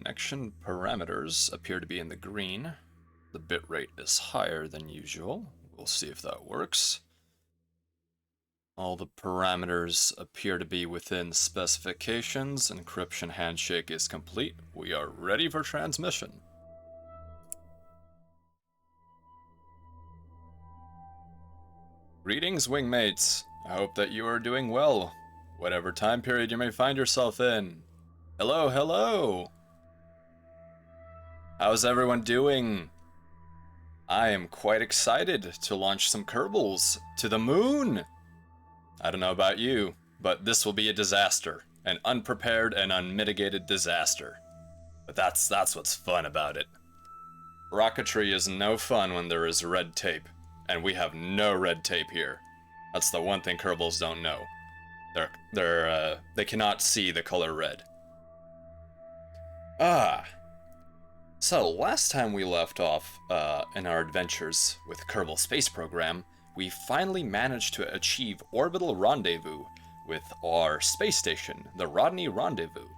Connection parameters appear to be in the green. The bitrate is higher than usual. We'll see if that works. All the parameters appear to be within specifications. Encryption handshake is complete. We are ready for transmission. Greetings, wingmates. I hope that you are doing well, whatever time period you may find yourself in. Hello, hello! How's everyone doing? I am quite excited to launch some Kerbals to the moon! I don't know about you, but this will be a disaster. An unprepared and unmitigated disaster. But that's what's fun about it. Rocketry is no fun when there is red tape, and we have no red tape here. That's the one thing Kerbals don't know. They cannot see the color red. So last time we left off in our adventures with Kerbal Space Program, we finally managed to achieve orbital rendezvous with our space station, the Rodney Rendezvous.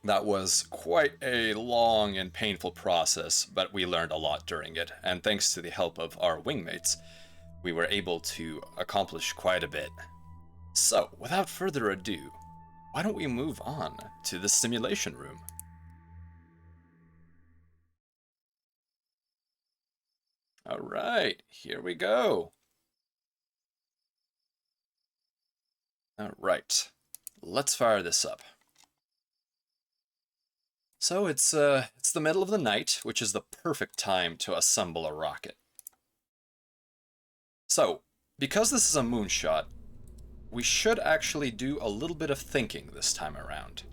That was quite a long and painful process, but we learned a lot during it, and thanks to the help of our wingmates, we were able to accomplish quite a bit. So, without further ado, why don't we move on to the simulation room? Alright, here we go. Alright, let's fire this up. So it's the middle of the night, which is the perfect time to assemble a rocket. So, because this is a moonshot, we should actually do a little bit of thinking this time around.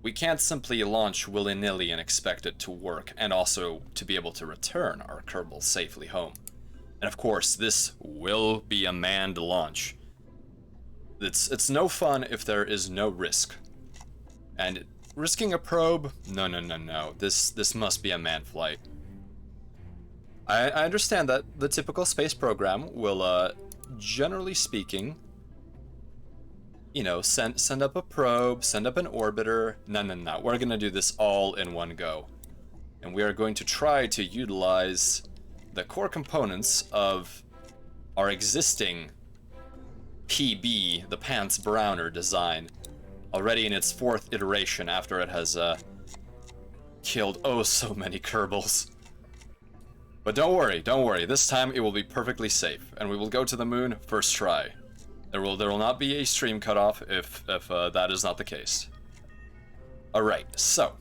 We can't simply launch willy-nilly and expect it to work, and also to be able to return our Kerbal safely home. And of course, this will be a manned launch. It's no fun if there is no risk. And risking a probe? No. This must be a manned flight. I understand that the typical space program will, generally speaking, you know, send up a probe, send up an orbiter. No. We're gonna do this all in one go. And we are going to try to utilize the core components of our existing PB, the Pants Browner design, already in its 4th iteration after it has killed oh so many Kerbals. But don't worry, this time it will be perfectly safe, and we will go to the moon first try. There will not be a stream cutoff if that is not the case. Alright, so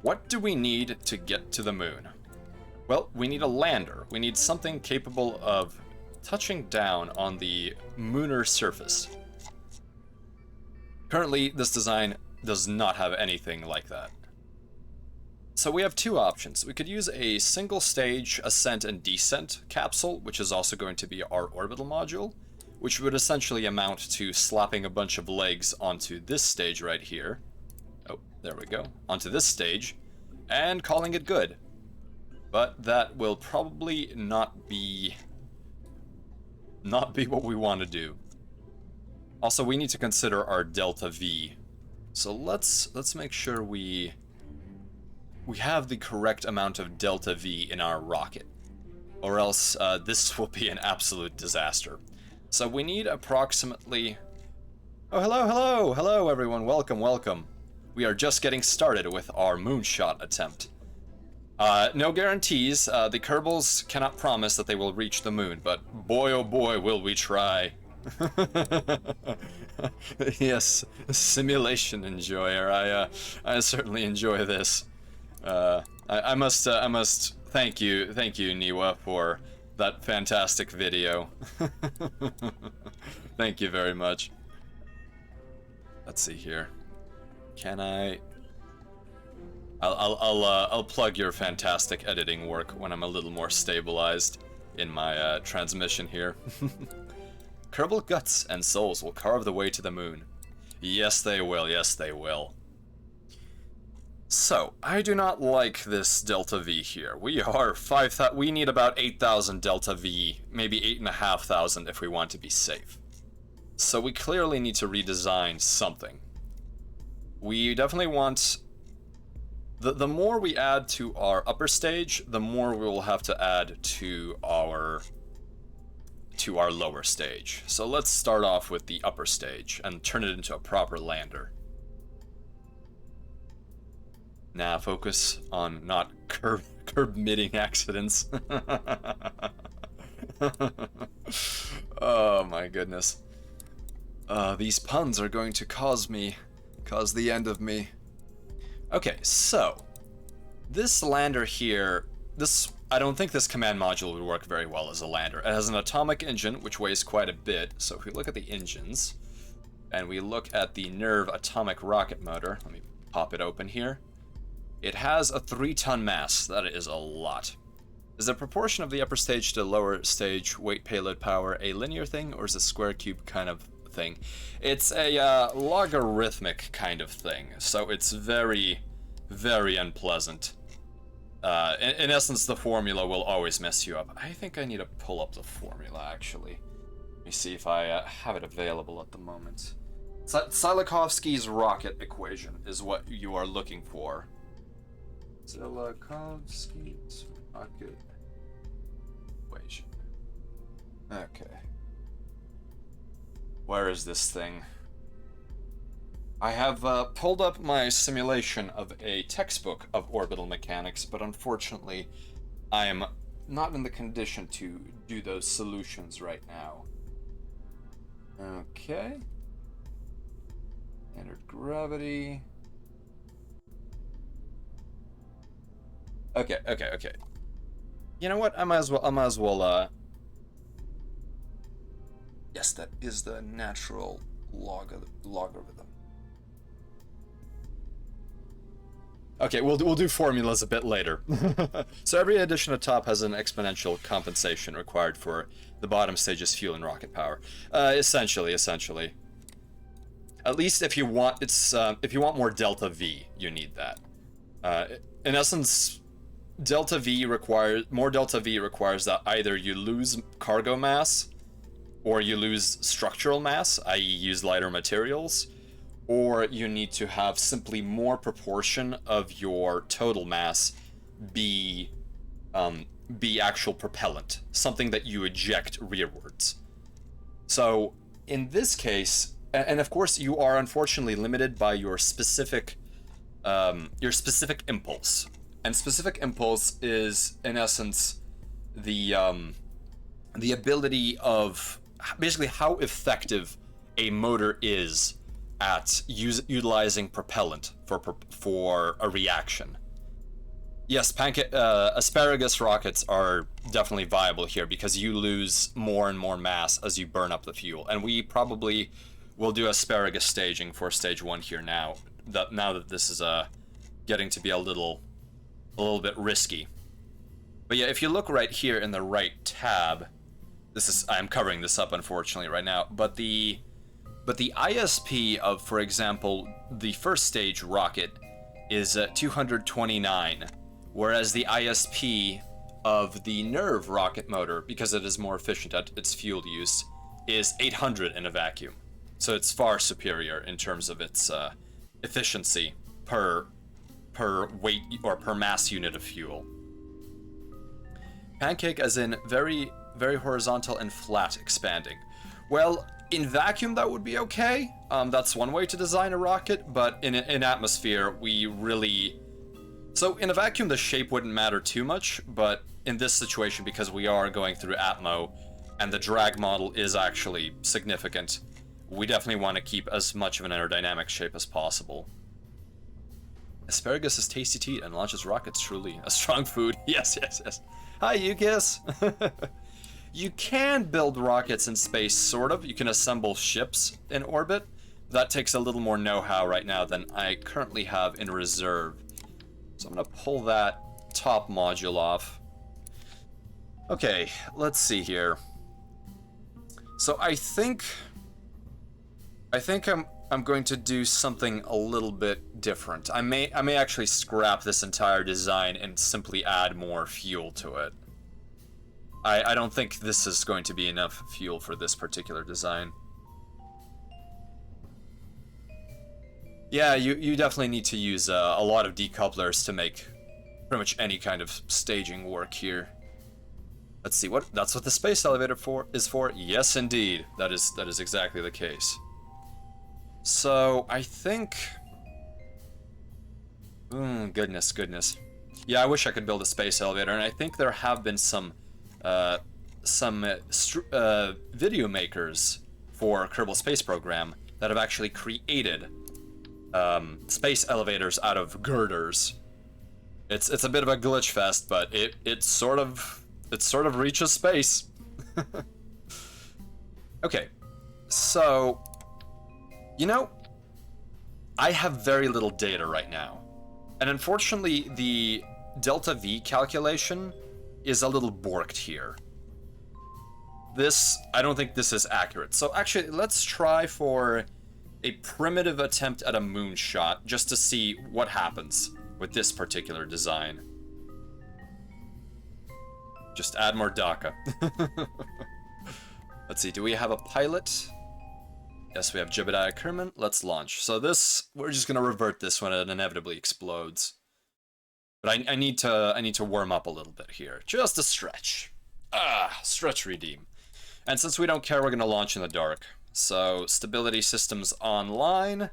what do we need to get to the moon? Well, we need a lander. We need something capable of touching down on the lunar surface. Currently, this design does not have anything like that. So we have two options. We could use a single stage ascent and descent capsule, which is also going to be our orbital module, which would essentially amount to slapping a bunch of legs onto this stage right here. Oh, there we go. Onto this stage, and calling it good. But that will probably not be what we want to do. Also, we need to consider our delta V. So let's make sure we have the correct amount of delta V in our rocket, or else this will be an absolute disaster. So we need approximately... Oh, hello everyone, welcome. We are just getting started with our moonshot attempt. No guarantees. The Kerbals cannot promise that they will reach the moon, but boy oh boy will we try. Yes, simulation enjoyer. I certainly enjoy this. I must thank you, Niwa, for that fantastic video. Thank you very much. Let's see here. Can I? I'll plug your fantastic editing work when I'm a little more stabilized in my transmission here. Kerbal guts and souls will carve the way to the moon. Yes, they will. Yes, they will. So, I do not like this delta V here. We are 5,000. We need about 8,000 delta V, maybe 8,500 if we want to be safe. So we clearly need to redesign something. we definitely want... The more we add to our upper stage, the more we will have to add to our lower stage. So let's start off with the upper stage and turn it into a proper lander. Now focus on not curb-mitting accidents. Oh my goodness. These puns are going to cause the end of me. Okay, so this lander here, I don't think this command module would work very well as a lander. It has an atomic engine, which weighs quite a bit. So if we look at the engines, and we look at the Nerve atomic rocket motor, let me pop it open here. It has a 3-ton mass. That is a lot. Is the proportion of the upper stage to lower stage weight payload power a linear thing, or is it square cube kind of thing? It's a logarithmic kind of thing, so it's very, very unpleasant. In essence, the formula will always mess you up. I think I need to pull up the formula, actually. Let me see if I have it available at the moment. Tsiolkovsky's rocket equation is what you are looking for. Tsiolkovsky's rocket equation. Okay. Where is this thing? I have pulled up my simulation of a textbook of orbital mechanics, but unfortunately, I am not in the condition to do those solutions right now. Okay. Standard gravity. Okay. You know what? I might as well. Yes, that is the natural logarithm. Okay, we'll do formulas a bit later. So every addition at top has an exponential compensation required for the bottom stage's fuel and rocket power. Essentially. At least if you want more delta V, you need that. In essence, more delta V requires that either you lose cargo mass, or you lose structural mass, i.e. use lighter materials, or you need to have simply more proportion of your total mass be actual propellant, something that you eject rearwards. So in this case, and of course you are unfortunately limited by your specific impulse. And specific impulse is, in essence, the ability of basically how effective a motor is at utilizing propellant for a reaction. Yes, asparagus rockets are definitely viable here because you lose more and more mass as you burn up the fuel, and we probably will do asparagus staging for stage 1 here now that this is getting to be a little bit risky. But yeah, if you look right here in the right tab, I'm covering this up unfortunately right now, but the ISP of, for example, the first stage rocket is 229, whereas the ISP of the Nerve rocket motor, because it is more efficient at its fuel use, is 800 in a vacuum. So it's far superior in terms of its efficiency per weight or per mass unit of fuel. Pancake as in very, very horizontal and flat expanding. Well, in vacuum that would be okay. That's one way to design a rocket, but in atmosphere we really... So in a vacuum the shape wouldn't matter too much, but in this situation, because we are going through Atmo and the drag model is actually significant, we definitely want to keep as much of an aerodynamic shape as possible. Asparagus is tasty to eat and launches rockets, truly a strong food. Yes. Hi, Yukis. You can build rockets in space, sort of. You can assemble ships in orbit. That takes a little more know-how right now than I currently have in reserve. So I'm gonna pull that top module off. Okay, let's see here. So I think I'm going to do something a little bit different. I may actually scrap this entire design and simply add more fuel to it. I don't think this is going to be enough fuel for this particular design. Yeah, you definitely need to use a lot of decouplers to make pretty much any kind of staging work here. Let's see, that's what the space elevator is for? Yes, indeed. That is exactly the case. So, I think... goodness. Yeah, I wish I could build a space elevator, and I think there have been some video makers for Kerbal Space Program that have actually created space elevators out of girders. It's a bit of a glitch fest, but it sort of reaches space. Okay, so I have very little data right now, and unfortunately the delta V calculation is a little borked here. I don't think this is accurate. So actually, let's try for a primitive attempt at a moonshot just to see what happens with this particular design. Just add more DACA. Let's see, do we have a pilot? Yes, we have Jebediah Kerman. Let's launch. So we're just gonna revert this when it inevitably explodes. But I need to warm up a little bit here. Just a stretch. Stretch redeem. And since we don't care, we're gonna launch in the dark. So, stability systems online.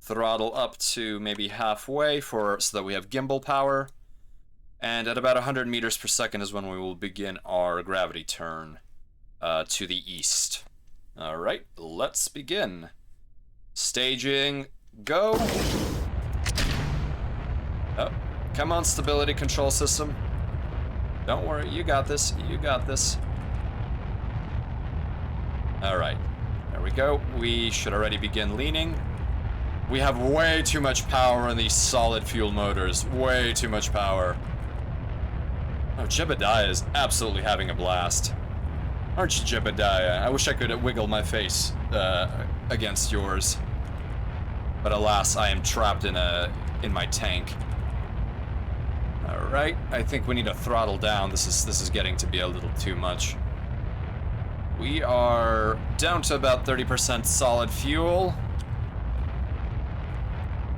Throttle up to maybe halfway so that we have gimbal power. And at about 100 meters per second is when we will begin our gravity turn to the east. Alright, let's begin. Staging, go! Oh, come on, stability control system. Don't worry, you got this, Alright, there we go. We should already begin leaning. We have way too much power in these solid fuel motors. Way too much power. Oh, Jebediah is absolutely having a blast. Aren't you, Jebediah? I wish I could wiggle my face against yours. But alas, I am trapped in my tank. Alright, I think we need to throttle down. This is getting to be a little too much. We are down to about 30% solid fuel.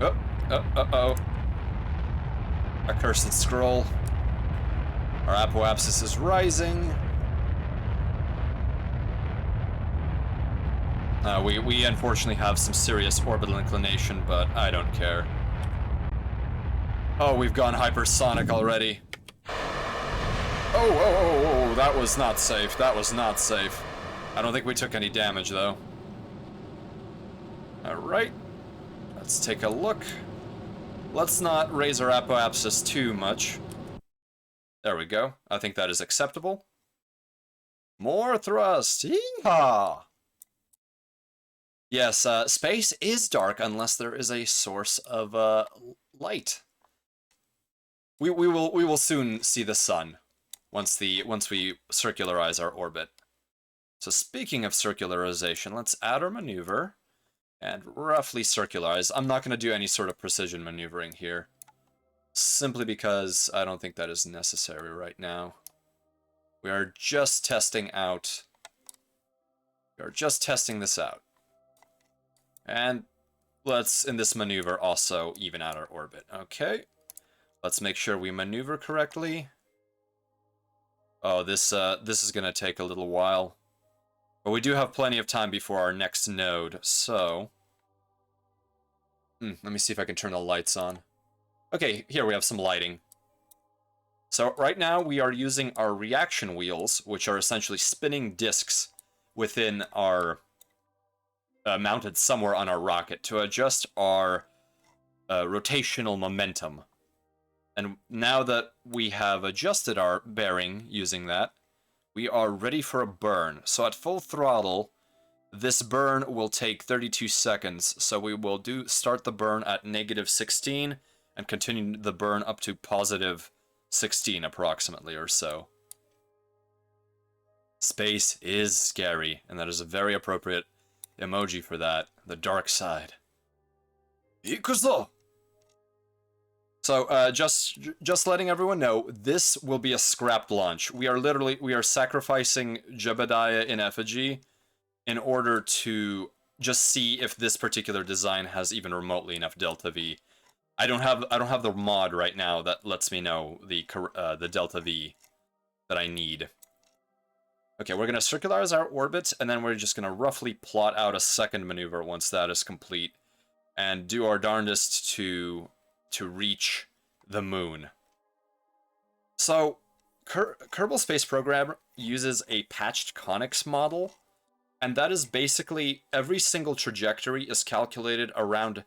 Uh-oh. Accursed scroll. Our apoapsis is rising. We unfortunately have some serious orbital inclination, but I don't care. Oh, we've gone hypersonic already. Oh, that was not safe. That was not safe. I don't think we took any damage, though. Alright. Let's take a look. Let's not raise our apoapsis too much. There we go. I think that is acceptable. More thrust! Yeehaw! Yes, space is dark unless there is a source of light. We will soon see the sun once we circularize our orbit. So speaking of circularization, let's add our maneuver and roughly circularize. I'm not going to do any sort of precision maneuvering here, simply because I don't think that is necessary right now. We are just testing out. We are just testing this out. And let's, in this maneuver, also even out our orbit. Okay. Let's make sure we maneuver correctly. Oh, this is going to take a little while. But we do have plenty of time before our next node, so... let me see if I can turn the lights on. Okay, here we have some lighting. So right now we are using our reaction wheels, which are essentially spinning discs within our... mounted somewhere on our rocket to adjust our rotational momentum. And now that we have adjusted our bearing using that, we are ready for a burn. So at full throttle, this burn will take 32 seconds. So we will start the burn at -16 and continue the burn up to +16 approximately or so. Space is scary, and that is a very appropriate emoji for that. The dark side. Ikuzo! So, just letting everyone know, this will be a scrapped launch. We are sacrificing Jebediah in effigy in order to just see if this particular design has even remotely enough delta V. I don't have the mod right now that lets me know the delta V that I need. Okay, we're gonna circularize our orbit, and then we're just gonna roughly plot out a second maneuver once that is complete, and do our darndest to reach the moon. So, Kerbal Space Program uses a patched conics model, and that is basically every single trajectory is calculated around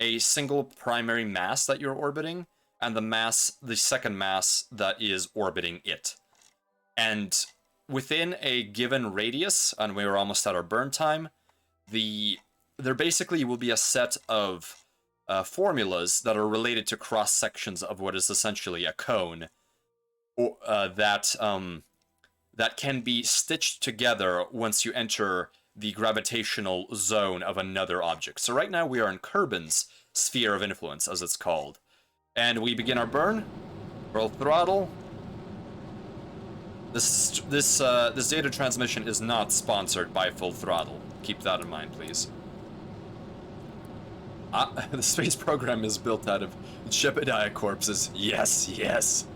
a single primary mass that you're orbiting, and the second mass that is orbiting it. And within a given radius, and we were almost at our burn time, there basically will be a set of formulas that are related to cross sections of what is essentially a cone, that can be stitched together once you enter the gravitational zone of another object. So right now we are in Kerbin's sphere of influence, as it's called, and we begin our burn. Full throttle. This data transmission is not sponsored by Full Throttle. Keep that in mind, please. The space program is built out of Jebediah corpses. Yes, yes.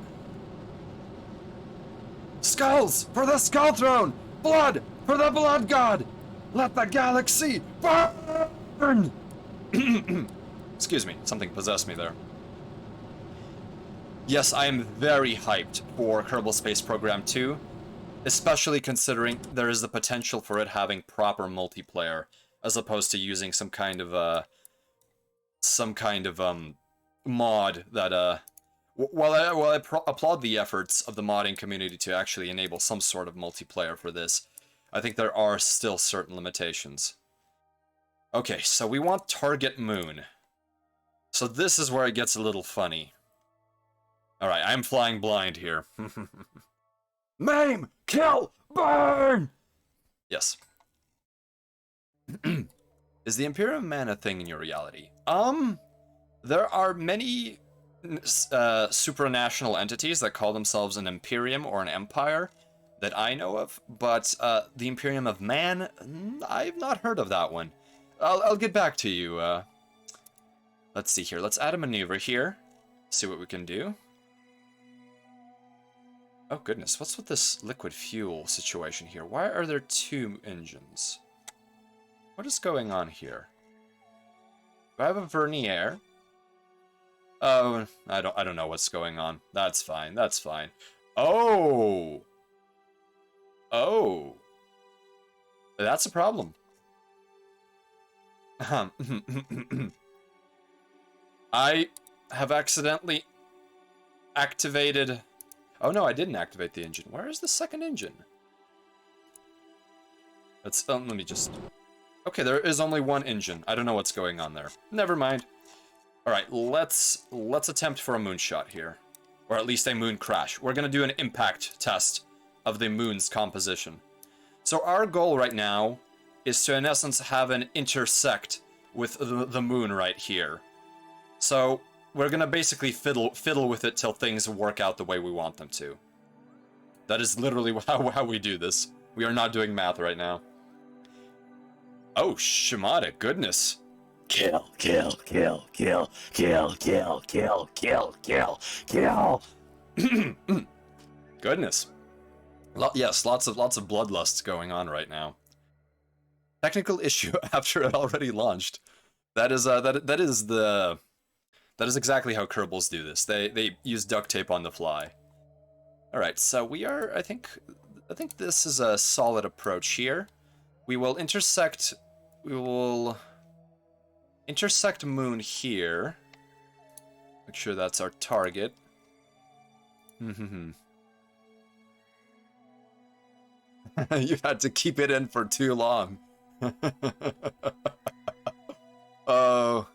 Skulls for the Skull Throne! Blood for the Blood God! Let the galaxy burn! Excuse me, something possessed me there. Yes, I am very hyped for Kerbal Space Program 2, especially considering there is the potential for it having proper multiplayer, as opposed to using some kind of mod that while I applaud the efforts of the modding community to actually enable some sort of multiplayer for this, I think there are still certain limitations. Okay, so we want target moon. So this is where it gets a little funny. Alright, I'm flying blind here. Maim! Kill! Burn! Yes. Is the Imperium Man a thing in your reality? There are many supranational entities that call themselves an Imperium or an Empire that I know of, but the Imperium of Man, I've not heard of that one. I'll get back to you. Let's see here. Let's add a maneuver here. See what we can do. Oh goodness, what's with this liquid fuel situation here? Why are there two engines? What is going on here? Do I have a vernier? Oh, I don't know what's going on. That's fine, that's fine. Oh! Oh! That's a problem. I have accidentally activated... Oh no, I didn't activate the engine. Where is the second engine? Let me just... Okay, there is only one engine. I don't know what's going on there. Never mind. Alright, let's attempt for a moonshot here. Or at least a moon crash. We're gonna do an impact test of the moon's composition. So our goal right now is to, in essence, have an intersect with the moon right here. So we're gonna basically fiddle with it till things work out the way we want them to. That is literally how we do this. We are not doing math right now. Oh, Shimada, goodness. Kill, kill, kill, kill, kill, kill, kill, kill, kill, kill. Goodness. Yes, lots of bloodlusts going on right now. Technical issue after it already launched. That is exactly how Kerbals do this. They use duct tape on the fly. All right, so we are. I think this is a solid approach here. We will intersect. We will intersect moon here. Make sure that's our target. You've had to keep it in for too long. Oh,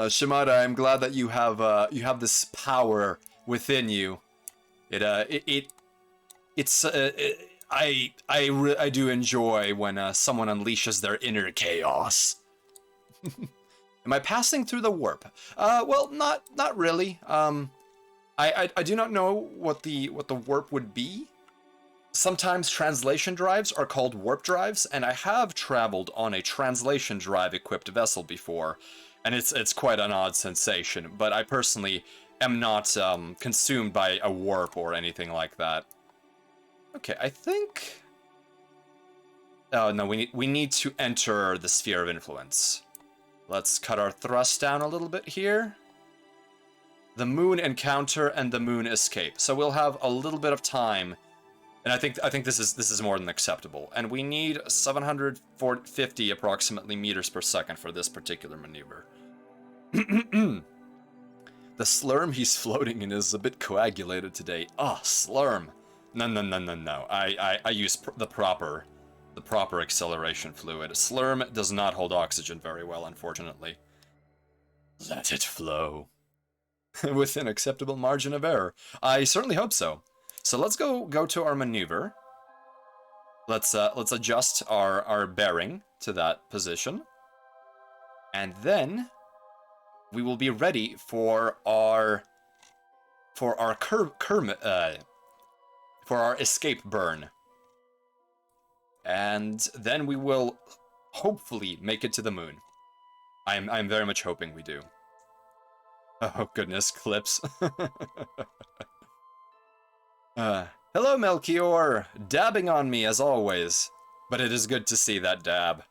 Shimada, I'm glad that you have this power within you. I do enjoy when someone unleashes their inner chaos. Am I passing through the warp? Well, not really. I do not know what the warp would be. Sometimes translation drives are called warp drives, and I have traveled on a translation drive equipped vessel before, and it's quite an odd sensation, but I personally am not consumed by a warp or anything like that. Okay, I think... Oh no, we need to enter the sphere of influence. Let's cut our thrust down a little bit here. The moon encounter and the moon escape. So we'll have a little bit of time. And I think this is more than acceptable. And we need 750 approximately meters per second for this particular maneuver. The slurm he's floating in is a bit coagulated today. Ah, slurm. No. I use the proper acceleration fluid. Slurm does not hold oxygen very well, unfortunately. Let it flow. Within acceptable margin of error. I certainly hope so. So let's go to our maneuver. Let's adjust our bearing to that position. And then we will be ready for our escape burn. And then we will hopefully make it to the moon. I'm very much hoping we do. Oh goodness, clips. Hello, Melchior! Dabbing on me, as always. But it is good to see that dab.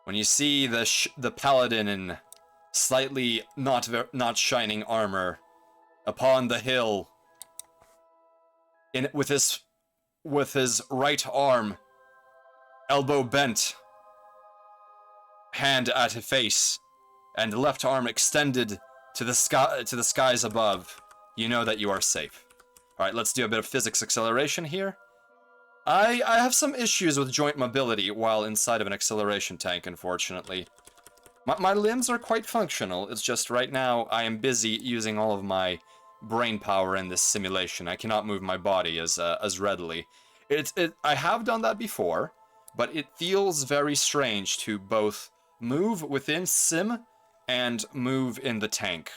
When you see the paladin in slightly not shining armor upon the hill, with his right arm, elbow bent, hand at his face, and left arm extended to the skies above, you know that you are safe. Alright, let's do a bit of physics acceleration here. I have some issues with joint mobility while inside of an acceleration tank, unfortunately. My limbs are quite functional, it's just right now I am busy using all of my brain power in this simulation. I cannot move my body as readily. I have done that before, but it feels very strange to both move within sim and move in the tank.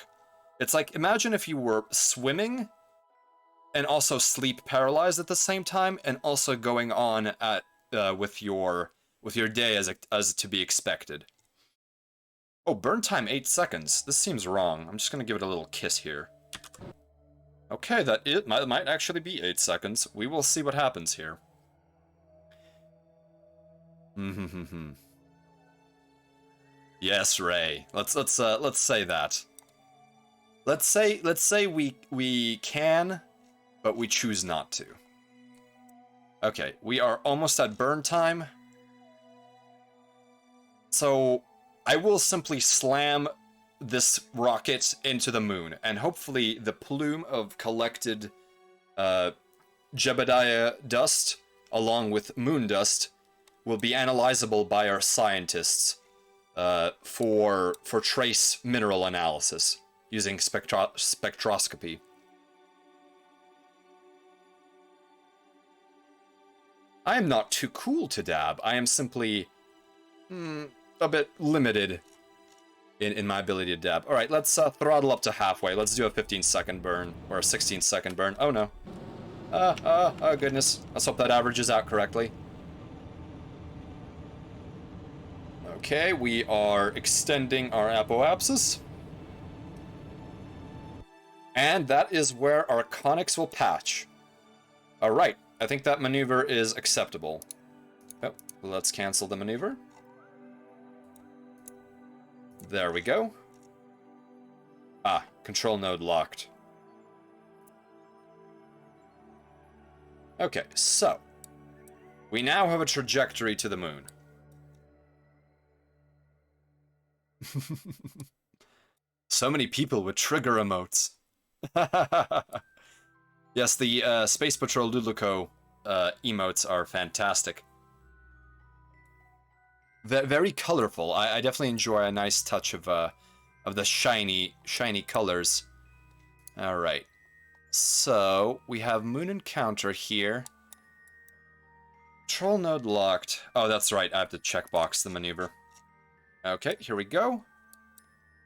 It's like, imagine if you were swimming and also sleep paralyzed at the same time, and also going on at with your day as to be expected. Oh, burn time 8 seconds. This seems wrong. I'm just gonna give it a little kiss here. Okay, that might actually be 8 seconds. We will see what happens here. Yes, Ray. Let's say that. Let's say we can, but we choose not to. Okay, we are almost at burn time. So I will simply slam this rocket into the moon, and hopefully the plume of collected Jebediah dust, along with moon dust, will be analyzable by our scientists for trace mineral analysis using spectroscopy. I am not too cool to dab. I am simply a bit limited in my ability to dab. Alright, let's throttle up to halfway. Let's do a 15-second burn, or a 16-second burn. Oh no. Oh goodness. Let's hope that averages out correctly. Okay, we are extending our apoapsis. And that is where our conics will patch. Alright, I think that maneuver is acceptable. Oh, let's cancel the maneuver. There we go. Ah, control node locked. Okay, so we now have a trajectory to the moon. So many people with trigger emotes. Yes, the Space Patrol Luluco emotes are fantastic. Very colorful. I definitely enjoy a nice touch of the shiny colors. All right. So we have moon encounter here. Control node locked. Oh, that's right. I have to checkbox the maneuver. Okay, here we go.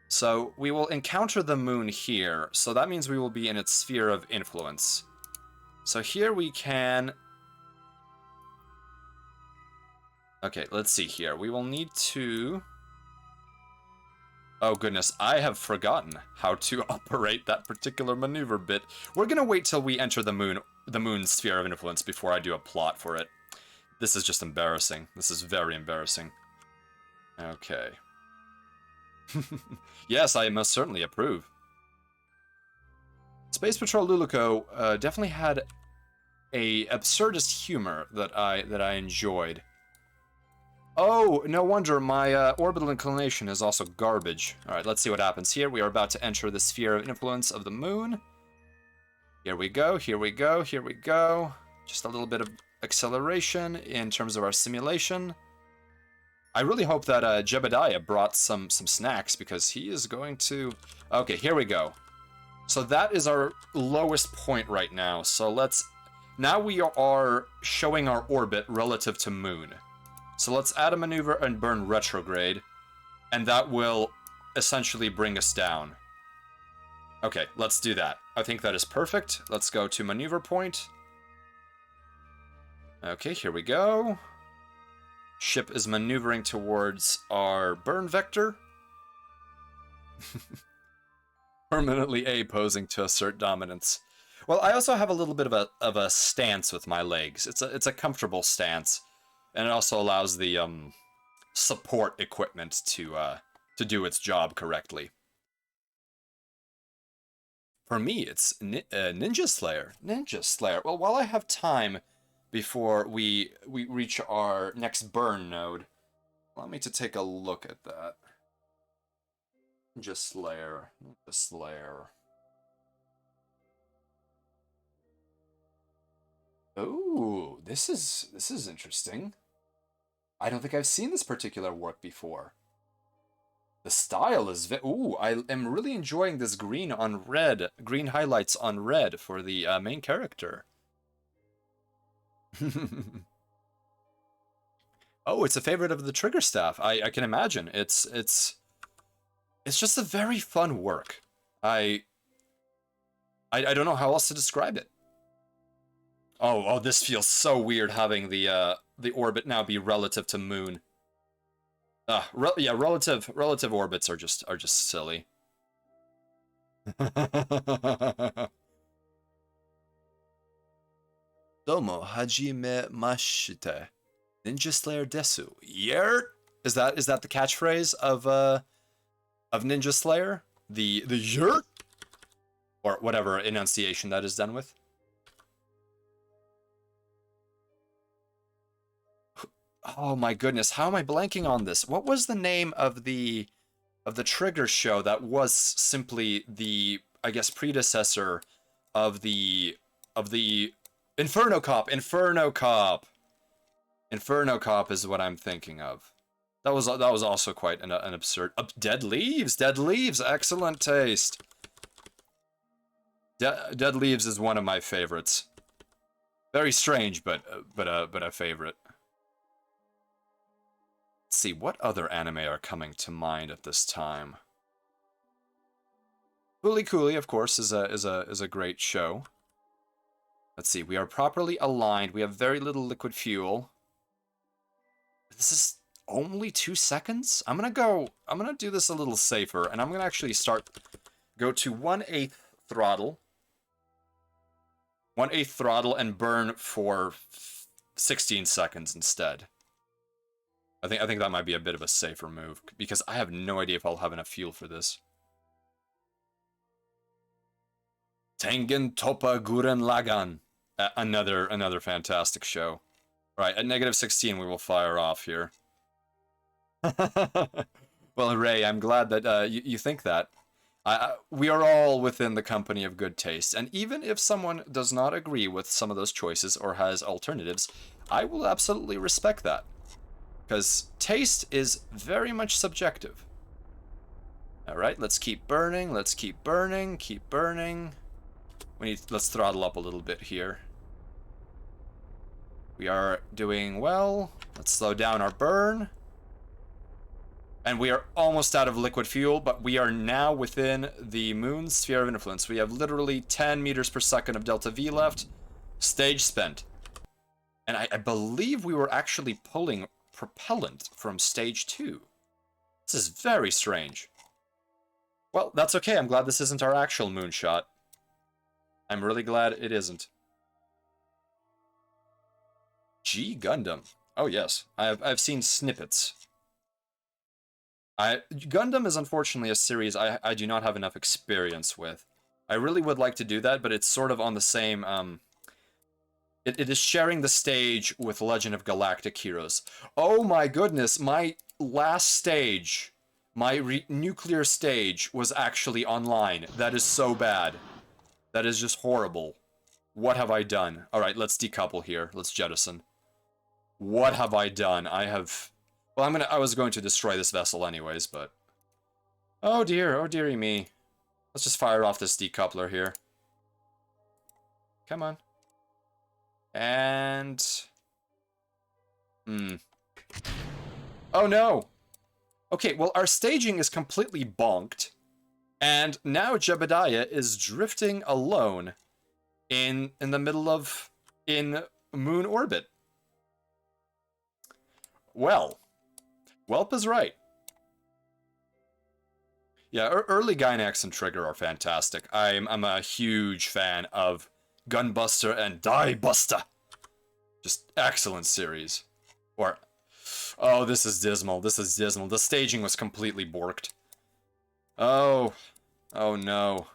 So we will encounter the moon here. So that means we will be in its sphere of influence. So here we can... Okay, let's see here. We will need to... Oh goodness, I have forgotten how to operate that particular maneuver bit. We're gonna wait till we enter the moon sphere of influence before I do a plot for it. This is just embarrassing. This is very embarrassing. Okay. Yes, I most certainly approve. Space Patrol Luluco definitely had a absurdist humor that I enjoyed. Oh, no wonder my orbital inclination is also garbage. Alright, let's see what happens here. We are about to enter the sphere of influence of the moon. Here we go, here we go, here we go. Just a little bit of acceleration in terms of our simulation. I really hope that Jebediah brought some snacks, because he is going to... Okay, here we go. So that is our lowest point right now. So let's... Now we are showing our orbit relative to moon. So let's add a maneuver and burn retrograde, and that will essentially bring us down. Okay, let's do that. I think that is perfect. Let's go to maneuver point. Okay, here we go. Ship is maneuvering towards our burn vector. Permanently A posing to assert dominance. Well, I also have a little bit of a stance with my legs. It's a comfortable stance. And it also allows the support equipment to do its job correctly. For me, it's Ninja Slayer. Ninja Slayer. Well, while I have time before we reach our next burn node, allow me to take a look at that. Ninja Slayer. Ninja Slayer. Oh, this is interesting. I don't think I've seen this particular work before. The style is ooh, I am really enjoying this green on red, green highlights on red for the main character. Oh, it's a favorite of the Trigger staff. I can imagine. It's just a very fun work. I don't know how else to describe it. Oh, this feels so weird having the orbit now be relative to moon. Yeah, relative orbits are just silly. Domo hajime mashite. Ninja Slayer desu. Yert. Is that the catchphrase of Ninja Slayer? The yert? Or whatever enunciation that is done with. Oh my goodness, how am I blanking on this? What was the name of the Trigger show that was simply the, I guess, predecessor of the Inferno Cop? Inferno Cop. Inferno Cop is what I'm thinking of. That was also quite an absurd. Dead Leaves. Dead Leaves. Excellent taste. Dead Leaves is one of my favorites. Very strange, but a favorite. Let's see, what other anime are coming to mind at this time? Fooly Cooly, of course, is a great show. Let's see, we are properly aligned. We have very little liquid fuel. This is only 2 seconds? I'm gonna do this a little safer, and I'm gonna actually go to 1/8 throttle. 1/8 throttle and burn for 16 seconds instead. I think that might be a bit of a safer move, because I have no idea if I'll have enough fuel for this. Tengen Toppa Gurren Lagann. Another fantastic show. Right, at -16 we will fire off here. Well, Ray, I'm glad that you think that. We are all within the company of good taste, and even if someone does not agree with some of those choices or has alternatives, I will absolutely respect that. Because taste is very much subjective. Alright, let's keep burning, keep burning. Let's throttle up a little bit here. We are doing well. Let's slow down our burn. And we are almost out of liquid fuel, but we are now within the moon's sphere of influence. We have literally 10 meters per second of delta V left. Stage spent. And I believe we were actually pulling propellant from stage 2. This is very strange. Well, that's okay. I'm glad this isn't our actual moonshot. I'm really glad it isn't. G Gundam. Oh yes, I've seen snippets. Gundam is unfortunately a series I do not have enough experience with. I really would like to do that, but it's sort of on the same, it is sharing the stage with Legend of Galactic Heroes. Oh my goodness, my last stage, my nuclear stage was actually online. That is so bad. That is just horrible. What have I done? Alright, let's decouple here. Let's jettison. What have I done? Well, I was going to destroy this vessel anyways, but... Oh dearie me. Let's just fire off this decoupler here. Come on. And... Oh no! Okay, well, our staging is completely bonked. And now Jebediah is drifting alone in the middle of... in moon orbit. Well, Welp is right. Yeah, early Gynax and Trigger are fantastic. I'm a huge fan of Gunbuster and Diebuster. Just excellent series. Or, oh, this is dismal. This is dismal. The staging was completely borked. Oh no.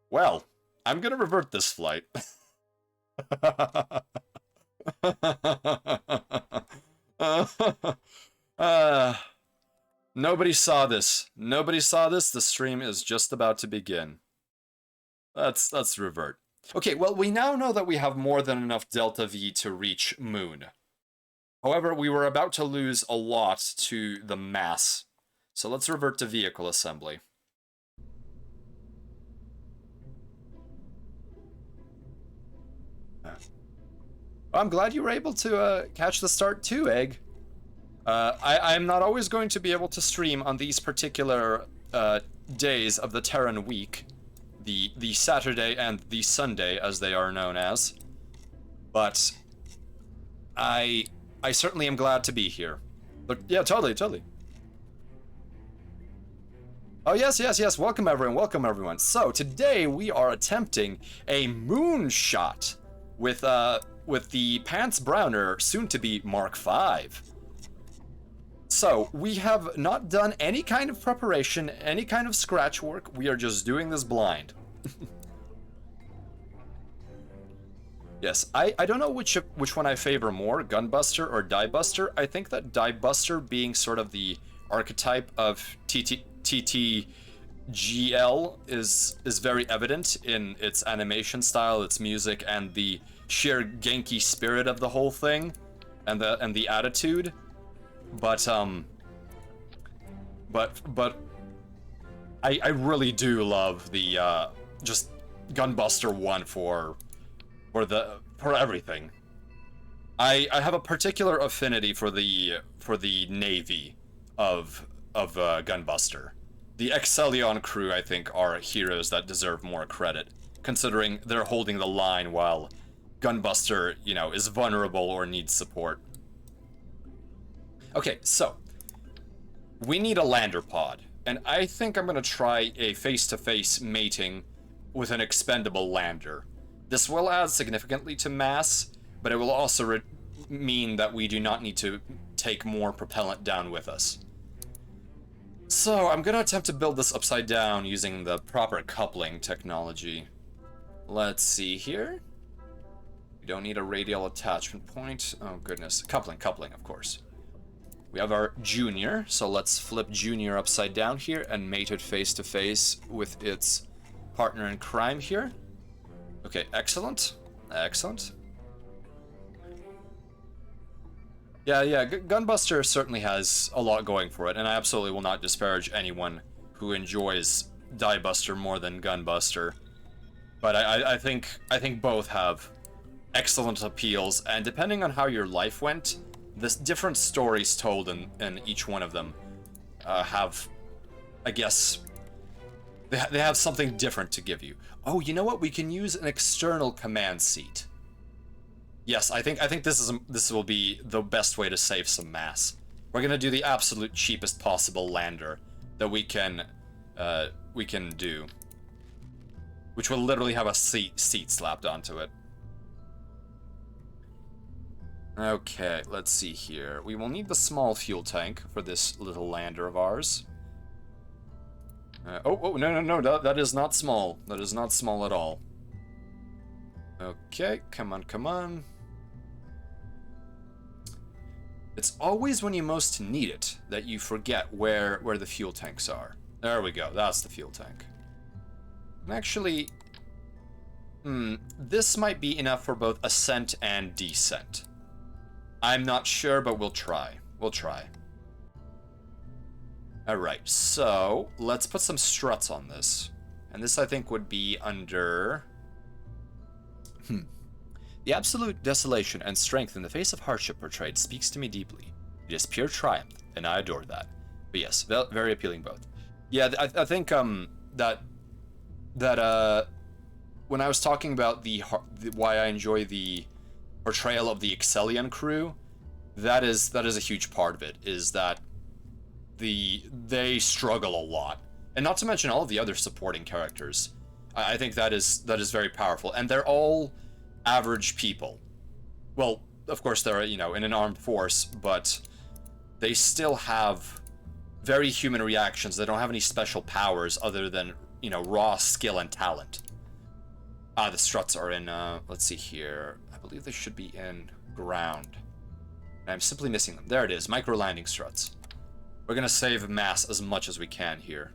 Well, I'm gonna revert this flight. Nobody saw this. Nobody saw this. The stream is just about to begin. Let's revert. Okay, well, we now know that we have more than enough Delta V to reach Moon. However, we were about to lose a lot to the mass. So let's revert to vehicle assembly. I'm glad you were able to catch the start too, Egg. I'm not always going to be able to stream on these particular days of the Terran week. The Saturday and the Sunday, as they are known as. But I certainly am glad to be here. But yeah, totally. Oh yes, welcome everyone. So today we are attempting a moonshot with the Pants Browner, soon to be Mark V. So we have not done any kind of preparation, any kind of scratch work. We are just doing this blind. Yes, I don't know which one I favor more, Gunbuster or Diebuster. I think that Diebuster, being sort of the archetype of TTGL, is very evident in its animation style, its music, and the sheer Genki spirit of the whole thing, and the attitude. But I really do love the just Gunbuster 1 for everything. I have a particular affinity for the navy of Gunbuster. The Excellion crew, I think, are heroes that deserve more credit, considering they're holding the line while Gunbuster, you know, is vulnerable or needs support. Okay, so we need a lander pod, and I think I'm gonna try a face-to-face mating with an expendable lander. This will add significantly to mass, but it will also mean that we do not need to take more propellant down with us. So I'm gonna attempt to build this upside down using the proper coupling technology. Let's see here. We don't need a radial attachment point. Oh goodness, coupling, of course. We have our Junior, so let's flip Junior upside down here and mate it face to face with its partner in crime here. Okay, excellent. Yeah, Gunbuster certainly has a lot going for it, and I absolutely will not disparage anyone who enjoys Diebuster more than Gunbuster. But I think both have excellent appeals, and depending on how your life went, there's different stories told in each one of them have, I guess, They have something different to give you. Oh, you know what? We can use an external command seat. Yes, I think this will be the best way to save some mass. We're gonna do the absolute cheapest possible lander that we can do, which will literally have a seat slapped onto it. Okay, let's see here. We will need the small fuel tank for this little lander of ours. No, that is not small. That is not small at all. Okay, come on. It's always when you most need it that you forget where the fuel tanks are. There we go, that's the fuel tank. And actually, this might be enough for both ascent and descent. I'm not sure, but we'll try. Alright, so let's put some struts on this. And this, I think, would be under... The absolute desolation and strength in the face of hardship portrayed speaks to me deeply. It is pure triumph, and I adore that. But yes, very appealing both. Yeah, I think that when I was talking about why I enjoy the portrayal of the Excellion crew, that is a huge part of it. Is that they struggle a lot, and not to mention all of the other supporting characters. I think that is very powerful, and they're all average people. Well, of course they're in an armed force, but they still have very human reactions. They don't have any special powers other than raw skill and talent. The struts are in let's see here. I believe they should be in ground. I'm simply missing them. There it is, micro landing struts. We're gonna save mass as much as we can here.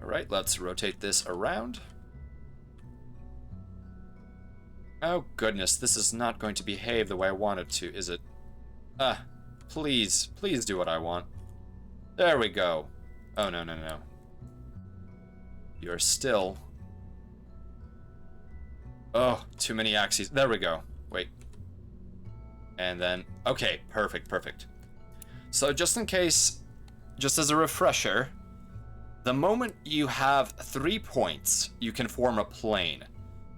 Alright, let's rotate this around. Oh goodness, this is not going to behave the way I want it to, is it? Please do what I want. There we go. Oh, no. You're still... Oh, too many axes. There we go. Wait. And then... Okay, perfect. So just in case, just as a refresher, the moment you have 3 points, you can form a plane.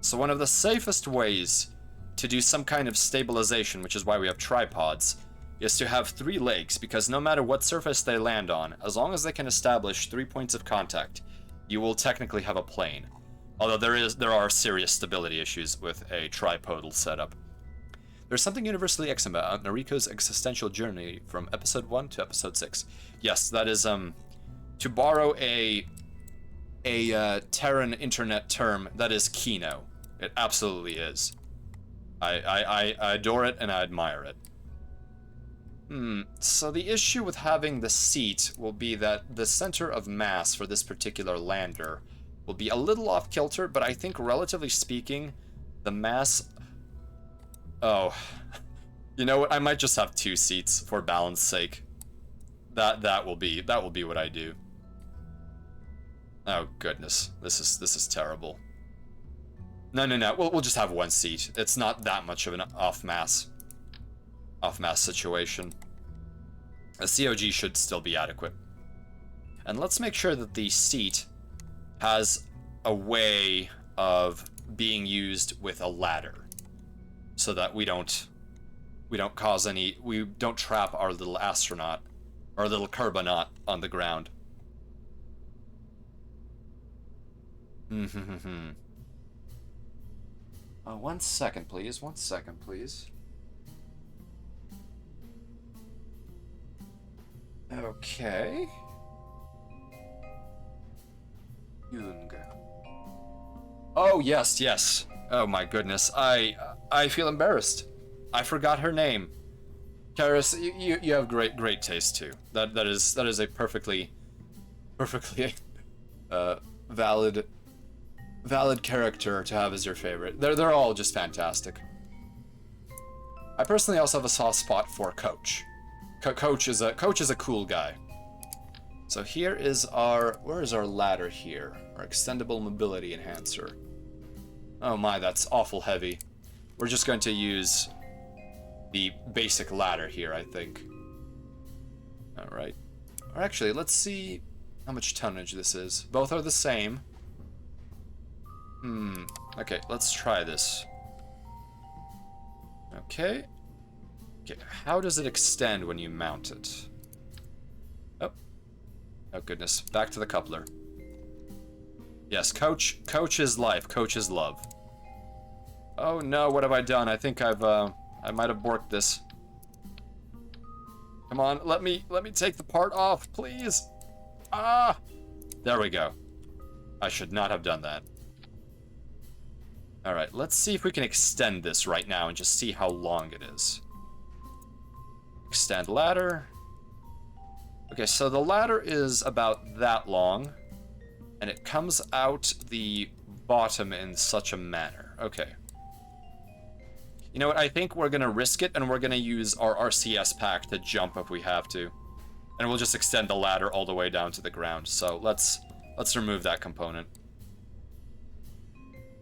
So one of the safest ways to do some kind of stabilization, which is why we have tripods, is to have 3 legs, because no matter what surface they land on, as long as they can establish 3 points of contact, you will technically have a plane. Although there are serious stability issues with a tripodal setup. There's something universally excellent about Nariko's existential journey from episode 1 to episode 6. Yes, that is, to borrow a Terran internet term, that is Kino. It absolutely is. I adore it and I admire it. So the issue with having the seat will be that the center of mass for this particular lander will be a little off kilter, but I think relatively speaking, the mass... Oh, you know what? I might just have 2 seats for balance sake. That will be what I do. Oh goodness, this is terrible. No. We'll just have 1 seat. It's not that much of an off mass situation. A COG should still be adequate. And let's make sure that the seat has a way of being used with a ladder, so that we don't trap our little astronaut, our little Kerbonaut on the ground. One second, please. Okay. Jung. Oh, yes. Oh my goodness. I feel embarrassed. I forgot her name. Karis, you have great taste too. That is a perfectly valid character to have as your favorite. They're all just fantastic. I personally also have a soft spot for Coach. Coach is a cool guy. So here is where is our ladder here? Our extendable mobility enhancer. Oh my, that's awful heavy. We're just going to use the basic ladder here, I think. Alright. Or actually, let's see... how much tonnage this is. Both are the same. Okay, let's try this. Okay. Okay, how does it extend when you mount it? Oh. Oh goodness, back to the coupler. Yes, coach is life, coach is love. Oh no, what have I done? I think I might have borked this. Come on, let me take the part off, please. Ah! There we go. I should not have done that. Alright, let's see if we can extend this right now and just see how long it is. Extend ladder. Okay, so the ladder is about that long, and it comes out the bottom in such a manner. Okay. You know what, I think we're gonna risk it, and we're gonna use our RCS pack to jump if we have to. And we'll just extend the ladder all the way down to the ground. So let's remove that component.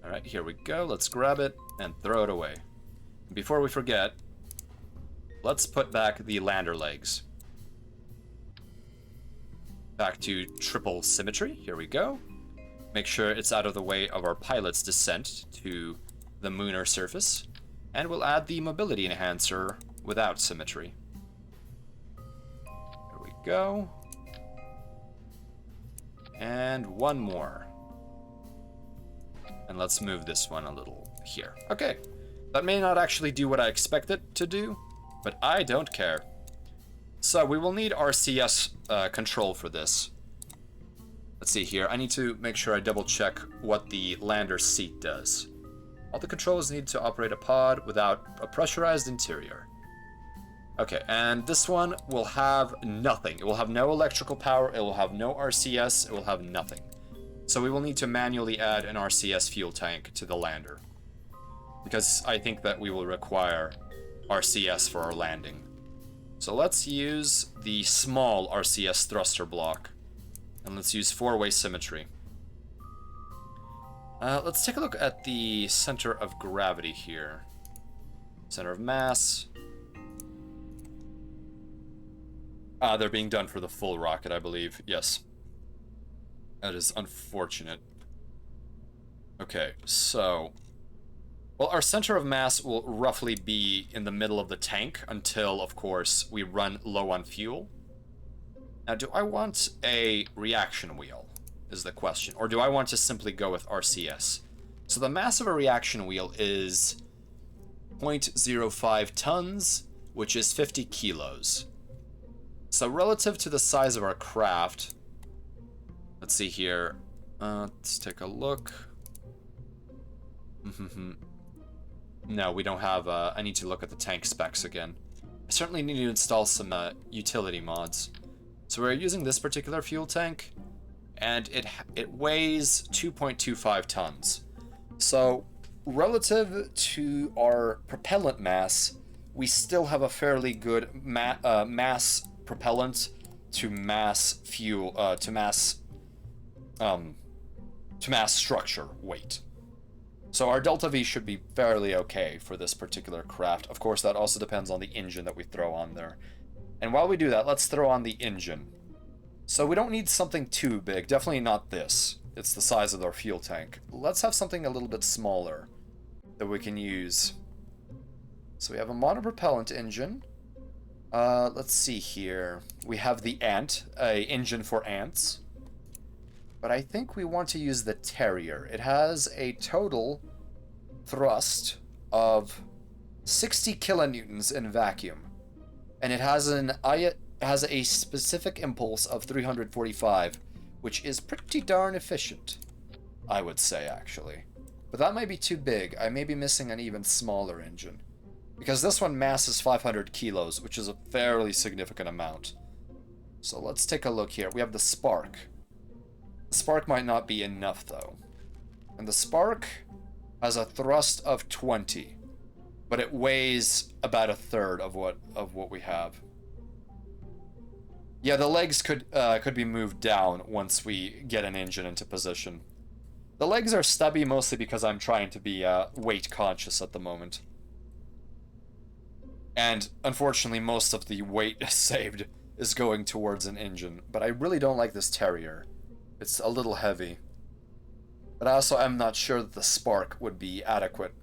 Alright, here we go. Let's grab it and throw it away. Before we forget, let's put back the lander legs. Back to triple symmetry. Here we go. Make sure it's out of the way of our pilot's descent to the lunar surface. And we'll add the mobility enhancer without symmetry. Here we go. And one more. And let's move this one a little here. Okay. That may not actually do what I expect it to do, but I don't care. So we will need RCS control for this. Let's see here. I need to make sure I double check what the lander seat does. All the controls need to operate a pod without a pressurized interior. Okay, and this one will have nothing. It will have no electrical power, it will have no RCS, it will have nothing. So we will need to manually add an RCS fuel tank to the lander, because I think that we will require RCS for our landing. So let's use the small RCS thruster block, and let's use four-way symmetry. Let's take a look at the center of gravity here. Center of mass. They're being done for the full rocket, I believe. Yes. That is unfortunate. Okay, so... well, our center of mass will roughly be in the middle of the tank until, of course, we run low on fuel. Now, do I want a reaction wheel, is the question. Or do I want to simply go with RCS? So the mass of a reaction wheel is 0.05 tons, which is 50 kilos. So relative to the size of our craft... let's see here. Let's take a look. No, we don't have... I need to look at the tank specs again. I certainly need to install some utility mods. So we're using this particular fuel tank, and it weighs 2.25 tons. So relative to our propellant mass, we still have a fairly good mass propellant to mass fuel to mass structure weight. So our delta V should be fairly okay for this particular craft. Of course, that also depends on the engine that we throw on there. And while we do that, let's throw on the engine. So we don't need something too big, definitely not this. It's the size of our fuel tank. Let's have something a little bit smaller that we can use. So we have a monopropellant engine. Let's see here. We have the Ant, a engine for ants. But I think we want to use the Terrier. It has a total thrust of 60 kilonewtons in vacuum. And it has a specific impulse of 345, which is pretty darn efficient, I would say, actually. But that might be too big. I may be missing an even smaller engine. Because this one masses 500 kilos, which is a fairly significant amount. So let's take a look here. We have the Spark. The Spark might not be enough, though. And the Spark has a thrust of 20, but it weighs about a third of what we have. Yeah, the legs could be moved down once we get an engine into position. The legs are stubby mostly because I'm trying to be weight conscious at the moment. And unfortunately, most of the weight is saved is going towards an engine, but I really don't like this Terrier. It's a little heavy. But I also am not sure that the spark would be adequate,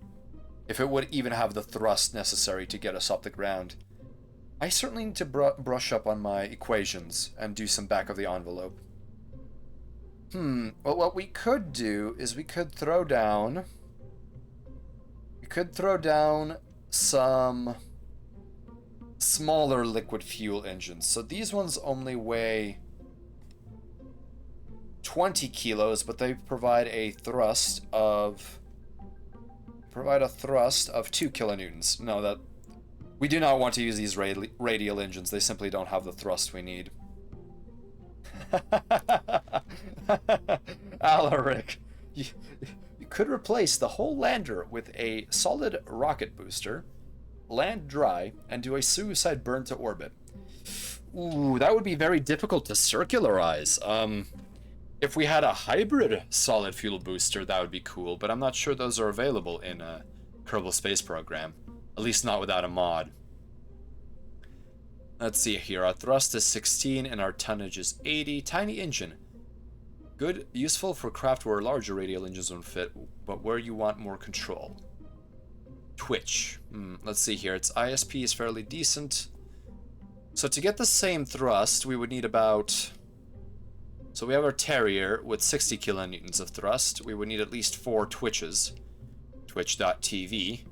if it would even have the thrust necessary to get us off the ground. I certainly need to brush up on my equations and do some back of the envelope. Well, what we could do is we could throw down some smaller liquid fuel engines. So these ones only weigh 20 kilos, but they provide a thrust of 2 kilonewtons. No, that we do not want to use these radial engines. They simply don't have the thrust we need. Alaric, you could replace the whole lander with a solid rocket booster, land dry, and do a suicide burn to orbit. Ooh, that would be very difficult to circularize. If we had a hybrid solid fuel booster, that would be cool, but I'm not sure those are available in a Kerbal Space Program. At least not without a mod. Let's see here. Our thrust is 16 and our tonnage is 80. Tiny engine. Good, useful for craft where larger radial engines won't fit, but where you want more control. Twitch. Let's see here. Its ISP is fairly decent. So to get the same thrust, we would need about... So we have our Terrier with 60 kilonewtons of thrust. We would need at least 4 Twitches. Twitch.tv.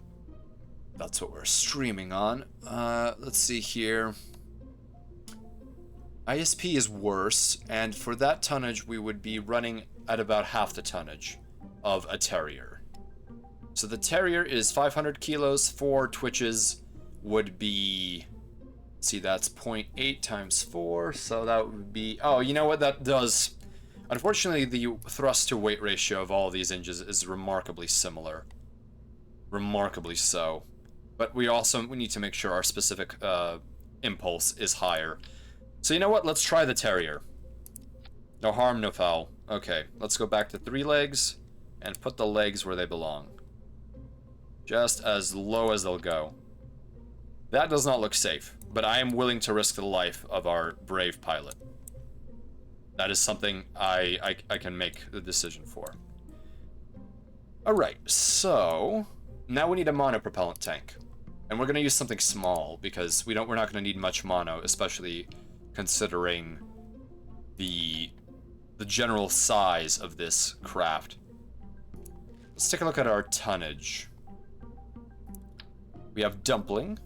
That's what we're streaming on. Let's see here. ISP is worse, and for that tonnage, we would be running at about half the tonnage of a Terrier. So the Terrier is 500 kilos. 4 Twitches would be... See, that's 0.8 times 4, so that would be... Oh, you know what that does? Unfortunately, the thrust to weight ratio of all these engines is remarkably similar. Remarkably so. But we need to make sure our specific impulse is higher. So you know what? Let's try the Terrier. No harm, no foul. Okay, let's go back to 3 legs and put the legs where they belong. Just as low as they'll go. That does not look safe, but I am willing to risk the life of our brave pilot. That is something I can make the decision for. Alright, so now we need a monopropellant tank. And we're going to use something small because we're not going to need much mono, especially considering the general size of this craft. Let's take a look at our tonnage. We have Dumpling.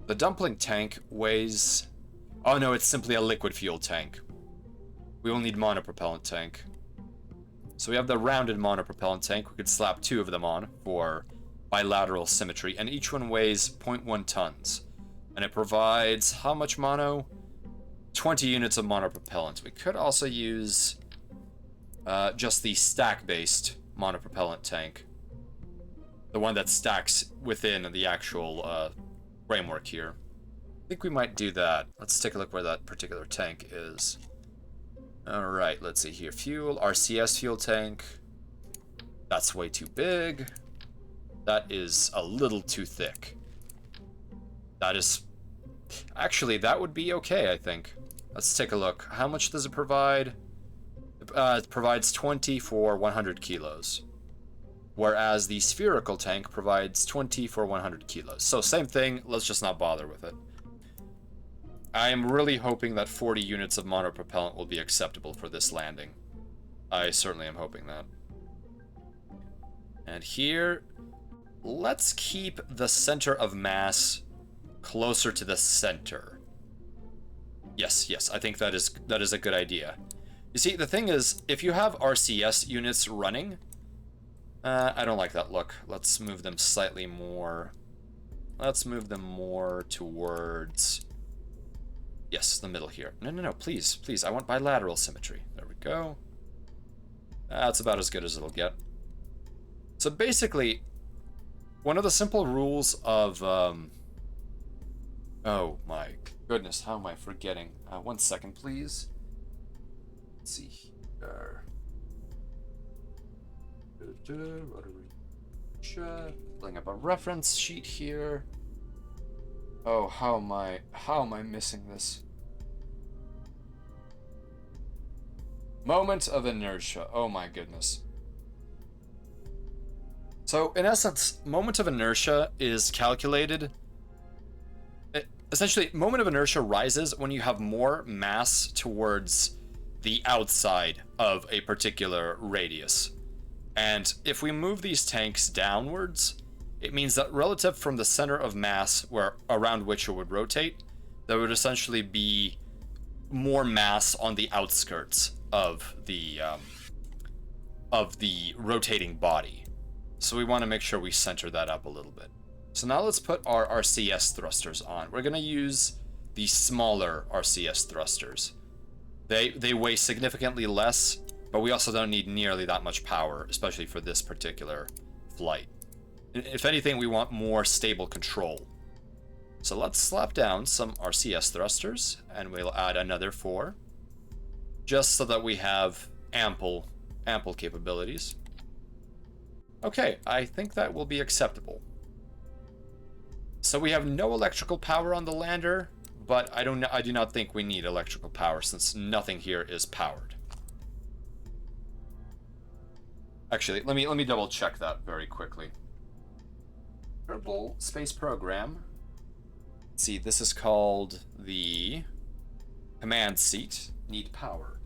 The Dumpling tank weighs... Oh no, it's simply a liquid fuel tank. We will need monopropellant tank. So we have the rounded monopropellant tank. We could slap 2 of them on for bilateral symmetry, and each one weighs 0.1 tons. And it provides how much mono? 20 units of monopropellant. We could also use just the stack-based monopropellant tank. The one that stacks within the actual framework here. I think we might do that. Let's take a look where that particular tank is. Alright, let's see here. Fuel, RCS fuel tank. That's way too big. That is a little too thick. That is... Actually, that would be okay, I think. Let's take a look. How much does it provide? It provides 20 for 100 kilos. Whereas the spherical tank provides 20 for 100 kilos. So same thing, let's just not bother with it. I am really hoping that 40 units of monopropellant will be acceptable for this landing. I certainly am hoping that. And here, let's keep the center of mass closer to the center. Yes, I think that is a good idea. You see, the thing is, if you have RCS units running, I don't like that look. Let's move them slightly more. Let's move them more towards... Yes, the middle here. No, please, I want bilateral symmetry. There we go. That's about as good as it'll get. So basically, one of the simple rules of... Oh my goodness, how am I forgetting? 1 second, please. Let's see here. Pulling up a reference sheet here. Oh, how am I missing this? Moment of inertia. Oh my goodness. So, in essence, moment of inertia is calculated. Essentially, moment of inertia rises when you have more mass towards the outside of a particular radius. And if we move these tanks downwards, it means that relative from the center of mass where around which it would rotate, there would essentially be more mass on the outskirts of the rotating body. So we want to make sure we center that up a little bit. So now let's put our RCS thrusters on. We're going to use the smaller RCS thrusters. They weigh significantly less, but we also don't need nearly that much power, especially for this particular flight. If anything, we want more stable control. So let's slap down some RCS thrusters, and we'll add another 4, just so that we have ample capabilities. Okay, I think that will be acceptable. So we have no electrical power on the lander, but I do not think we need electrical power since nothing here is powered. Actually, let me double check that very quickly. Kerbal space program. Let's see, this is called the command seat. Need power.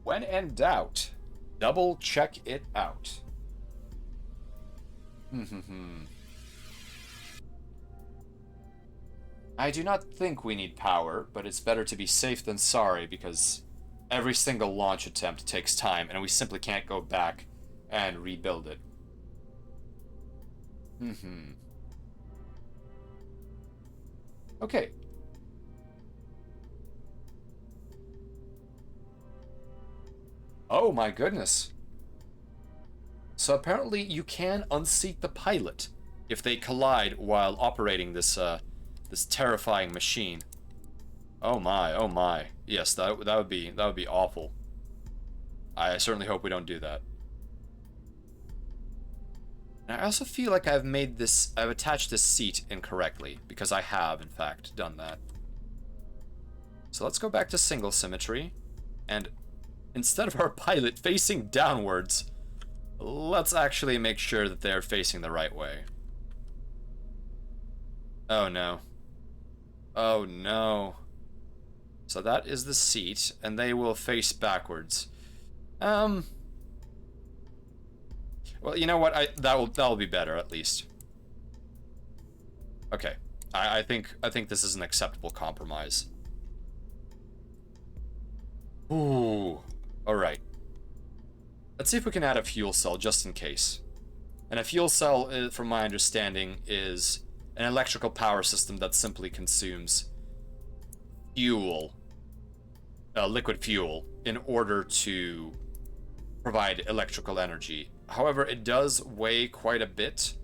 When in doubt, double check it out. I do not think we need power, but it's better to be safe than sorry because every single launch attempt takes time and we simply can't go back and rebuild it. Okay. Oh my goodness. So apparently you can unseat the pilot if they collide while operating this this terrifying machine. Oh my, oh my. Yes, that would be awful. I certainly hope we don't do that. And I also feel like I've attached this seat incorrectly, because I have, in fact, done that. So let's go back to single symmetry, and instead of our pilot facing downwards, let's actually make sure that they're facing the right way. Oh no. Oh no. So that is the seat, and they will face backwards. Well, you know what? That'll be better at least. Okay, I think this is an acceptable compromise. Ooh, all right. Let's see if we can add a fuel cell just in case. And a fuel cell, from my understanding, is an electrical power system that simply consumes fuel, liquid fuel, in order to provide electrical energy. However, it does weigh quite a bit,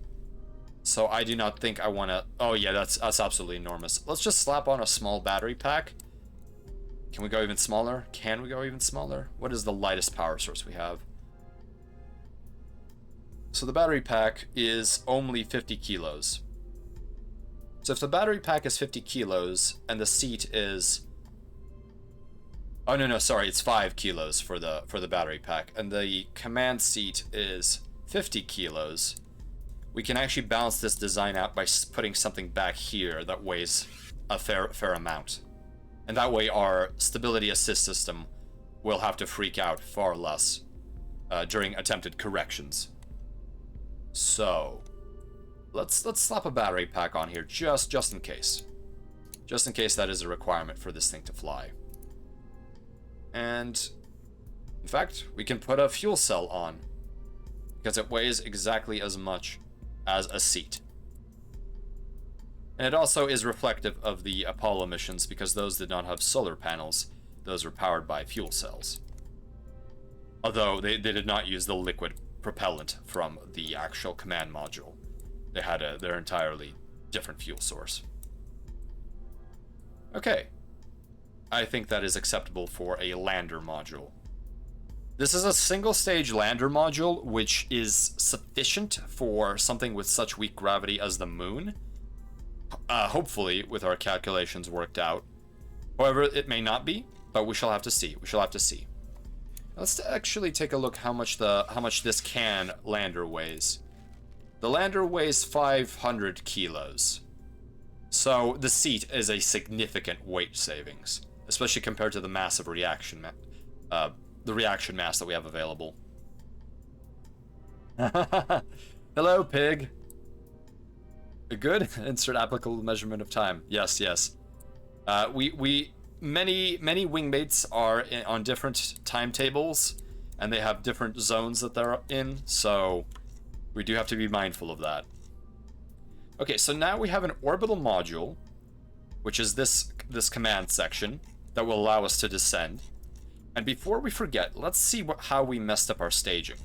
so I do not think I want to... Oh yeah, that's absolutely enormous. Let's just slap on a small battery pack. Can we go even smaller? Can we go even smaller? What is the lightest power source we have? So the battery pack is only 50 kilos. So if the battery pack is 50 kilos and the seat is... Oh no, sorry, it's 5 kilos for the battery pack, and the command seat is 50 kilos. We can actually balance this design out by putting something back here that weighs a fair amount. And that way our stability assist system will have to freak out far less during attempted corrections. So, let's slap a battery pack on here just in case. Just in case that is a requirement for this thing to fly. And, in fact, we can put a fuel cell on, because it weighs exactly as much as a seat. And it also is reflective of the Apollo missions, because those did not have solar panels. Those were powered by fuel cells. Although they did not use the liquid propellant from the actual command module. They had their entirely different fuel source. Okay. I think that is acceptable for a lander module. This is a single stage lander module, which is sufficient for something with such weak gravity as the moon. Hopefully, with our calculations worked out. However, it may not be, but we shall have to see. We shall have to see. Let's actually take a look how much this lander weighs. The lander weighs 500 kilos. So the seat is a significant weight savings, especially compared to the massive reaction mass that we have available. Hello, pig. Good. Insert applicable measurement of time. Yes, yes. Many wingmates are on different timetables, and they have different zones that they're in, so we do have to be mindful of that. Okay, so now we have an orbital module, which is this command section that will allow us to descend. And before we forget, let's see how we messed up our staging,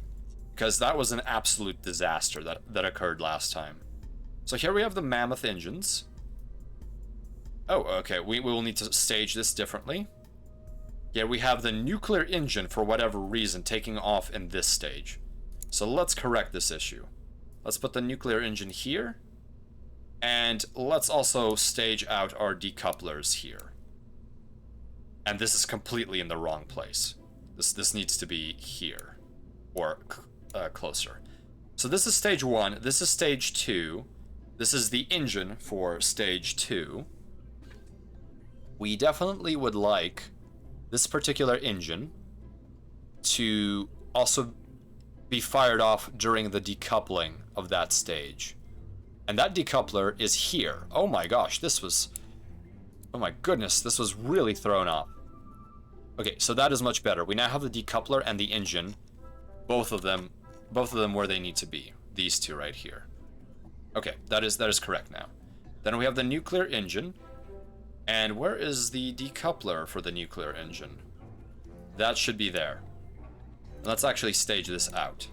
because that was an absolute disaster that occurred last time. So here we have the mammoth engines. Oh, okay, we will need to stage this differently. Yeah, we have the nuclear engine, for whatever reason, taking off in this stage. So let's correct this issue. Let's put the nuclear engine here. And let's also stage out our decouplers here. And this is completely in the wrong place. This needs to be here. Or closer. So this is stage 1. This is stage 2. This is the engine for stage 2. We definitely would like this particular engine to also be fired off during the decoupling of that stage. And that decoupler is here. Oh my gosh, oh my goodness, this was really thrown off. Okay, so that is much better. We now have the decoupler and the engine, both of them where they need to be. These two right here. Okay, that is correct now. Then we have the nuclear engine. And where is the decoupler for the nuclear engine? That should be there. Let's actually stage this out.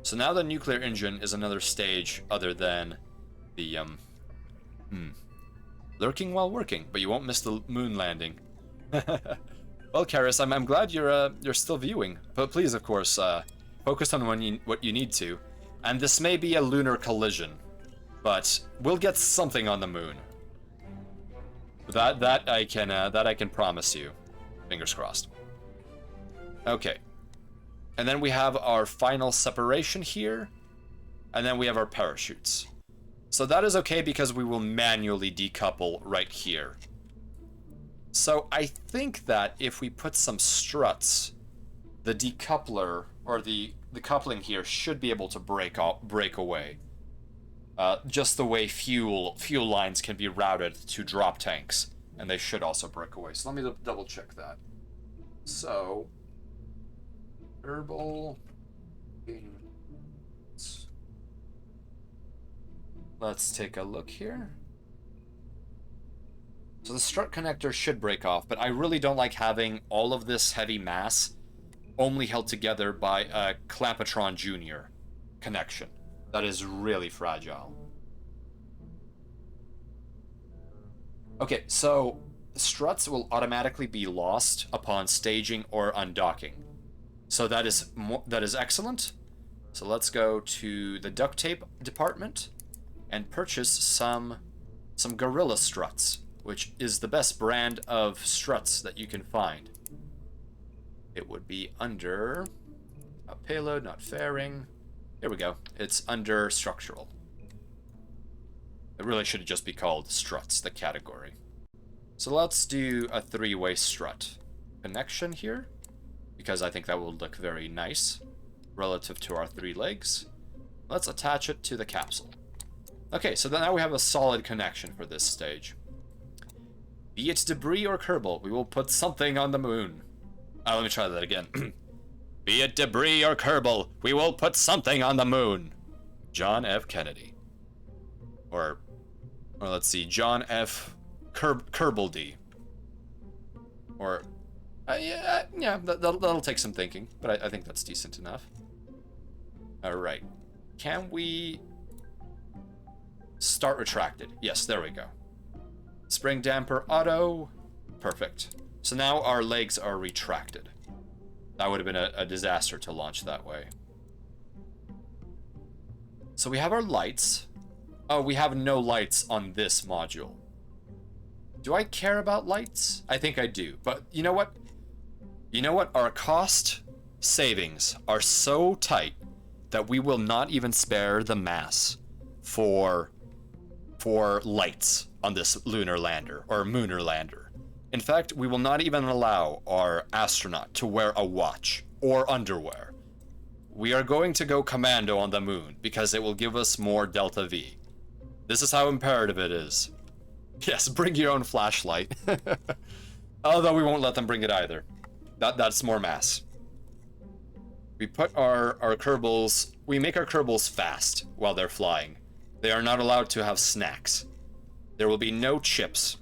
So now the nuclear engine is another stage other than the, lurking while working, but you won't miss the moon landing. Well, Karis, I'm glad you're still viewing, but please, of course, focus on what you need to. And this may be a lunar collision, but we'll get something on the moon. That I can promise you. Fingers crossed. Okay. And then we have our final separation here, and then we have our parachutes. So that is okay because we will manually decouple right here. So I think that if we put some struts, the decoupler, or the coupling here, should be able to break away. Just the way fuel lines can be routed to drop tanks, and they should also break away. So let me double check that. So, Kerbal. Let's take a look here. So the strut connector should break off, but I really don't like having all of this heavy mass only held together by a Clampatron Jr. connection. That is really fragile. Okay, so struts will automatically be lost upon staging or undocking. So that is excellent. So let's go to the duct tape department and purchase some Gorilla struts, which is the best brand of struts that you can find. It would be under not payload, not fairing. Here we go. It's under structural. It really should just be called struts, the category. So let's do a 3-way strut connection here, because I think that will look very nice relative to our 3 legs. Let's attach it to the capsule. Okay, so now we have a solid connection for this stage. Be it debris or Kerbal, we will put something on the moon. Let me try that again. Be it debris or Kerbal, we will put something on the moon. John F. Kennedy. Or let's see, John F. Kerbal D. Or, yeah, that'll take some thinking, but I think that's decent enough. Alright. Can we start retracted? Yes, there we go. Spring damper auto. Perfect. So now our legs are retracted. That would have been a disaster to launch that way. So we have our lights. Oh, we have no lights on this module. Do I care about lights? I think I do. But you know what? You know what? Our cost savings are so tight that we will not even spare the mass for lights on this lunar lander or mooner lander. In fact, we will not even allow our astronaut to wear a watch or underwear. We are going to go commando on the moon because it will give us more Delta V. This is how imperative it is. Yes, bring your own flashlight. Although we won't let them bring it either. That's more mass. We put our Kerbals... We make our Kerbals fast while they're flying. They are not allowed to have snacks. There will be no chips.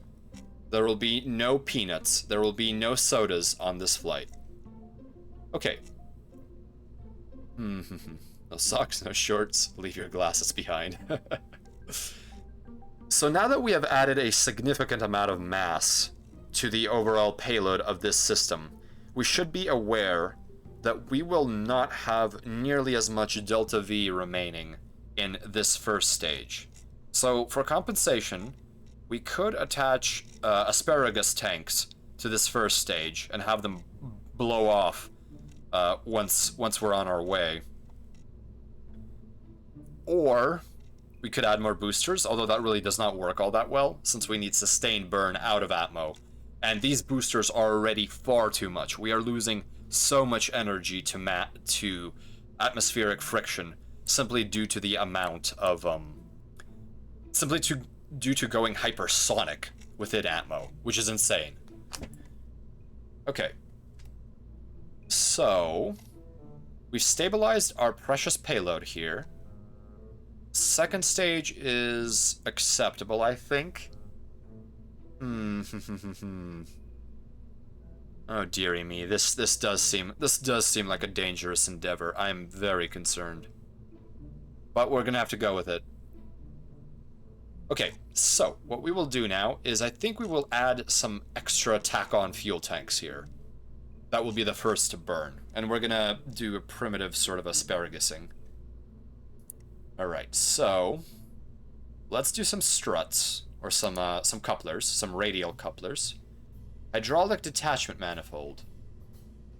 There will be no peanuts. There will be no sodas on this flight. Okay. No socks, no shorts. Leave your glasses behind. So now that we have added a significant amount of mass to the overall payload of this system, we should be aware that we will not have nearly as much Delta V remaining in this first stage. So for compensation, we could attach asparagus tanks to this first stage and have them blow off once we're on our way. Or we could add more boosters, although that really does not work all that well, since we need sustained burn out of Atmo. And these boosters are already far too much. We are losing so much energy to atmospheric friction simply due to the amount of due to going hypersonic within Atmo, which is insane. Okay. So we've stabilized our precious payload here. Second stage is acceptable, I think. Oh dearie me, this does seem like a dangerous endeavor. I am very concerned. But we're gonna have to go with it. Okay, so what we will do now is I think we will add some extra tack-on fuel tanks here. That will be the first to burn, and we're gonna do a primitive sort of asparagusing. Alright, so let's do some struts, or some couplers, some radial couplers. Hydraulic detachment manifold.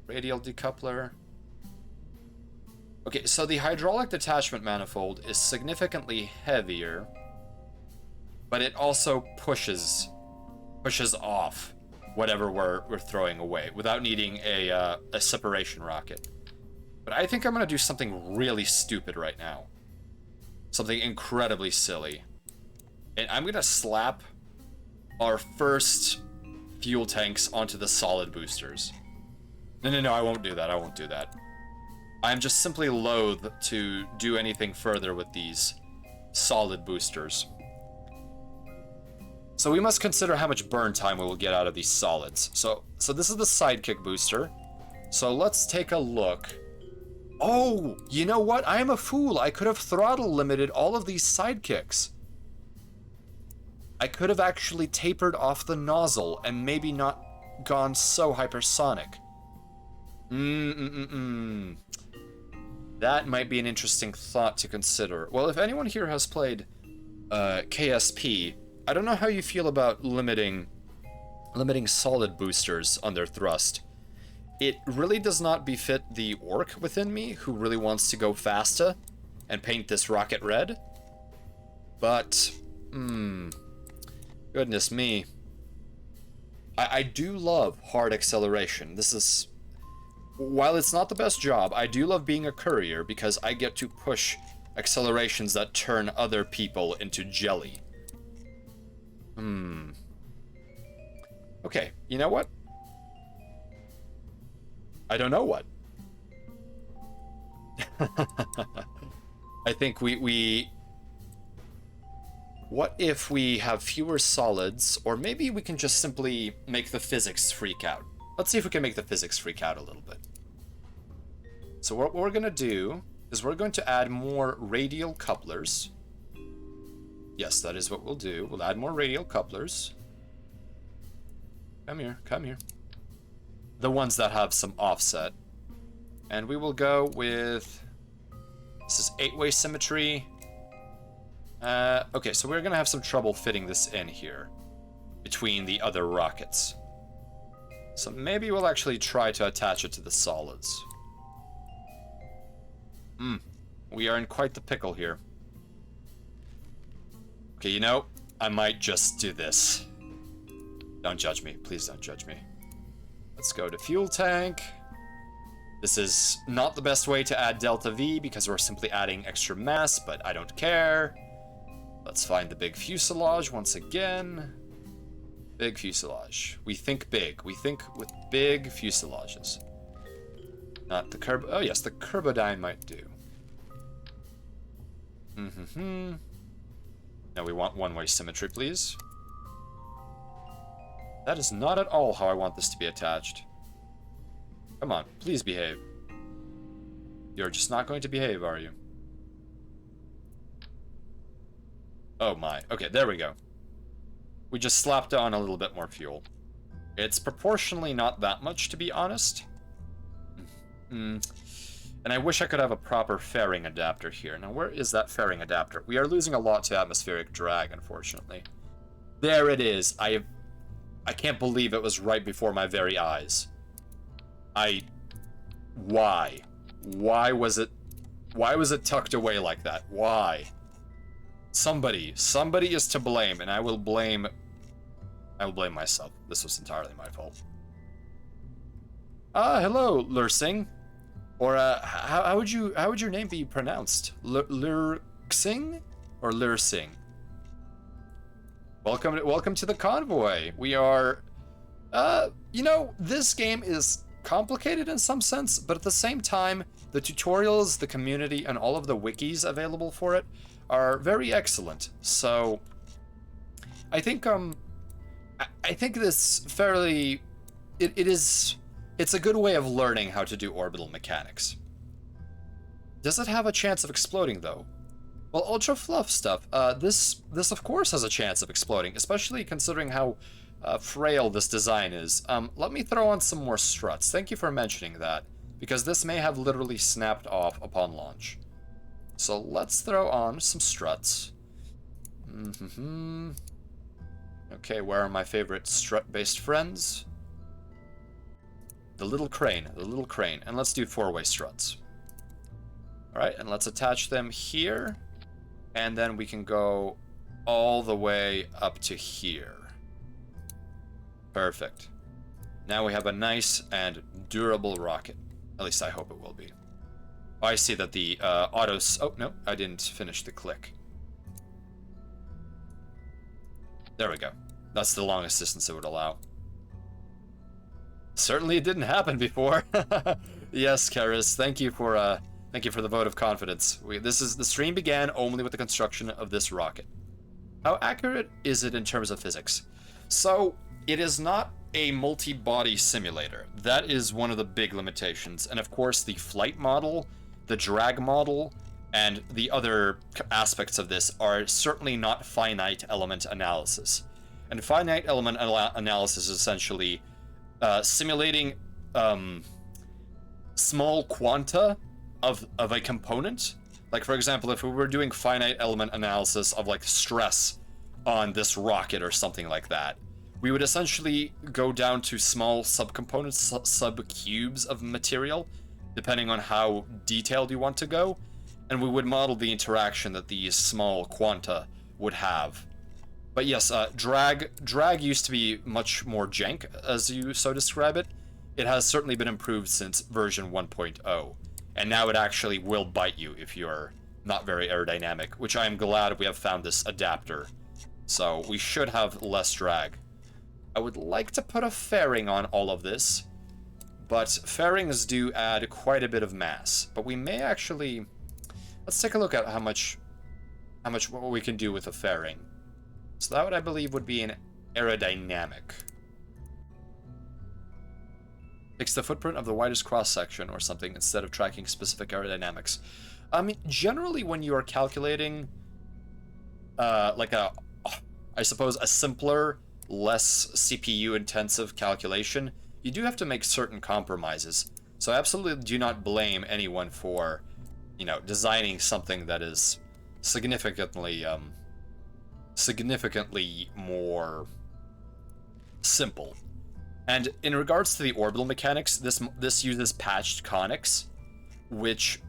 Radial decoupler. Okay, so the hydraulic detachment manifold is significantly heavier, but it also pushes off whatever we're throwing away without needing a separation rocket. But I think I'm gonna do something really stupid right now. Something incredibly silly. And I'm gonna slap our first fuel tanks onto the solid boosters. No, I won't do that. I won't do that. I'm just simply loath to do anything further with these solid boosters. So we must consider how much burn time we will get out of these solids. So this is the sidekick booster. So let's take a look. Oh, you know what? I am a fool. I could have throttle limited all of these sidekicks. I could have actually tapered off the nozzle and maybe not gone so hypersonic. That might be an interesting thought to consider. Well, if anyone here has played KSP, I don't know how you feel about limiting solid boosters on their thrust. It really does not befit the orc within me, who really wants to go faster and paint this rocket red. But, goodness me. I do love hard acceleration. This is... While it's not the best job, I do love being a courier because I get to push accelerations that turn other people into jelly. Okay, you know what? I don't know what. I think we... What if we have fewer solids, or maybe we can just simply make the physics freak out. Let's see if we can make the physics freak out a little bit. So what we're going to do is we're going to add more radial couplers. Yes, that is what we'll do. We'll add more radial couplers. Come here, come here. The ones that have some offset. And we will go with... This is 8-way symmetry. Okay, so we're gonna have some trouble fitting this in here between the other rockets. So maybe we'll actually try to attach it to the solids. We are in quite the pickle here. Okay, you know, I might just do this. Don't judge me. Please don't judge me. Let's go to fuel tank. This is not the best way to add delta V because we're simply adding extra mass, but I don't care. Let's find the big fuselage once again. Big fuselage. We think big. We think with big fuselages. Not the Kerbal. Oh yes, the Kerbodyne might do. No, we want one-way symmetry, please. That is not at all how I want this to be attached. Come on, please behave. You're just not going to behave, are you? Oh my. Okay, there we go. We just slapped on a little bit more fuel. It's proportionally not that much, to be honest. And I wish I could have a proper fairing adapter here. Now, where is that fairing adapter? We are losing a lot to atmospheric drag, unfortunately. There it is. I can't believe it was right before my very eyes. Why? Why was it tucked away like that? Why? Somebody is to blame, and I will blame myself. This was entirely my fault. Hello, Lursing. Or how would your name be pronounced? Lursing or Lursing? Welcome to the convoy. We are you know, this game is complicated in some sense, but at the same time, the tutorials, the community, and all of the wikis available for it are very excellent. So I think this fairly it's a good way of learning how to do orbital mechanics. Does it have a chance of exploding though? Well, ultra fluff stuff, this of course has a chance of exploding, especially considering how frail this design is. Let me throw on some more struts. Thank you for mentioning that, because this may have literally snapped off upon launch. So let's throw on some struts. Okay, where are my favorite strut-based friends? The little crane, and let's do 4-way struts. Alright, and let's attach them here, and then we can go all the way up to here. Perfect. Now we have a nice and durable rocket. At least I hope it will be. Oh, I see that the autos... Oh, no, I didn't finish the click. There we go. That's the longest distance it would allow. Certainly it didn't happen before. Yes, Karis, thank you for the vote of confidence. The stream began only with the construction of this rocket. How accurate is it in terms of physics? So, it is not a multi-body simulator. That is one of the big limitations. And of course, the flight model, the drag model, and the other aspects of this are certainly not finite element analysis. And finite element analysis is essentially simulating small quanta of a component. Like, for example, if we were doing finite element analysis of like stress on this rocket or something like that, we would essentially go down to small subcomponents, subcubes of material, depending on how detailed you want to go, and we would model the interaction that these small quanta would have. But yes, drag used to be much more jank, as you so describe it. It has certainly been improved since version 1.0, and now it actually will bite you if you're not very aerodynamic, which I am glad we have found this adapter. So we should have less drag. I would like to put a fairing on all of this, but fairings do add quite a bit of mass. But we may actually... Let's take a look at how much what we can do with a fairing. So that would, I believe, would be an aerodynamic. Fix the footprint of the widest cross-section or something instead of tracking specific aerodynamics. I mean, generally when you are calculating, like I suppose a simpler, less CPU-intensive calculation, you do have to make certain compromises. So I absolutely do not blame anyone for, you know, designing something that is significantly, significantly more simple. And in regards to the orbital mechanics, this uses patched conics, which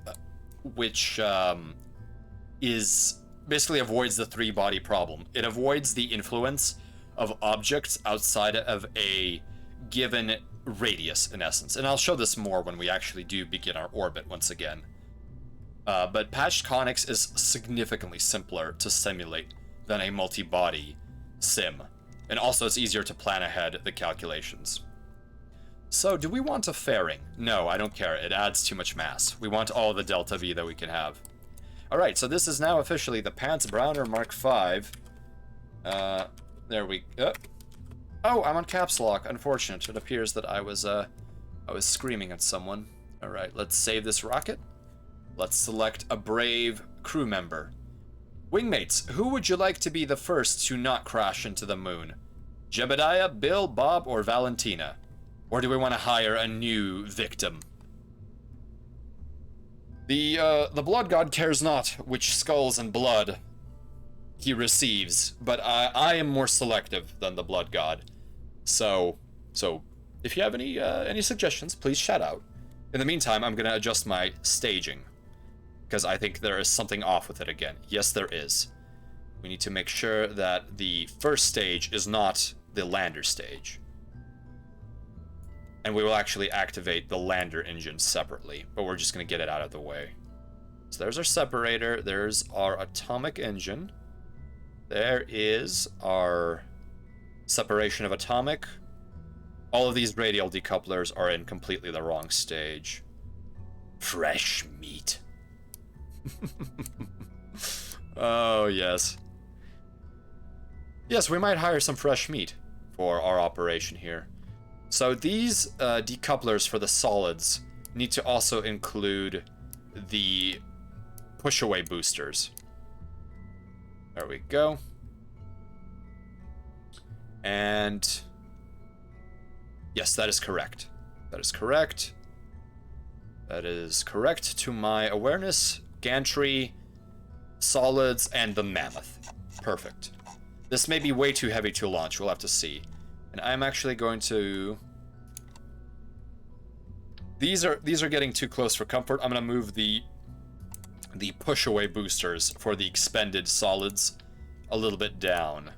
is basically avoids the three body problem. It avoids the influence of objects outside of a given radius, in essence. And I'll show this more when we actually do begin our orbit once again. But patched conics is significantly simpler to simulate than a multi-body sim. And also it's easier to plan ahead the calculations. So, do we want a fairing? No, I don't care. It adds too much mass. We want all the delta V that we can have. Alright, so this is now officially the Pants Browner Mark V. There we go. Oh, I'm on caps lock. Unfortunate. It appears that I was screaming at someone. Alright, let's save this rocket. Let's select a brave crew member. Wingmates, who would you like to be the first to not crash into the moon? Jebediah, Bill, Bob, or Valentina? Or do we want to hire a new victim? The blood god cares not which skulls and blood he receives, but I am more selective than the blood god. So if you have any suggestions, please shout out. In the meantime, I'm gonna adjust my staging, because I think there is something off with it again. Yes, there is. We need to make sure that the first stage is not the lander stage. And we will actually activate the lander engine separately, but we're just going to get it out of the way. So there's our separator, there's our atomic engine. There is our separation of atomic. All of these radial decouplers are in completely the wrong stage. Fresh meat. Oh, yes. Yes, we might hire some fresh meat for our operation here. So these decouplers for the solids need to also include the push-away boosters. There we go. And yes, that is correct. That is correct. That is correct to my awareness. Gantry, solids, and the mammoth. Perfect. This may be way too heavy to launch. We'll have to see. And I'm actually going to... These are getting too close for comfort. I'm going to move the push-away boosters for the expended solids a little bit down.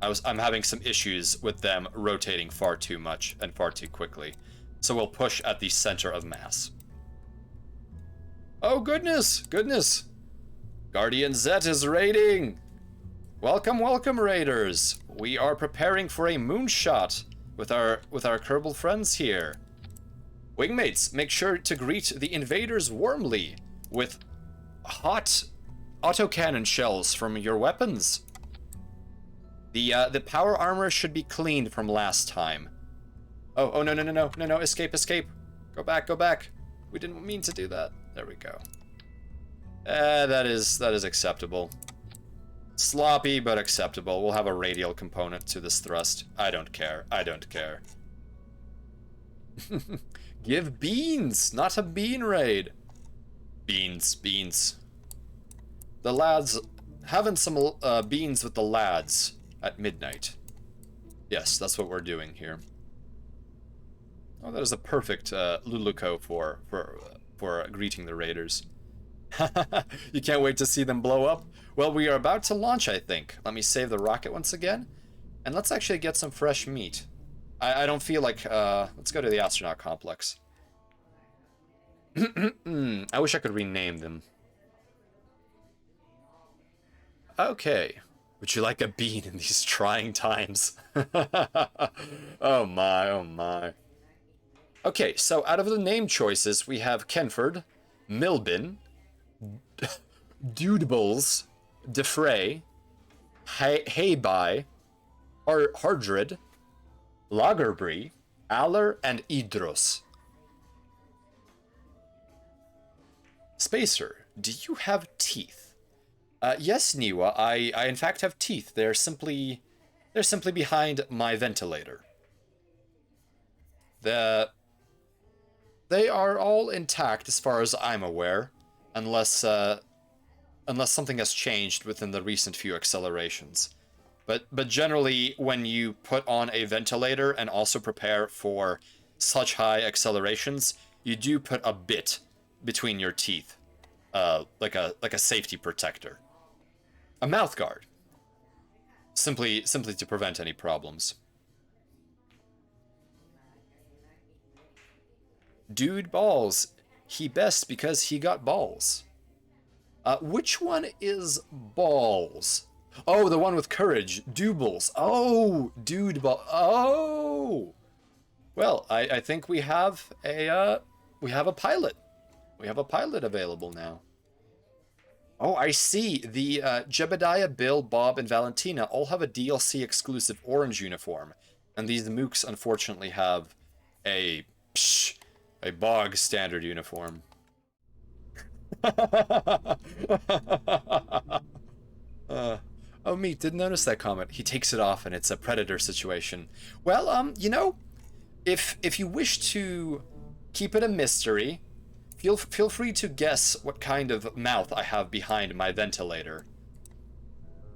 I'm having some issues with them rotating far too much and far too quickly. So we'll push at the center of mass. Oh, goodness! Goodness! Guardian Z is raiding! Welcome, welcome, raiders! We are preparing for a moonshot with our Kerbal friends here. Wingmates, make sure to greet the invaders warmly with hot autocannon shells from your weapons. The power armor should be cleaned from last time. Oh, no, escape. Go back. We didn't mean to do that. There we go. That is acceptable. Sloppy, but acceptable. We'll have a radial component to this thrust. I don't care. Give beans, not a bean raid. Beans. The lads, having some beans with the lads at midnight. Yes, that's what we're doing here. Oh, that is a perfect Luluco for greeting the raiders. You can't wait to see them blow up? Well, we are about to launch, I think. Let me save the rocket once again. And let's actually get some fresh meat. I don't feel like... let's go to the astronaut complex. I wish I could rename them. Okay. Would you like a bean in these trying times? Oh my. Okay, so out of the name choices, we have Kenford, Milbin, Dudebles, Defray, Hayby, Hardred, Lagerbree, Aller, and Idros. Spacer, do you have teeth? Yes, Niwa, I in fact have teeth. They're simply behind my ventilator. They are all intact as far as I'm aware, unless unless something has changed within the recent few accelerations. But generally, when you put on a ventilator and also prepare for such high accelerations, you do put a bit between your teeth, like a safety protector, a mouth guard, simply to prevent any problems. Dude balls. He best because he got balls. Which one is balls? Oh, the one with courage. Doobles. Oh, dude ball. Oh. Well, I think we have a pilot. We have a pilot available now. Oh, I see. The Jebediah, Bill, Bob, and Valentina all have a DLC exclusive orange uniform, and these mooks unfortunately have a bog standard uniform. Oh, me, didn't notice that comment. He takes it off and it's a predator situation. Well, you know, if you wish to keep it a mystery, feel free to guess what kind of mouth I have behind my ventilator.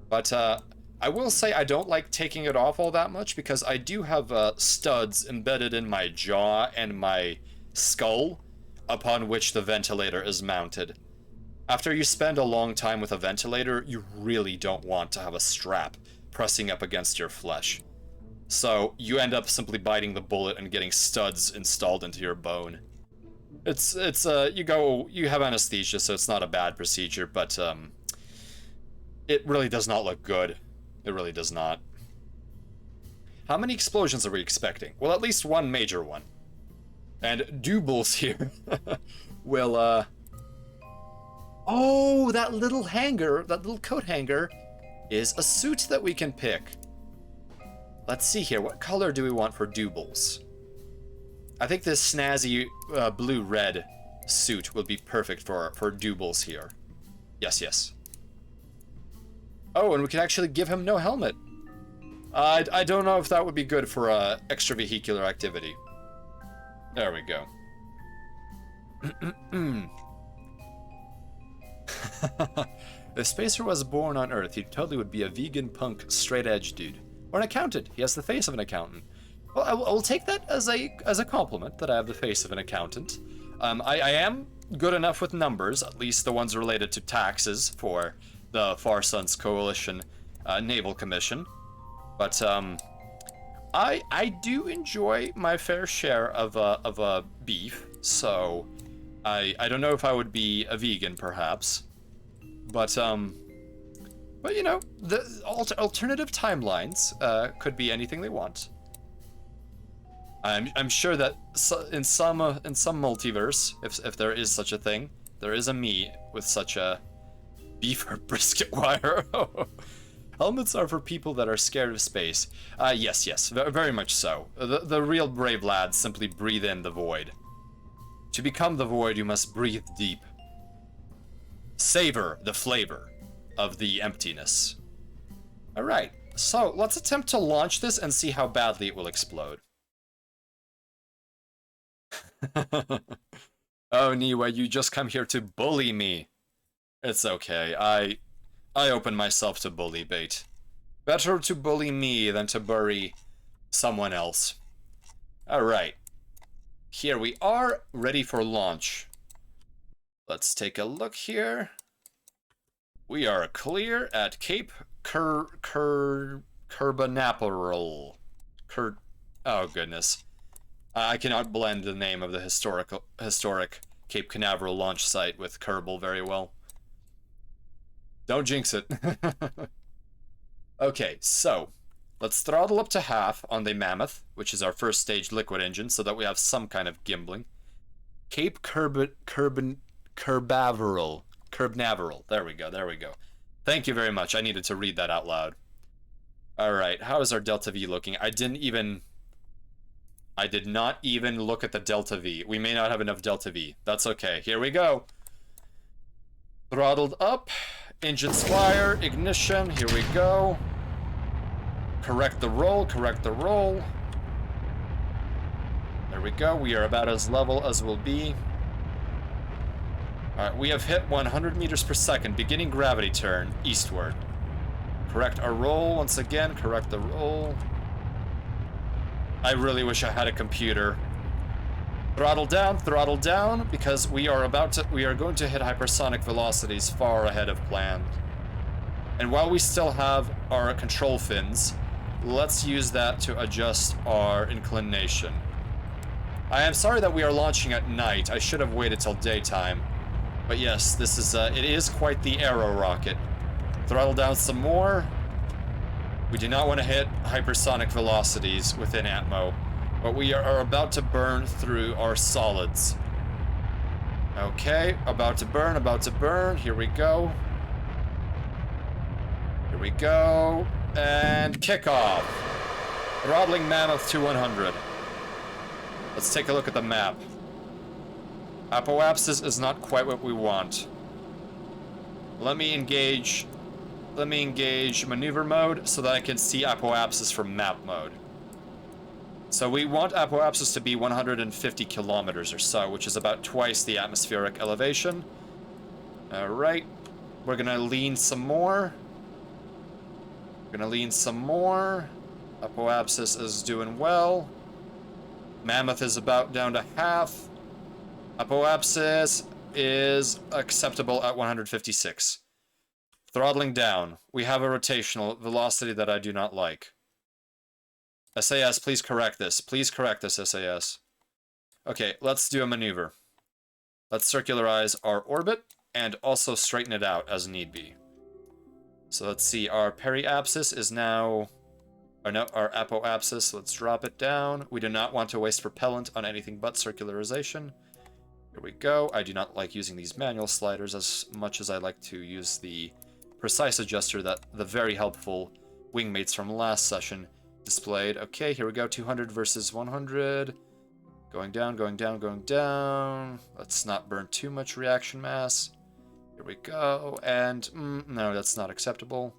But I will say I don't like taking it off all that much because I do have studs embedded in my jaw and my skull upon which the ventilator is mounted. After you spend a long time with a ventilator, you really don't want to have a strap pressing up against your flesh. So you end up simply biting the bullet and getting studs installed into your bone. You have anesthesia, so it's not a bad procedure, but it really does not look good. It really does not. How many explosions are we expecting? Well, at least one major one. And Doobles here will, oh, that little hanger, that little coat hanger, is a suit that we can pick. Let's see here, what color do we want for Doobles? I think this snazzy blue-red suit will be perfect for Doobles here. Yes, yes. Oh, and we can actually give him no helmet. I don't know if that would be good for extravehicular activity. There we go. If Spacer was born on Earth, he totally would be a vegan punk straight-edge dude. Or an accountant. He has the face of an accountant. Well, I will take that as a compliment that I have the face of an accountant. I am good enough with numbers, at least the ones related to taxes for the Far Sons Coalition Naval Commission. But I do enjoy my fair share of beef, so I don't know if I would be a vegan, perhaps. But you know, the alternative timelines could be anything they want. I'm sure that in some multiverse, if there is such a thing, there is a me with such a beef or brisket wire. Helmets are for people that are scared of space. Yes, very much so. The real brave lads simply breathe in the void. To become the void, you must breathe deep. Savor the flavor of the emptiness. Alright, so let's attempt to launch this and see how badly it will explode. Oh, Niwa, you just come here to bully me. It's okay, I open myself to bully bait. Better to bully me than to bury someone else. Alright. Here we are, ready for launch. Let's take a look here. We are clear at Cape Kerbal. Oh goodness. I cannot blend the name of the historic Cape Canaveral launch site with Kerbal very well. Don't jinx it. Okay, so let's throttle up to half on the Mammoth, which is our first stage liquid engine, so that we have some kind of gimbling. Cape Kerbnaveral. There we go. Thank you very much. I needed to read that out loud. Alright, how is our Delta V looking? I did not even look at the Delta V. We may not have enough Delta V. That's okay. Here we go. Throttled up. Engines fire. Ignition. Here we go. Correct the roll. There we go. We are about as level as we'll be. Alright, we have hit 100 meters per second. Beginning gravity turn eastward. Correct our roll once again. Correct the roll. I really wish I had a computer. Throttle down, because we are going to hit hypersonic velocities far ahead of plan. And while we still have our control fins, let's use that to adjust our inclination. I am sorry that we are launching at night. I should have waited till daytime. But yes, this is it is quite the aero rocket. Throttle down some more. We do not want to hit hypersonic velocities within Atmo, but we are about to burn through our solids. Okay, about to burn. Here we go. Here we go. And kickoff. Throttling Mammoth to 100. Let's take a look at the map. Apoapsis is not quite what we want. Let me engage maneuver mode so that I can see Apoapsis from map mode. So we want Apoapsis to be 150 kilometers or so, which is about twice the atmospheric elevation. Alright. We're gonna lean some more. Apoapsis is doing well. Mammoth is about down to half. Apoapsis is acceptable at 156. Throttling down. We have a rotational velocity that I do not like. SAS, please correct this. Please correct this, SAS. Okay, let's do a maneuver. Let's circularize our orbit and also straighten it out as need be. So let's see, our periapsis is now... Or no, our apoapsis, let's drop it down. We do not want to waste propellant on anything but circularization. Here we go. I do not like using these manual sliders as much as I like to use the precise adjuster that the very helpful wingmates from last session displayed. Okay, here we go. 200 versus 100. Going down. Let's not burn too much reaction mass. Here we go. And no, that's not acceptable.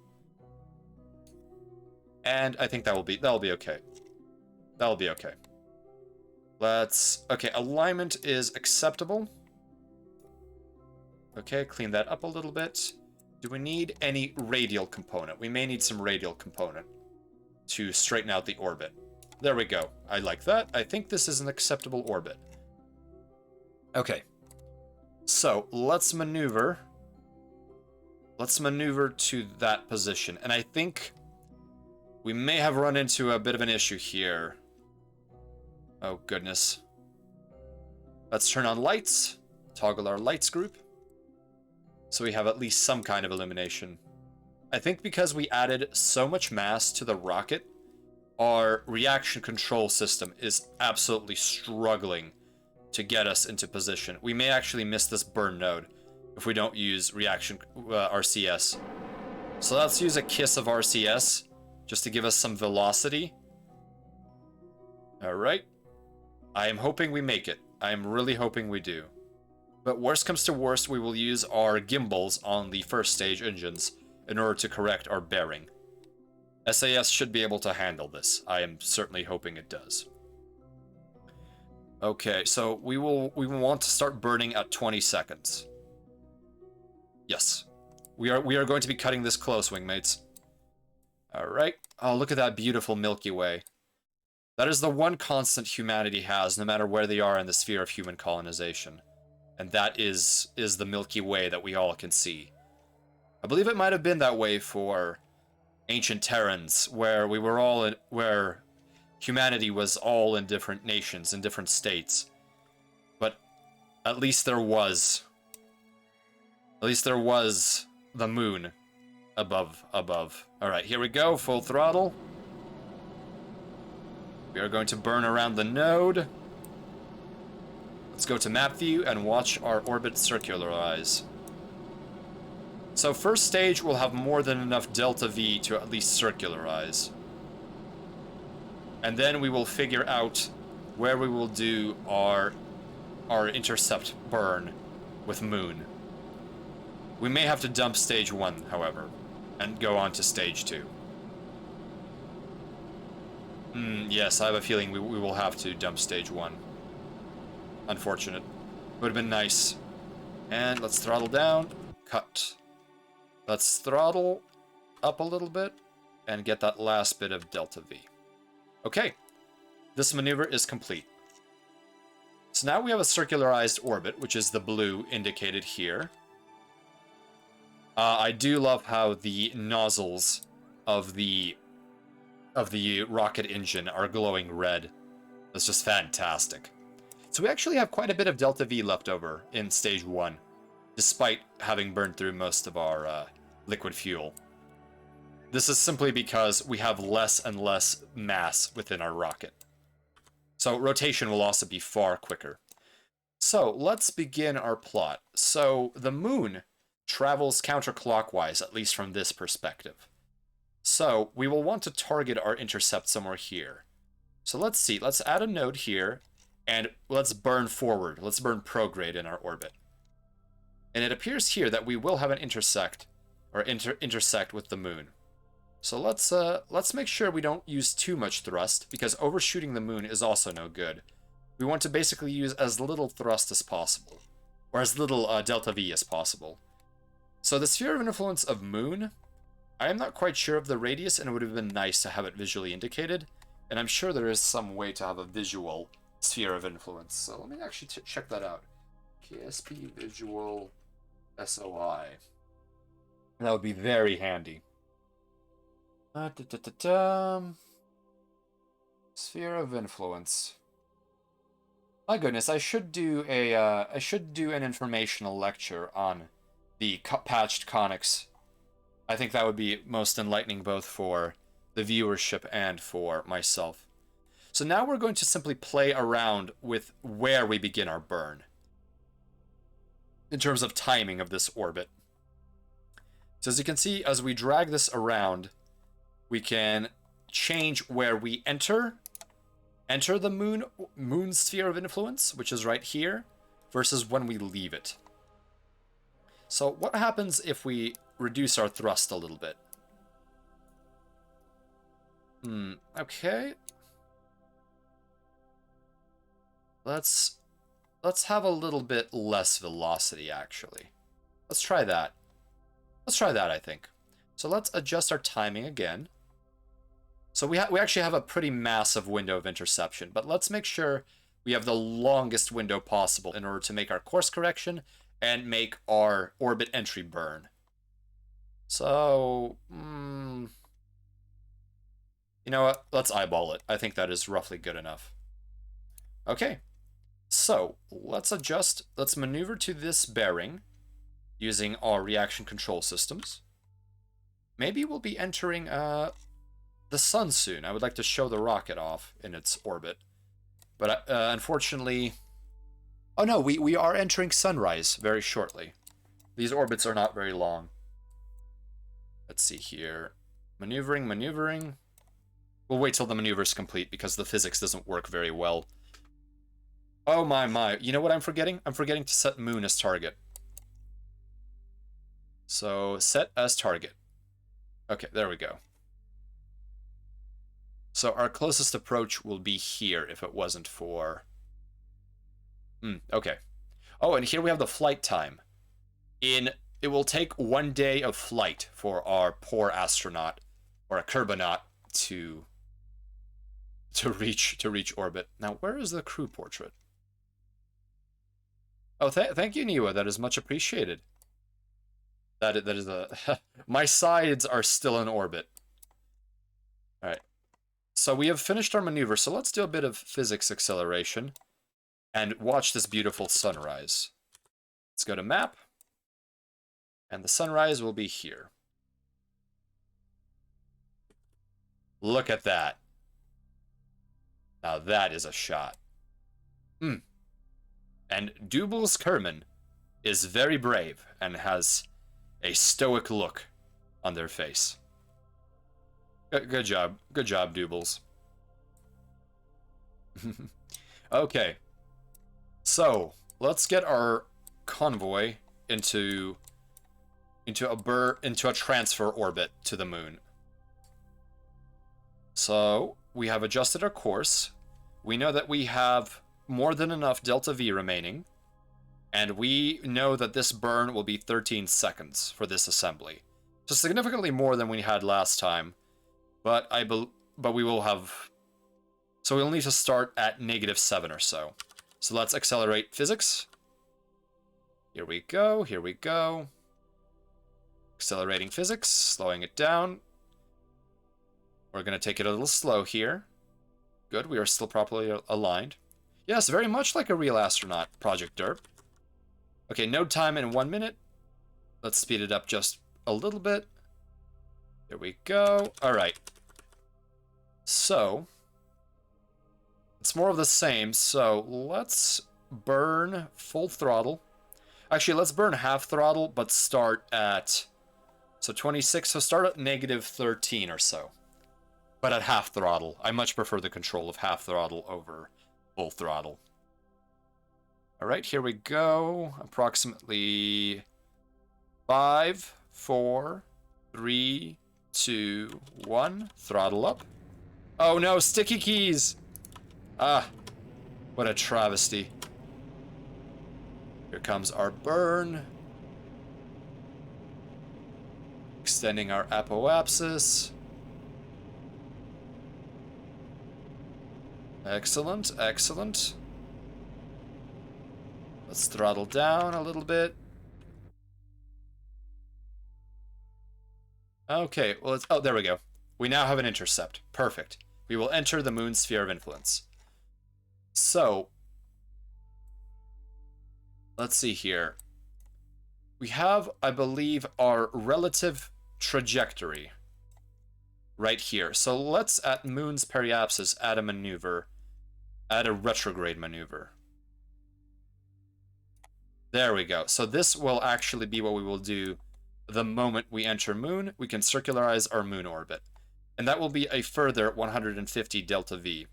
And I think that'll be okay. That'll be okay. Okay, alignment is acceptable. Okay, clean that up a little bit. Do we need any radial component? We may need some radial component to straighten out the orbit. There we go. I like that. I think this is an acceptable orbit. Okay. So, let's maneuver. Let's maneuver to that position. And I think we may have run into a bit of an issue here. Oh, goodness. Let's turn on lights. Toggle our lights group. So we have at least some kind of illumination. I think because we added so much mass to the rocket, our reaction control system is absolutely struggling to get us into position. We may actually miss this burn node if we don't use reaction RCS. So let's use a kiss of RCS just to give us some velocity. Alright. I am hoping we make it. I am really hoping we do. But worst comes to worst, we will use our gimbals on the first stage engines in order to correct our bearing. SAS should be able to handle this. I am certainly hoping it does. Okay, so we will want to start burning at 20 seconds. Yes. We are going to be cutting this close, wingmates. Alright. Oh, look at that beautiful Milky Way. That is the one constant humanity has, no matter where they are in the sphere of human colonization. And that is the Milky Way that we all can see. I believe it might have been that way for ancient Terrans, where where humanity was all in different nations, in different states. But at least there was the moon above. Alright, here we go, full throttle. We are going to burn around the node. Let's go to map view and watch our orbit circularize. So first stage will have more than enough delta V to at least circularize. And then we will figure out where we will do our intercept burn with moon. We may have to dump stage 1, however, and go on to stage 2. Yes, I have a feeling we will have to dump stage 1. Unfortunate. Would have been nice. And let's throttle down. Cut. Let's throttle up a little bit and get that last bit of delta V. Okay. This maneuver is complete. So now we have a circularized orbit, which is the blue indicated here. I do love how the nozzles of the rocket engine are glowing red. That's just fantastic. So we actually have quite a bit of delta V left over in stage 1, despite having burned through most of our liquid fuel. This is simply because we have less and less mass within our rocket. So rotation will also be far quicker. So let's begin our plot. So the moon travels counterclockwise, at least from this perspective. So we will want to target our intercept somewhere here. So let's see, let's add a node here, and let's burn forward. Let's burn prograde in our orbit. And it appears here that we will have an intersect with the moon. So let's make sure we don't use too much thrust, because overshooting the moon is also no good. We want to basically use as little thrust as possible, or as little delta V as possible. So the sphere of influence of moon, I am not quite sure of the radius, and it would have been nice to have it visually indicated. And I'm sure there is some way to have a visual sphere of influence. So let me actually check that out. KSP visual SOI. That would be very handy. Sphere of influence. My goodness, I should do an informational lecture on the patched conics. I think that would be most enlightening both for the viewership and for myself. So now we're going to simply play around with where we begin our burn in terms of timing of this orbit. So as you can see, as we drag this around, we can change where we enter the moon sphere of influence, which is right here, versus when we leave it. So what happens if we reduce our thrust a little bit? Okay. Let's have a little bit less velocity, actually. Let's try that. Let's try that, I think. So let's adjust our timing again. So we actually have a pretty massive window of interception, but let's make sure we have the longest window possible in order to make our course correction and make our orbit entry burn. So, you know what? Let's eyeball it. I think that is roughly good enough. Okay. So, let's maneuver to this bearing using our reaction control systems. Maybe we'll be entering the sun soon. I would like to show the rocket off in its orbit. But unfortunately... Oh no, we are entering sunrise very shortly. These orbits are not very long. Let's see here. Maneuvering. We'll wait till the maneuver is complete because the physics doesn't work very well. Oh my. You know what I'm forgetting? I'm forgetting to set moon as target. So, set as target. Okay, there we go. So our closest approach will be here if it wasn't for... okay. Oh, and here we have the flight time. It will take 1 day of flight for our poor astronaut, or a Kerbonaut, to reach orbit. Now, where is the crew portrait? Oh, thank you, Niwa. That is much appreciated. That is a... My sides are still in orbit. All right. So we have finished our maneuver, so let's do a bit of physics acceleration and watch this beautiful sunrise. Let's go to map, and the sunrise will be here. Look at that. Now that is a shot. And Dubel's Kerman is very brave and has a stoic look on their face. Good job, Dubels. Okay, so let's get our convoy into a transfer orbit to the moon. So we have adjusted our course. We know that we have more than enough delta V remaining, and we know that this burn will be 13 seconds for this assembly. So significantly more than we had last time, but we will have... So we'll need to start at -7 or so. So let's accelerate physics. Here we go, here we go. Accelerating physics, slowing it down. We're going to take it a little slow here. Good, we are still properly aligned. Yes, very much like a real astronaut, Project Derp. Okay, node time in 1 minute. Let's speed it up just a little bit. There we go. Alright. So, it's more of the same, so let's burn full throttle. Actually, let's burn half throttle, but start at... So 26, so start at -13 or so. But at half throttle. I much prefer the control of half throttle over full throttle. Alright, here we go. Approximately 5, 4, 3, 2, 1. Throttle up. Oh no, sticky keys! Ah, what a travesty. Here comes our burn. Extending our apoapsis. Excellent, excellent. Let's throttle down a little bit. Okay, well, oh, there we go. We now have an intercept. Perfect. We will enter the moon's sphere of influence. So, let's see here. We have, I believe, our relative trajectory right here. So let's, at moon's periapsis, add a maneuver. Add a retrograde maneuver. There we go. So this will actually be what we will do the moment we enter moon. We can circularize our moon orbit. And that will be a further 150 delta V.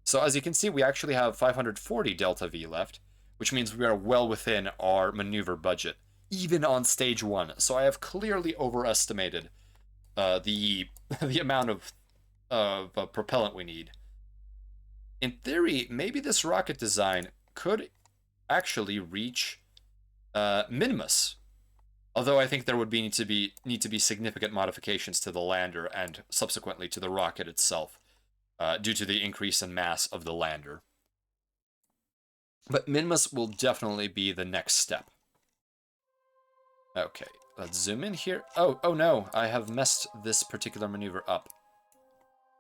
So as you can see, we actually have 540 delta V left, which means we are well within our maneuver budget, even on stage 1. So I have clearly overestimated the amount of propellant we need. In theory, maybe this rocket design could actually reach Minimus. Although I think there would need to be significant modifications to the lander and subsequently to the rocket itself, due to the increase in mass of the lander. But Minimus will definitely be the next step. Okay, let's zoom in here. Oh no, I have messed this particular maneuver up.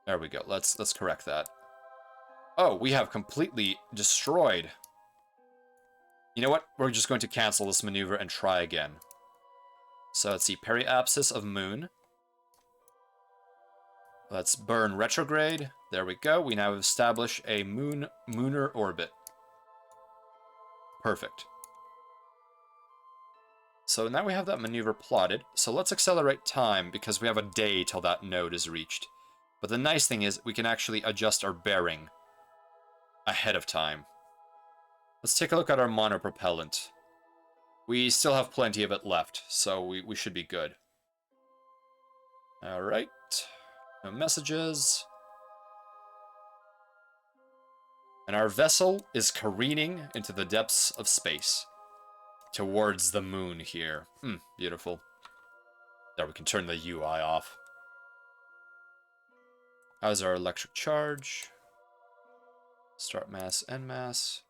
There we go. Let's correct that. Oh, we have completely destroyed. You know what? We're just going to cancel this maneuver and try again. So let's see, periapsis of moon. Let's burn retrograde. There we go. We now establish a mooner orbit. Perfect. So now we have that maneuver plotted. So let's accelerate time because we have a day till that node is reached. But the nice thing is we can actually adjust our bearing ahead of time. Let's take a look at our monopropellant. We still have plenty of it left, so we should be good. Alright. No messages. And our vessel is careening into the depths of space. Towards the moon here. Beautiful. There, we can turn the UI off. How's our electric charge? Start mass, end mass.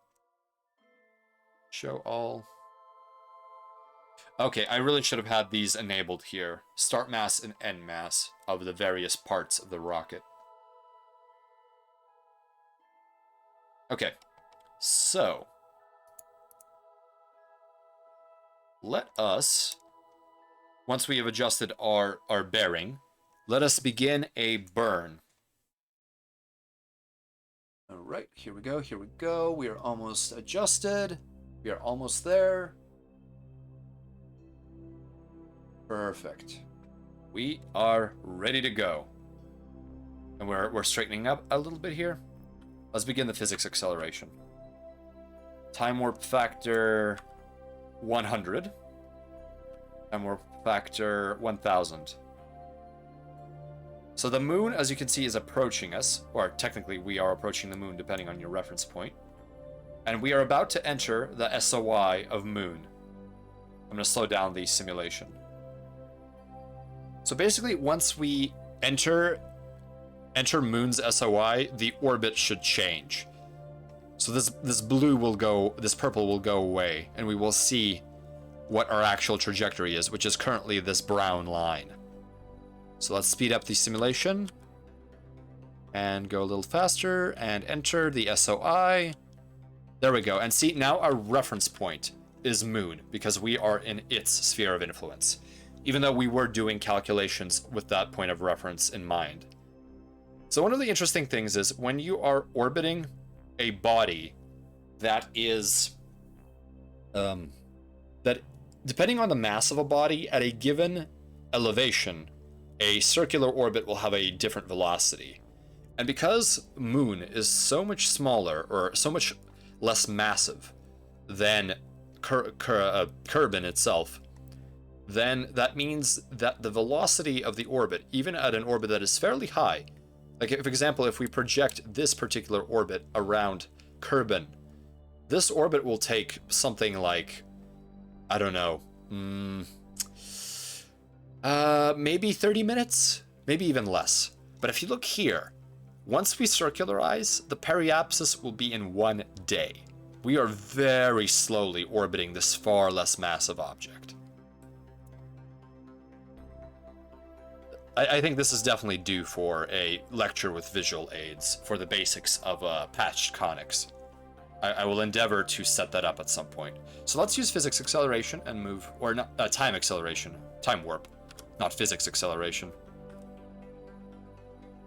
Show all. Okay, I really should have had these enabled here. Start mass and end mass of the various parts of the rocket. Okay, so let us, once we have adjusted our bearing, let us begin a burn. All right, here we go, here we go. We are almost adjusted. We are almost there. Perfect. We are ready to go. And we're straightening up a little bit here. Let's begin the physics acceleration. Time warp factor 100. Time warp factor 1000. So the moon, as you can see, is approaching us. Or technically, we are approaching the moon, depending on your reference point. And we are about to enter the SOI of Moon. I'm going to slow down the simulation. So basically, once we enter Moon's SOI, the orbit should change. So this purple will go away, and we will see what our actual trajectory is, which is currently this brown line. So let's speed up the simulation and go a little faster and enter the SOI. There we go. And see, now our reference point is Moon because we are in its sphere of influence, even though we were doing calculations with that point of reference in mind. So one of the interesting things is when you are orbiting a body that is that depending on the mass of a body at a given elevation, a circular orbit will have a different velocity. And because Moon is so much smaller or so much less massive than Kerbal itself, then that means that the velocity of the orbit, even at an orbit that is fairly high, like for example, if we project this particular orbit around Kerbal, this orbit will take something like, I don't know, maybe 30 minutes, maybe even less. But if you look here, once we circularize, the periapsis will be in 1 day. We are very slowly orbiting this far less massive object. I think this is definitely due for a lecture with visual aids for the basics of patched conics. I will endeavor to set that up at some point. So let's use physics acceleration and move, or not, time acceleration, time warp, not physics acceleration.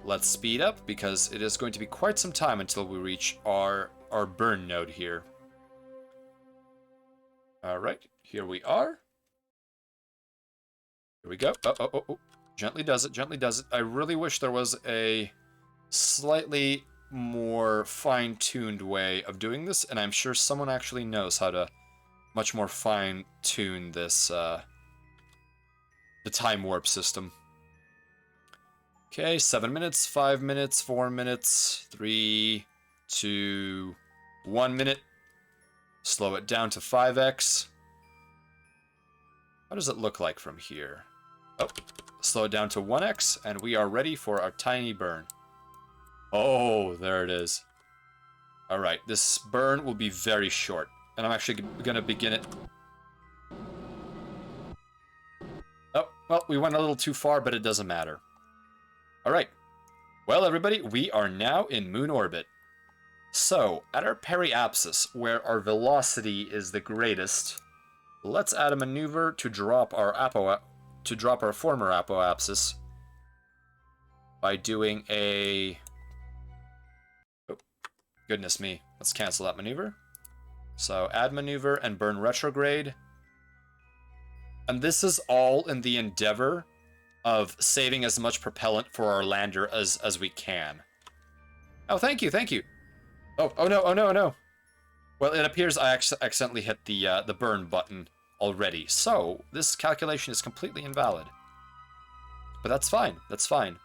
Let's speed up because it is going to be quite some time until we reach our burn node here. All right, here we are. Here we go. Oh. Gently does it, gently does it. I really wish there was a slightly more fine-tuned way of doing this, and I'm sure someone actually knows how to much more fine-tune this, the time warp system. Okay, 7 minutes, 5 minutes, 4 minutes, 3, 2, 1 minute. Slow it down to 5x. What does it look like from here? Oh, slow it down to 1x, and we are ready for our tiny burn. Oh, there it is. All right, this burn will be very short, and I'm actually going to begin it. Oh, well, we went a little too far, but it doesn't matter. All right. Well, everybody, we are now in Moon orbit. So, at our periapsis, where our velocity is the greatest, let's add a maneuver to drop our former apoapsis by doing a... Oh, goodness me. Let's cancel that maneuver. So, add maneuver and burn retrograde. And this is all in the endeavor of saving as much propellant for our lander as we can. Oh, thank you, thank you. Oh no. Well, it appears I accidentally hit the burn button already, so this calculation is completely invalid. But that's fine, that's fine.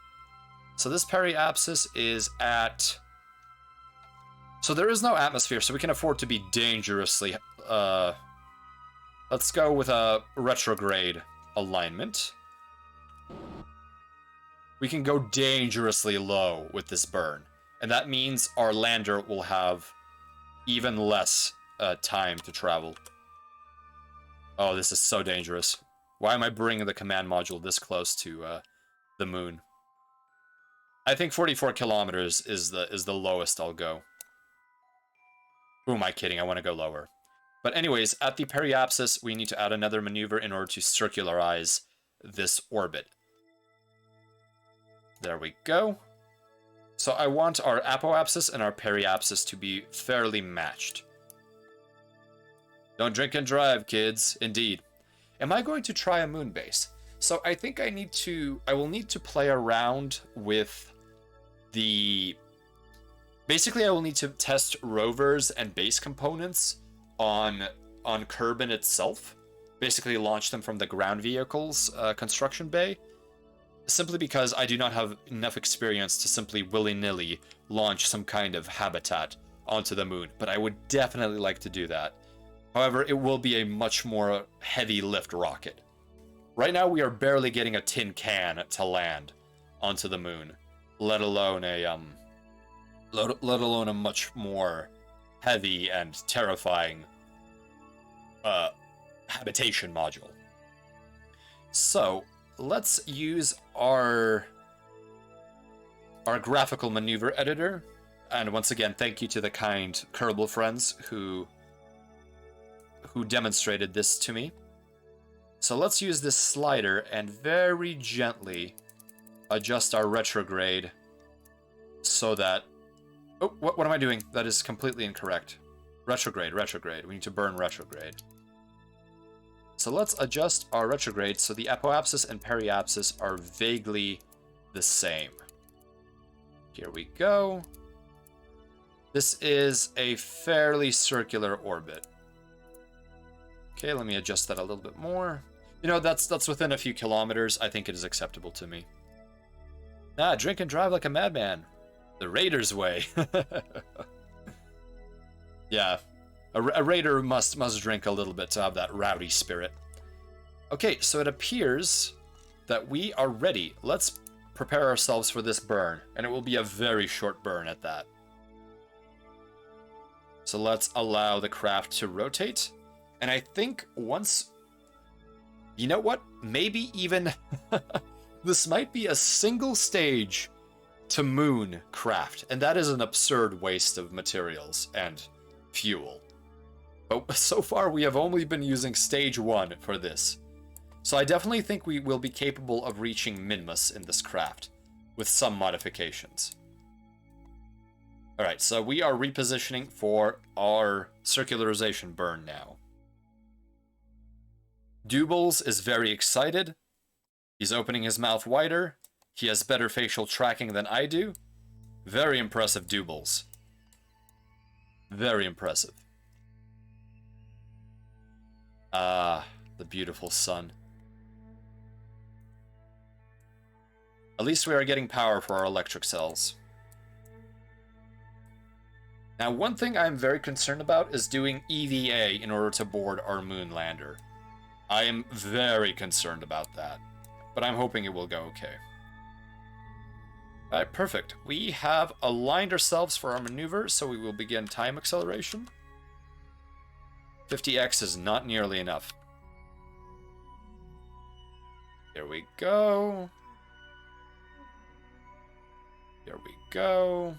So this periapsis is at... So there is no atmosphere, so we can afford to be dangerously... Let's go with a retrograde alignment. We can go dangerously low with this burn. And that means our lander will have even less time to travel. Oh, this is so dangerous. Why am I bringing the command module this close to the moon? I think 44 kilometers is the lowest I'll go. Who am I kidding? I want to go lower. But anyways, at the periapsis, we need to add another maneuver in order to circularize this orbit. There we go. So I want our apoapsis and our periapsis to be fairly matched. Don't drink and drive, kids. Indeed. Am I going to try a moon base? So I think I will need to play around with the... Basically, I will need to test rovers and base components on Kerbal itself. Basically launch them from the ground vehicle's construction bay. Simply because I do not have enough experience to simply willy-nilly launch some kind of habitat onto the moon, but I would definitely like to do that. However, it will be a much more heavy lift rocket. Right now, we are barely getting a tin can to land onto the moon, let alone a much more heavy and terrifying habitation module. So let's use our graphical maneuver editor, and once again, thank you to the kind Kerbal friends who demonstrated this to me. So let's use this slider and very gently adjust our retrograde so that... Oh, what am I doing? That is completely incorrect. Retrograde. We need to burn retrograde. So let's adjust our retrograde so the apoapsis and periapsis are vaguely the same. Here we go. This is a fairly circular orbit. Okay, let me adjust that a little bit more. You know, that's within a few kilometers. I think it is acceptable to me. Drink and drive like a madman. The Raider's way. Yeah, a Raider must drink a little bit to have that rowdy spirit. Okay, so it appears that we are ready. Let's prepare ourselves for this burn, and it will be a very short burn at that. So let's allow the craft to rotate. And I think once... You know what? Maybe even... this might be a single stage to moon craft. And that is an absurd waste of materials and fuel. But so far we have only been using stage 1 for this. So I definitely think we will be capable of reaching Minmus in this craft, with some modifications. Alright, so we are repositioning for our circularization burn now. Doubles is very excited. He's opening his mouth wider. He has better facial tracking than I do. Very impressive, Doubles. Very impressive. Ah, the beautiful sun. At least we are getting power for our electric cells. Now, one thing I'm very concerned about is doing EVA in order to board our moon lander. I am very concerned about that, but I'm hoping it will go okay. Alright, perfect. We have aligned ourselves for our maneuver, so we will begin time acceleration. 50x is not nearly enough. There we go. There we go.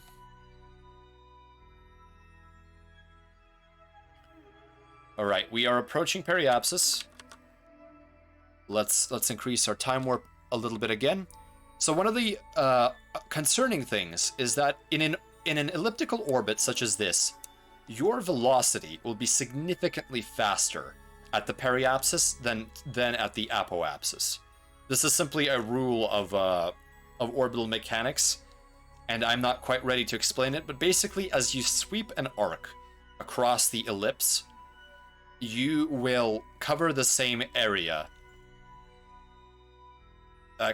Alright, we are approaching periapsis. Let's increase our time warp a little bit again. So one of the concerning things is that in an elliptical orbit such as this, your velocity will be significantly faster at the periapsis than at the apoapsis. This is simply a rule of orbital mechanics, and I'm not quite ready to explain it, but basically as you sweep an arc across the ellipse, you will cover the same area.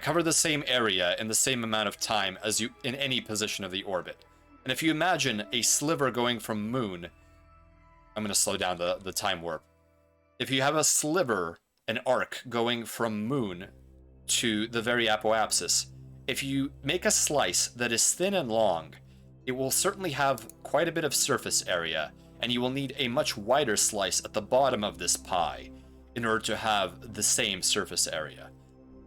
Cover the same area in the same amount of time as you in any position of the orbit. And if you imagine a sliver going from moon, I'm going to slow down the time warp. If you have a sliver, an arc going from moon to the very apoapsis, if you make a slice that is thin and long, it will certainly have quite a bit of surface area, and you will need a much wider slice at the bottom of this pie in order to have the same surface area.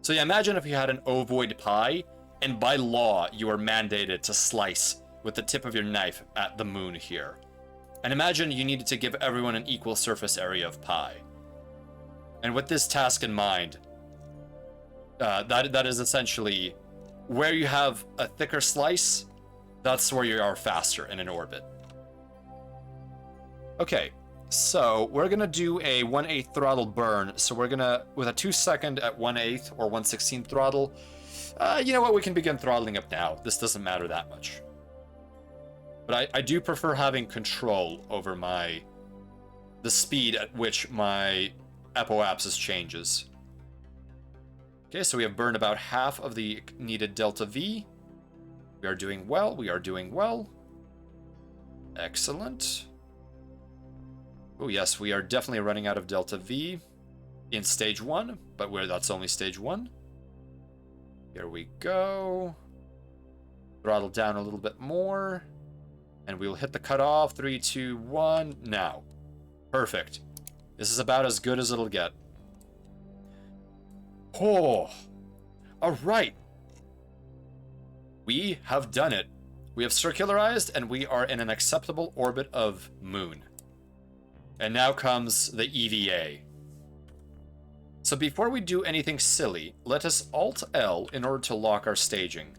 So yeah, imagine if you had an ovoid pie, and by law you are mandated to slice with the tip of your knife at the moon here. And imagine you needed to give everyone an equal surface area of pie. And with this task in mind, that is essentially where you have a thicker slice, that's where you are faster in an orbit. Okay, so we're gonna do a 1/8 throttle burn. So we're gonna, with a 2 second at 1/8 or 1/16 throttle, you know what, we can begin throttling up now. This doesn't matter that much. But I do prefer having control over the speed at which my apoapsis changes. Okay, so we have burned about half of the needed delta V. We are doing well, we are doing well. Excellent. Oh yes, we are definitely running out of Delta V in stage 1, but that's only stage 1. Here we go. Throttle down a little bit more. And we'll hit the cutoff. 3, 2, 1, now. Perfect. This is about as good as it'll get. Oh. Alright. We have done it. We have circularized, and we are in an acceptable orbit of Moon. And now comes the EVA. So before we do anything silly, let us Alt-L in order to lock our staging.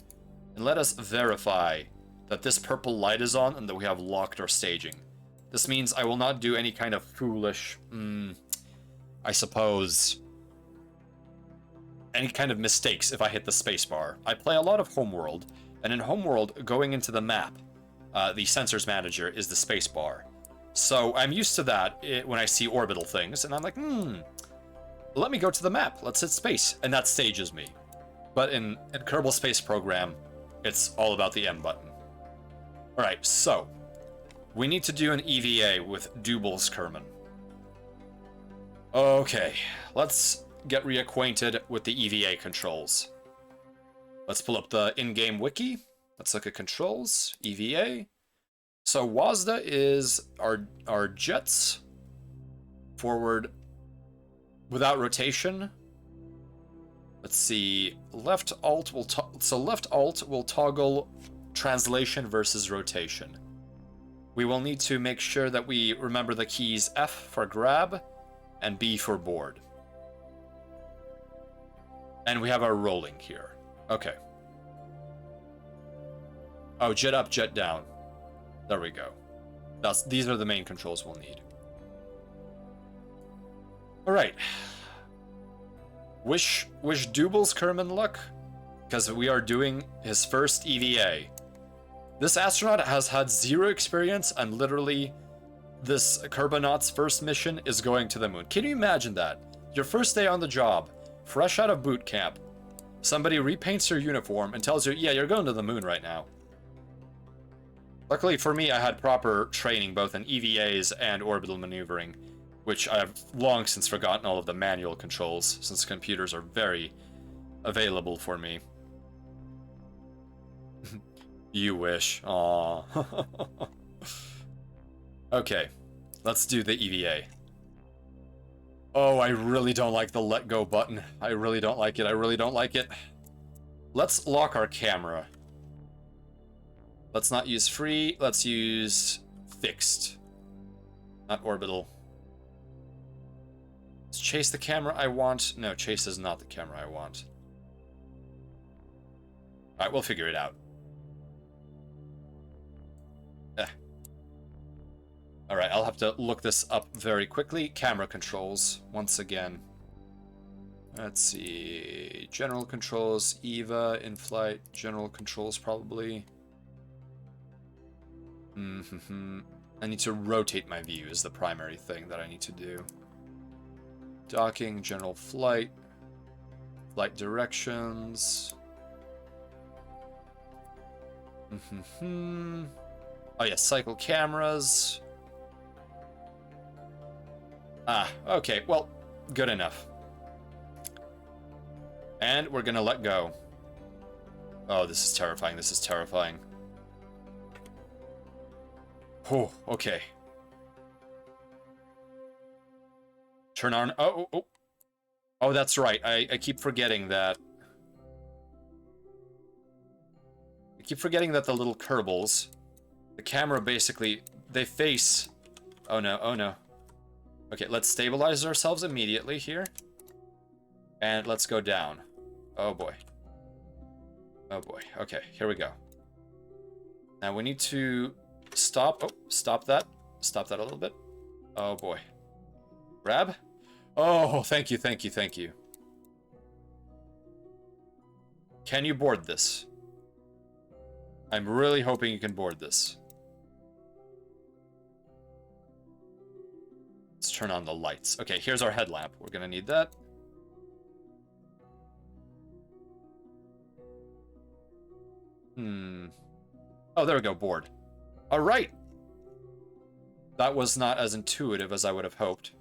And let us verify that this purple light is on and that we have locked our staging. This means I will not do any kind of foolish, I suppose, any kind of mistakes if I hit the spacebar. I play a lot of Homeworld, and in Homeworld, going into the map, the sensors manager is the spacebar. So I'm used to that when I see orbital things, and I'm like, let me go to the map, let's hit space, and that stages me. But in Kerbal Space Program, it's all about the M button. Alright, so, we need to do an EVA with Dubel's Kerman. Okay, let's get reacquainted with the EVA controls. Let's pull up the in-game wiki. Let's look at controls, EVA. So WASDA is our jets forward without rotation. Let's see, left alt will toggle translation versus rotation. We will need to make sure that we remember the keys F for grab and B for board. And we have our rolling here. Okay. Oh, jet up, jet down. There we go. These are the main controls we'll need. Alright. Wish Dubel's Kerman luck, because we are doing his first EVA. This astronaut has had 0 experience, and literally, this Kerbonaut's first mission is going to the moon. Can you imagine that? Your first day on the job, fresh out of boot camp, somebody repaints your uniform and tells you, yeah, you're going to the moon right now. Luckily for me, I had proper training both in EVAs and orbital maneuvering, which I have long since forgotten all of the manual controls, since computers are very available for me. You wish. Aww. Okay, let's do the EVA. Oh, I really don't like the let go button. I really don't like it. I really don't like it. Let's lock our camera. Let's not use free. Let's use fixed. Not orbital. Let's chase the camera I want. No, chase is not the camera I want. Alright, we'll figure it out. Alright, I'll have to look this up very quickly. Camera controls, once again. Let's see. General controls, EVA, in-flight, general controls probably. I need to rotate my view is the primary thing that I need to do. Docking, general flight, flight directions. Oh yeah, cycle cameras. Ah, okay, well, good enough. And we're gonna let go. Oh, this is terrifying, this is terrifying. Oh, okay. Turn on, oh, that's right, I keep forgetting that. I keep forgetting that the little Kerbals, the camera basically, they face, oh no, oh no. Okay, let's stabilize ourselves immediately here. And let's go down. Oh boy. Oh boy. Okay, here we go. Now we need to stop. Oh, stop that. Stop that a little bit. Oh boy. Grab. Oh, thank you, thank you, thank you. Can you board this? I'm really hoping you can board this. Let's turn on the lights. Okay, here's our headlamp. We're gonna need that. Oh, there we go, board. All right. That was not as intuitive as I would have hoped.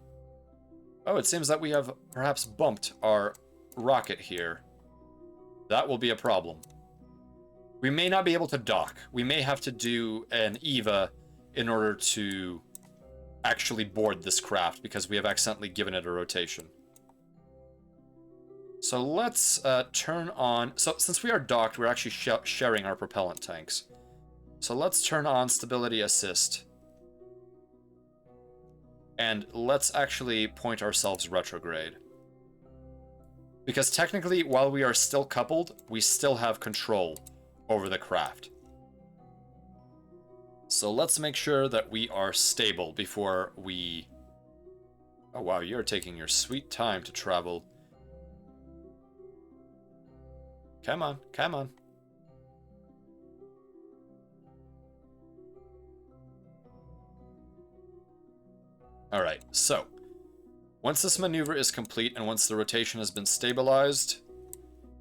Oh, it seems that we have perhaps bumped our rocket here. That will be a problem. We may not be able to dock. We may have to do an EVA in order to actually board this craft because we have accidentally given it a rotation. So let's turn on... So since we are docked, we're actually sharing our propellant tanks. So let's turn on Stability Assist. And let's actually point ourselves retrograde. Because technically, while we are still coupled, we still have control over the craft. So let's make sure that we are stable before we... Oh wow, you're taking your sweet time to travel. Come on, come on. Alright, so once this maneuver is complete and once the rotation has been stabilized,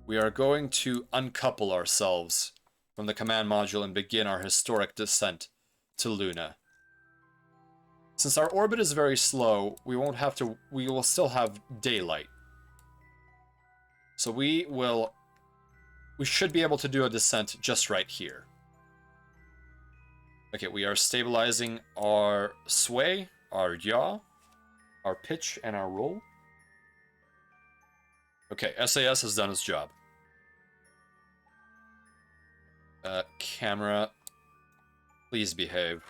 we are going to uncouple ourselves from the command module and begin our historic descent to Luna. Since our orbit is very slow, we will still have daylight. So we should be able to do a descent just right here. Okay, we are stabilizing our sway, our yaw, our pitch, and our roll. Okay, SAS has done its job. Camera, please behave.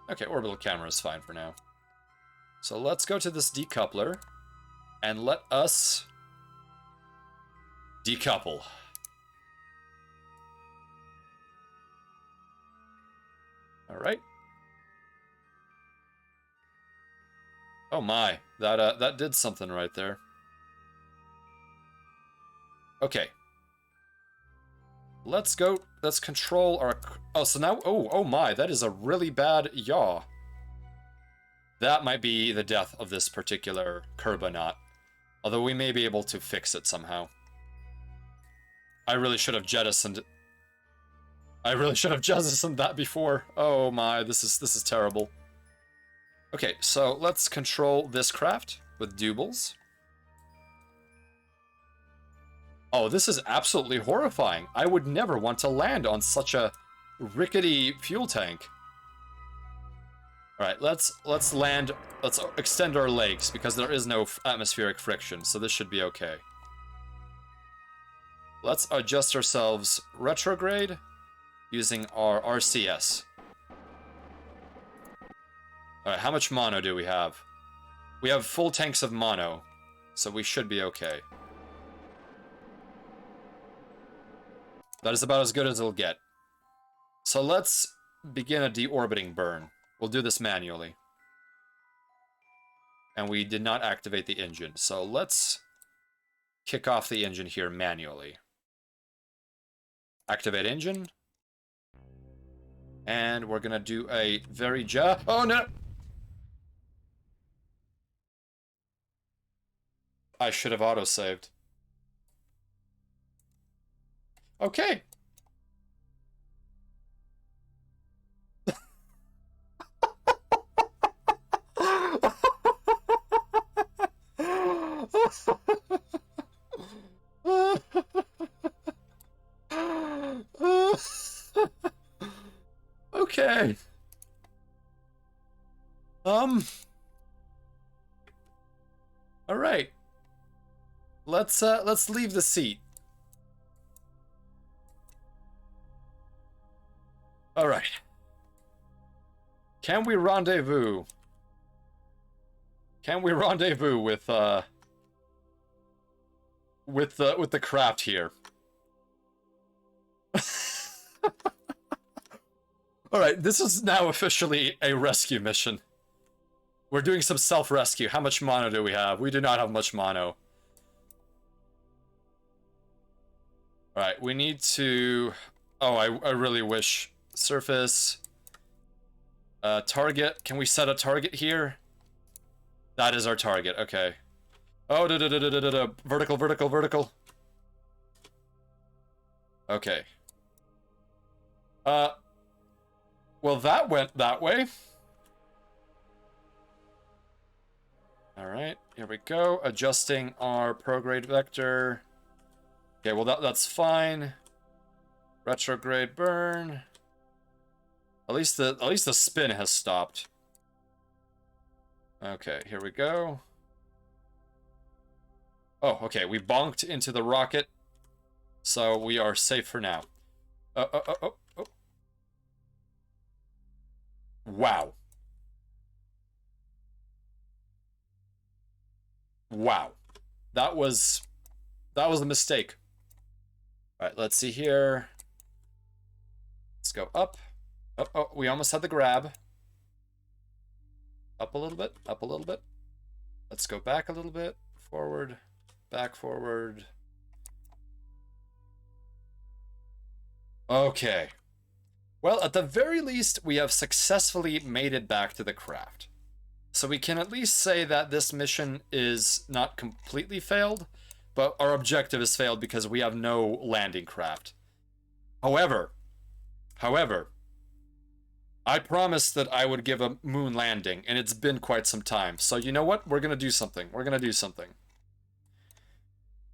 Okay, orbital camera is fine for now. So let's go to this decoupler, and let us decouple. Alright. Oh my, that did something right there. Okay. Let's control our... Oh, so now... Oh my, that is a really bad yaw. That might be the death of this particular Kerbonaut. Although we may be able to fix it somehow. I really should have jettisoned that before. Oh my, this is terrible. Okay, so let's control this craft with doubles. Oh, this is absolutely horrifying. I would never want to land on such a rickety fuel tank. All right, let's land. Let's extend our legs because there is no atmospheric friction, so this should be okay. Let's adjust ourselves retrograde using our RCS. All right, how much mono do we have? We have full tanks of mono, so we should be okay. That is about as good as it'll get. So let's begin a deorbiting burn. We'll do this manually. And we did not activate the engine, so let's kick off the engine here manually. Activate engine. And we're gonna do a very oh no! I should have autosaved. Okay. Okay. All right. Let's leave the seat. All right. Can we rendezvous? Can we rendezvous with the craft here? All right, this is now officially a rescue mission. We're doing some self-rescue. How much mono do we have? We do not have much mono. All right, we need to... Oh, I really wish... Surface. Target. Can we set a target here? That is our target. Okay. Oh, vertical, vertical, vertical. Okay. Uh, well, that went that way. All right, here we go. Adjusting our prograde vector. Okay, well that's fine. Retrograde burn. At least the spin has stopped. Okay, here we go. Oh, okay, we bonked into the rocket, so we are safe for now. Oh. Wow. Wow. That was a mistake. All right, let's see here. Let's go up. Oh, we almost had the grab. Up a little bit, up a little bit. Let's go back a little bit. Forward, back, forward. Okay. Well, at the very least, we have successfully made it back to the craft. So we can at least say that this mission is not completely failed, but our objective is failed because we have no landing craft. However, I promised that I would give a moon landing, and it's been quite some time. So you know what? We're gonna do something. We're gonna do something.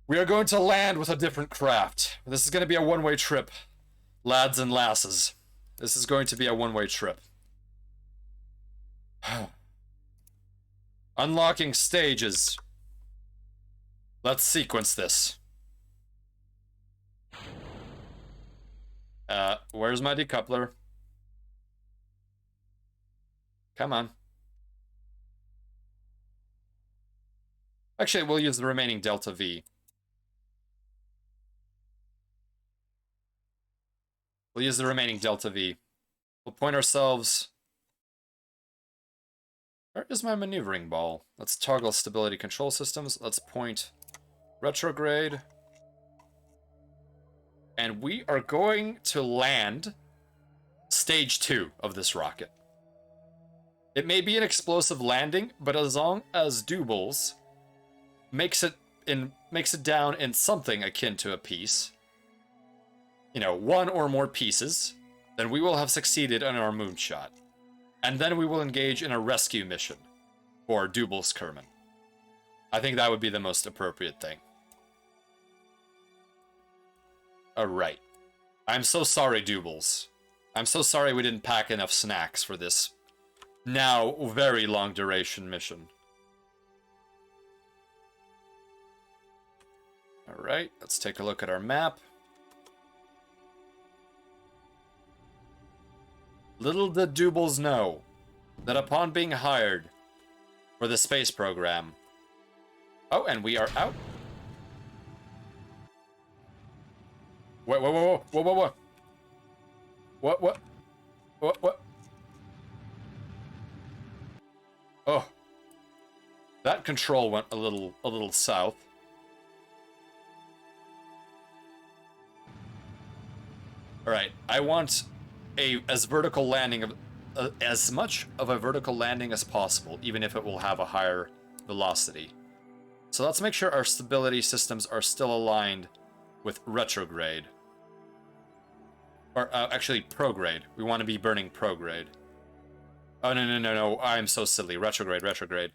We are going to land with a different craft. This is gonna be a one-way trip, lads and lasses. This is going to be a one-way trip. Unlocking stages. Let's sequence this. Where's my decoupler? Come on. Actually, we'll use the remaining delta V. We'll use the remaining delta V. We'll point ourselves... Where is my maneuvering ball? Let's toggle stability control systems. Let's point retrograde. And we are going to land stage 2 of this rocket. It may be an explosive landing, but as long as Doubles makes it down in something akin to a piece, you know, one or more pieces, then we will have succeeded in our moonshot. And then we will engage in a rescue mission for Doubles Kerman. I think that would be the most appropriate thing. Alright. I'm so sorry, Doubles. I'm so sorry we didn't pack enough snacks for this now very long duration mission. Alright, let's take a look at our map. Little did Doubles know that upon being hired for the space program... Oh, and we are out. Whoa. What? Oh. That control went a little south. Alright, I want as vertical landing of as much of a vertical landing as possible, even if it will have a higher velocity. So let's make sure our stability systems are still aligned with retrograde. Or actually prograde. We want to be burning prograde. Oh no, I'm so silly. Retrograde.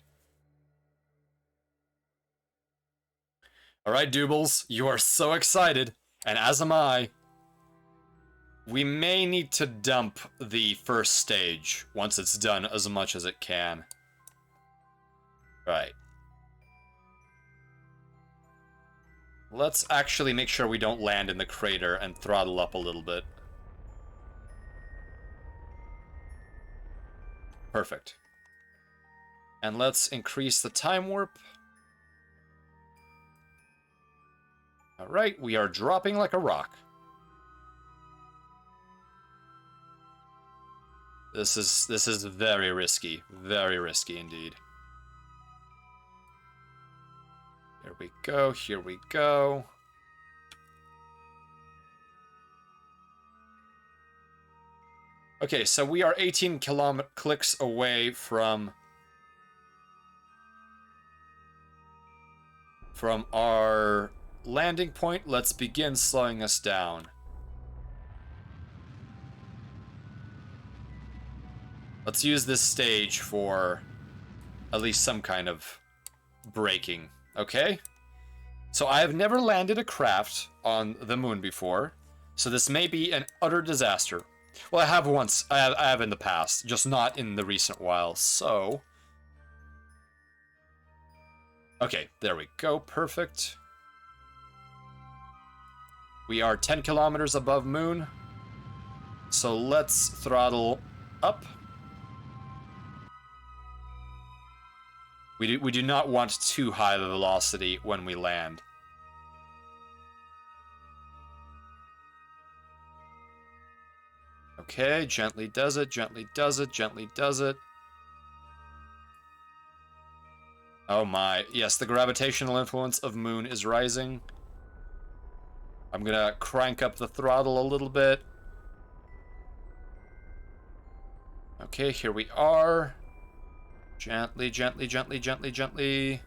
Alright, Doubles, you are so excited, and as am I. We may need to dump the first stage once it's done as much as it can. Right. Let's actually make sure we don't land in the crater and throttle up a little bit. Perfect. And let's increase the time warp. Alright, we are dropping like a rock. This is very risky indeed. Here we go. Okay, so we are 18 clicks away from our landing point. Let's begin slowing us down. Let's use this stage for at least some kind of braking, okay? So I have never landed a craft on the moon before, so this may be an utter disaster. Well, I have once. I have in the past, just not in the recent while, so... Okay, there we go, perfect. We are 10 kilometers above moon, so let's throttle up. We do not want too high the velocity when we land. Okay, gently does it, gently does it, gently does it. Oh my, yes, the gravitational influence of moon is rising. I'm gonna crank up the throttle a little bit. Okay, here we are. Gently, gently, gently, gently, gently.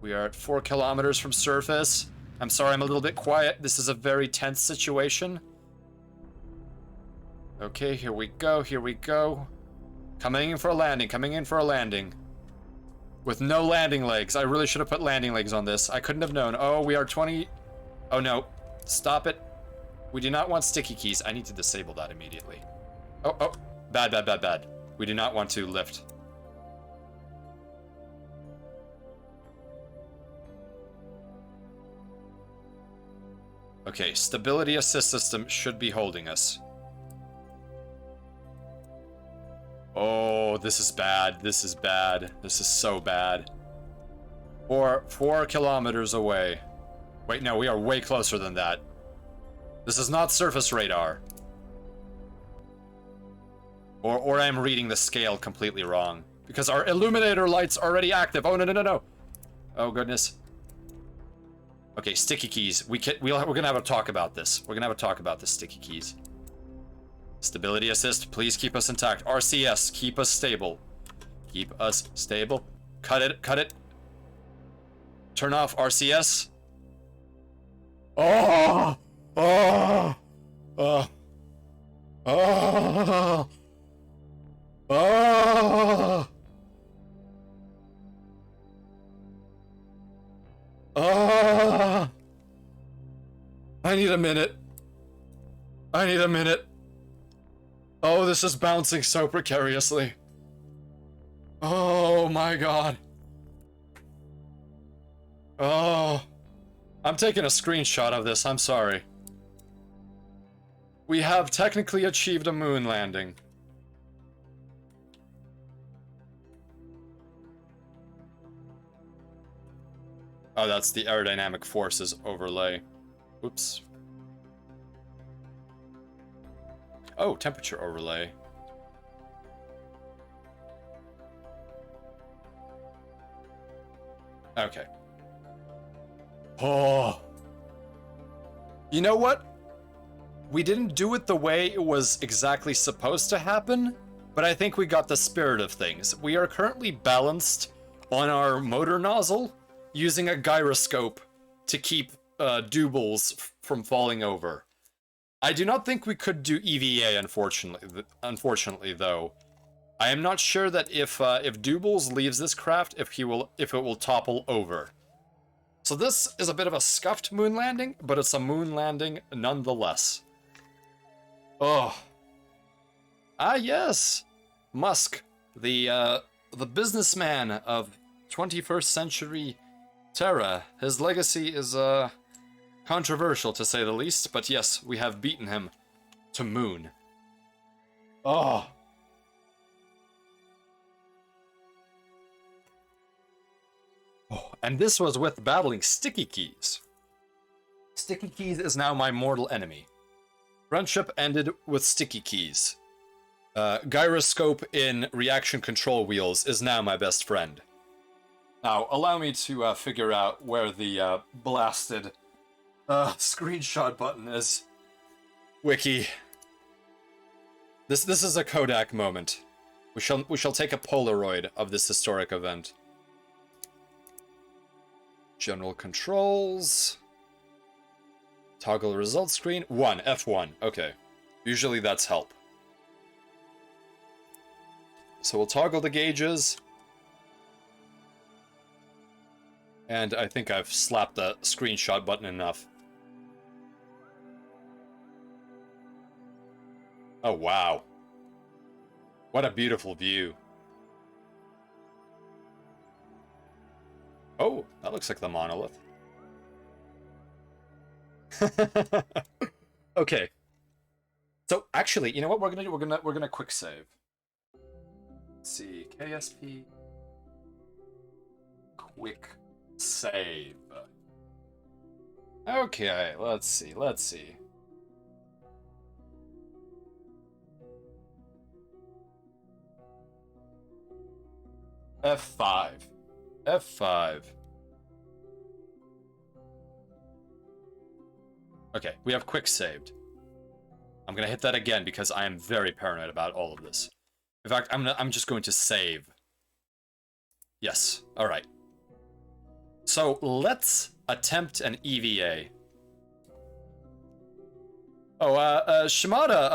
We are at 4 kilometers from surface. I'm sorry I'm a little bit quiet. This is a very tense situation. Okay, here we go, here we go. Coming in for a landing, coming in for a landing. With no landing legs. I really should have put landing legs on this. I couldn't have known. Oh, we are 20... Oh no. Stop it. We do not want sticky keys. I need to disable that immediately. Oh, oh. Bad, bad, bad, bad. We do not want to lift. Okay, stability assist system should be holding us. Oh, this is bad. This is bad. This is so bad. 4 kilometers away. Wait, no, we are way closer than that. This is not surface radar. Or I'm reading the scale completely wrong. Because our illuminator light's already active. Oh, no, no, no, no. Oh, goodness. Okay, sticky keys. We're gonna have a talk about this. We're gonna have a talk about the sticky keys. Stability assist, please keep us intact. RCS, keep us stable. Keep us stable. Cut it, cut it. Turn off RCS. Oh! Oh! Oh! Oh! Oh! Oh! I need a minute. I need a minute. Oh, this is bouncing so precariously. Oh my god. Oh. I'm taking a screenshot of this, I'm sorry. We have technically achieved a moon landing. Oh, that's the aerodynamic forces overlay. Oops. Oh, temperature overlay. Okay. Oh. You know what? We didn't do it the way it was exactly supposed to happen, but I think we got the spirit of things. We are currently balanced on our motor nozzle using a gyroscope to keep doubles from falling over. I do not think we could do EVA, unfortunately, though. I am not sure that if Doubles leaves this craft, if it will topple over. So this is a bit of a scuffed moon landing, but it's a moon landing nonetheless. Oh. Ah, yes! Musk, the businessman of 21st century Terra. His legacy is, controversial, to say the least, but yes, we have beaten him to moon. Oh. Oh, and this was with battling Sticky Keys. Sticky Keys is now my mortal enemy. Friendship ended with Sticky Keys. Gyroscope in reaction control wheels is now my best friend. Now, allow me to figure out where the blasted screenshot button is. Wiki. This is a Kodak moment. We shall take a Polaroid of this historic event. General controls. Toggle results screen. 1, F1. Okay. Usually that's help. So we'll toggle the gauges. And I think I've slapped the screenshot button enough. Oh, wow. What a beautiful view. Oh, that looks like the monolith. Okay. So actually, you know what we're gonna do? We're gonna quick save. Let's see, KSP. Quick save. Okay, let's see. F5. F5. Okay, we have quick saved. I'm gonna hit that again because I am very paranoid about all of this. In fact, I'm just going to save. Yes. All right. So let's attempt an EVA. Oh, Shimada,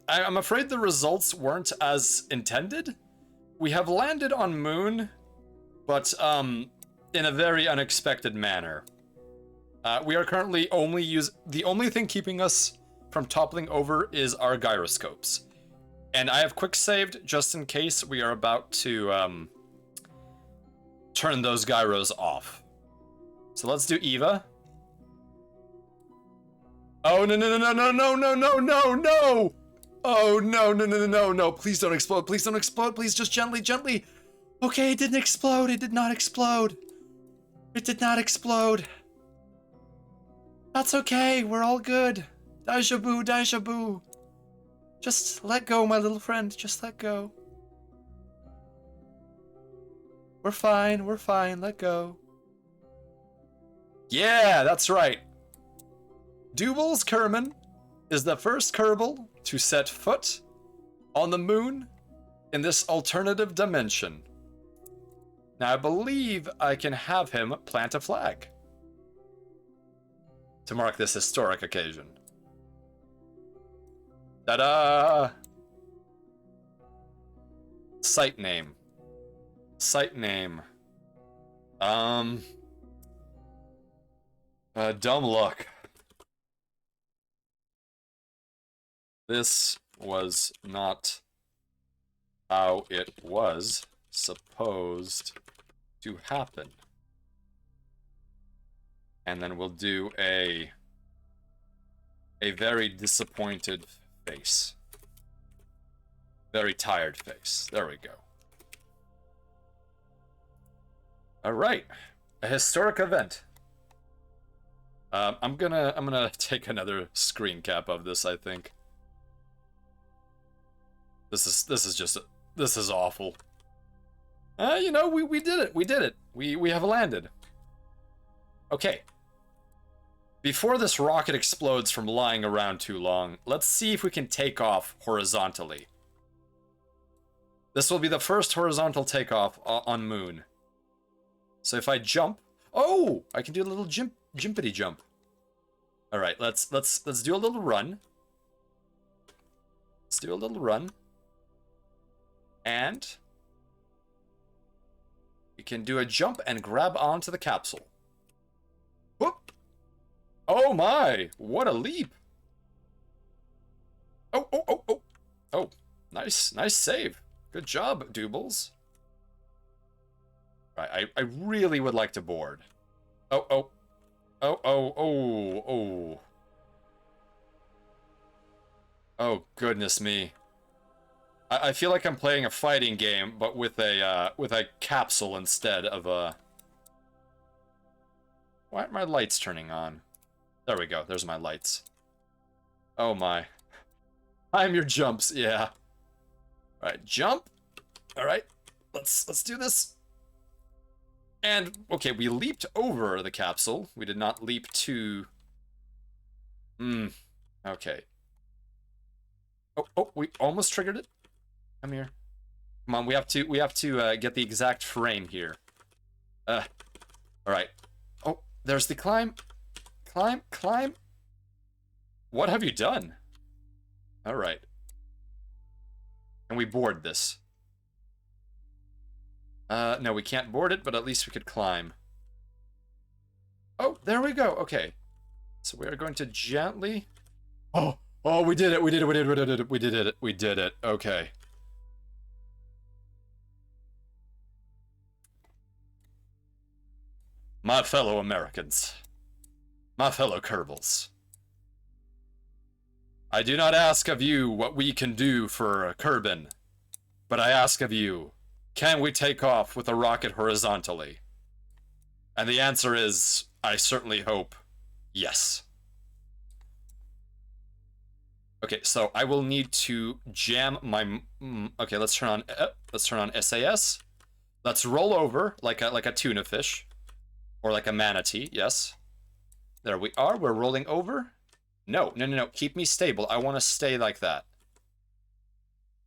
I'm afraid the results weren't as intended. We have landed on Moon, but, in a very unexpected manner. We are currently the only thing keeping us from toppling over is our gyroscopes. And I have quick saved just in case we are about to, turn those gyros off. So let's do Eva. Oh, no. Oh, no. Please don't explode. Please, just gently. Okay, it didn't explode. It did not explode. That's okay. We're all good. Deja vu. Just let go, my little friend. Just let go. We're fine. Let go. Yeah, that's right. Dubals Kerman is the first Kerbal to set foot on the moon in this alternative dimension. Now, I believe I can have him plant a flag to mark this historic occasion. Ta-da! Site name. Dumb luck. This was not how it was supposed to happen. And then we'll do a very disappointed face. Very tired face. There we go. All right, a historic event. I'm gonna take another screen cap of this. I think this is awful. You know, we did it. We have landed. Okay. Before this rocket explodes from lying around too long, let's see if we can take off horizontally. This will be the first horizontal takeoff on Moon. So if I jump, oh, I can do a little jimpity jump. All right, let's do a little run. Let's do a little run. And we can do a jump and grab onto the capsule. Whoop! Oh my, what a leap. Oh, nice save. Good job, Doobles. Right, I really would like to board. Oh. Oh, goodness me. I feel like I'm playing a fighting game, but with a capsule instead of a... Why aren't my lights turning on? There we go, there's my lights. Oh my. Time your jumps, yeah. Alright, jump. Alright, let's do this. And, okay, we leaped over the capsule. We did not leap to... Okay. Oh, we almost triggered it. Come here. Come on, we have to get the exact frame here. Alright. Oh, there's the climb. Climb. What have you done? Alright. Can we board this? No, we can't board it, but at least we could climb. Oh, there we go. Okay. So we are going to gently... Oh, we did it. We did it. We did it. We did it. We did it. Okay. My fellow Americans. My fellow Kerbals. I do not ask of you what we can do for Kerbin, but I ask of you, can we take off with a rocket horizontally? And the answer is, I certainly hope, yes. Okay, so I will need to jam my... Okay, let's turn on SAS. Let's roll over like a tuna fish. Or like a manatee, yes. There we are, we're rolling over. No. Keep me stable. I want to stay like that.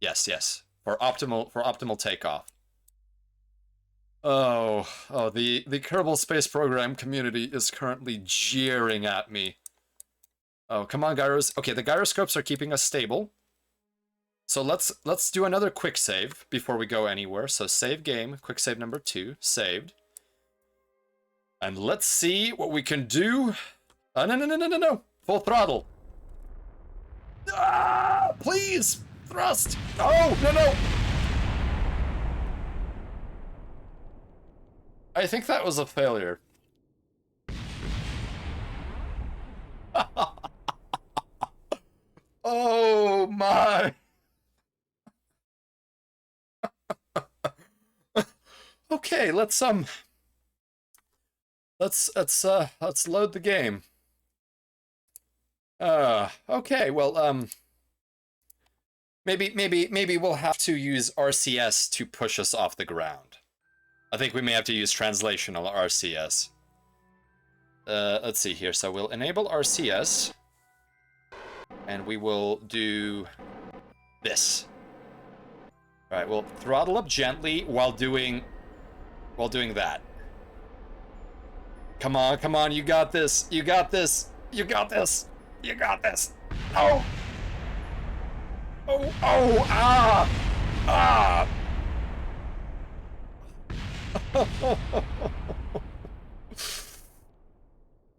Yes. For optimal takeoff. Oh, the Kerbal Space Program community is currently jeering at me. Oh, come on, gyros. Okay, the gyroscopes are keeping us stable. So let's do another quick save before we go anywhere. So save game, quick save number 2, saved. And let's see what we can do. No. Full throttle. Ah, please! Thrust! Oh, no! I think that was a failure. Oh my! Okay, let's load the game. Okay, well, maybe we'll have to use RCS to push us off the ground. I think we may have to use translational RCS. Let's see here. So we'll enable RCS, and we will do this. All right, we'll throttle up gently while doing that. Come on, you got this. You got this. Oh! Ah!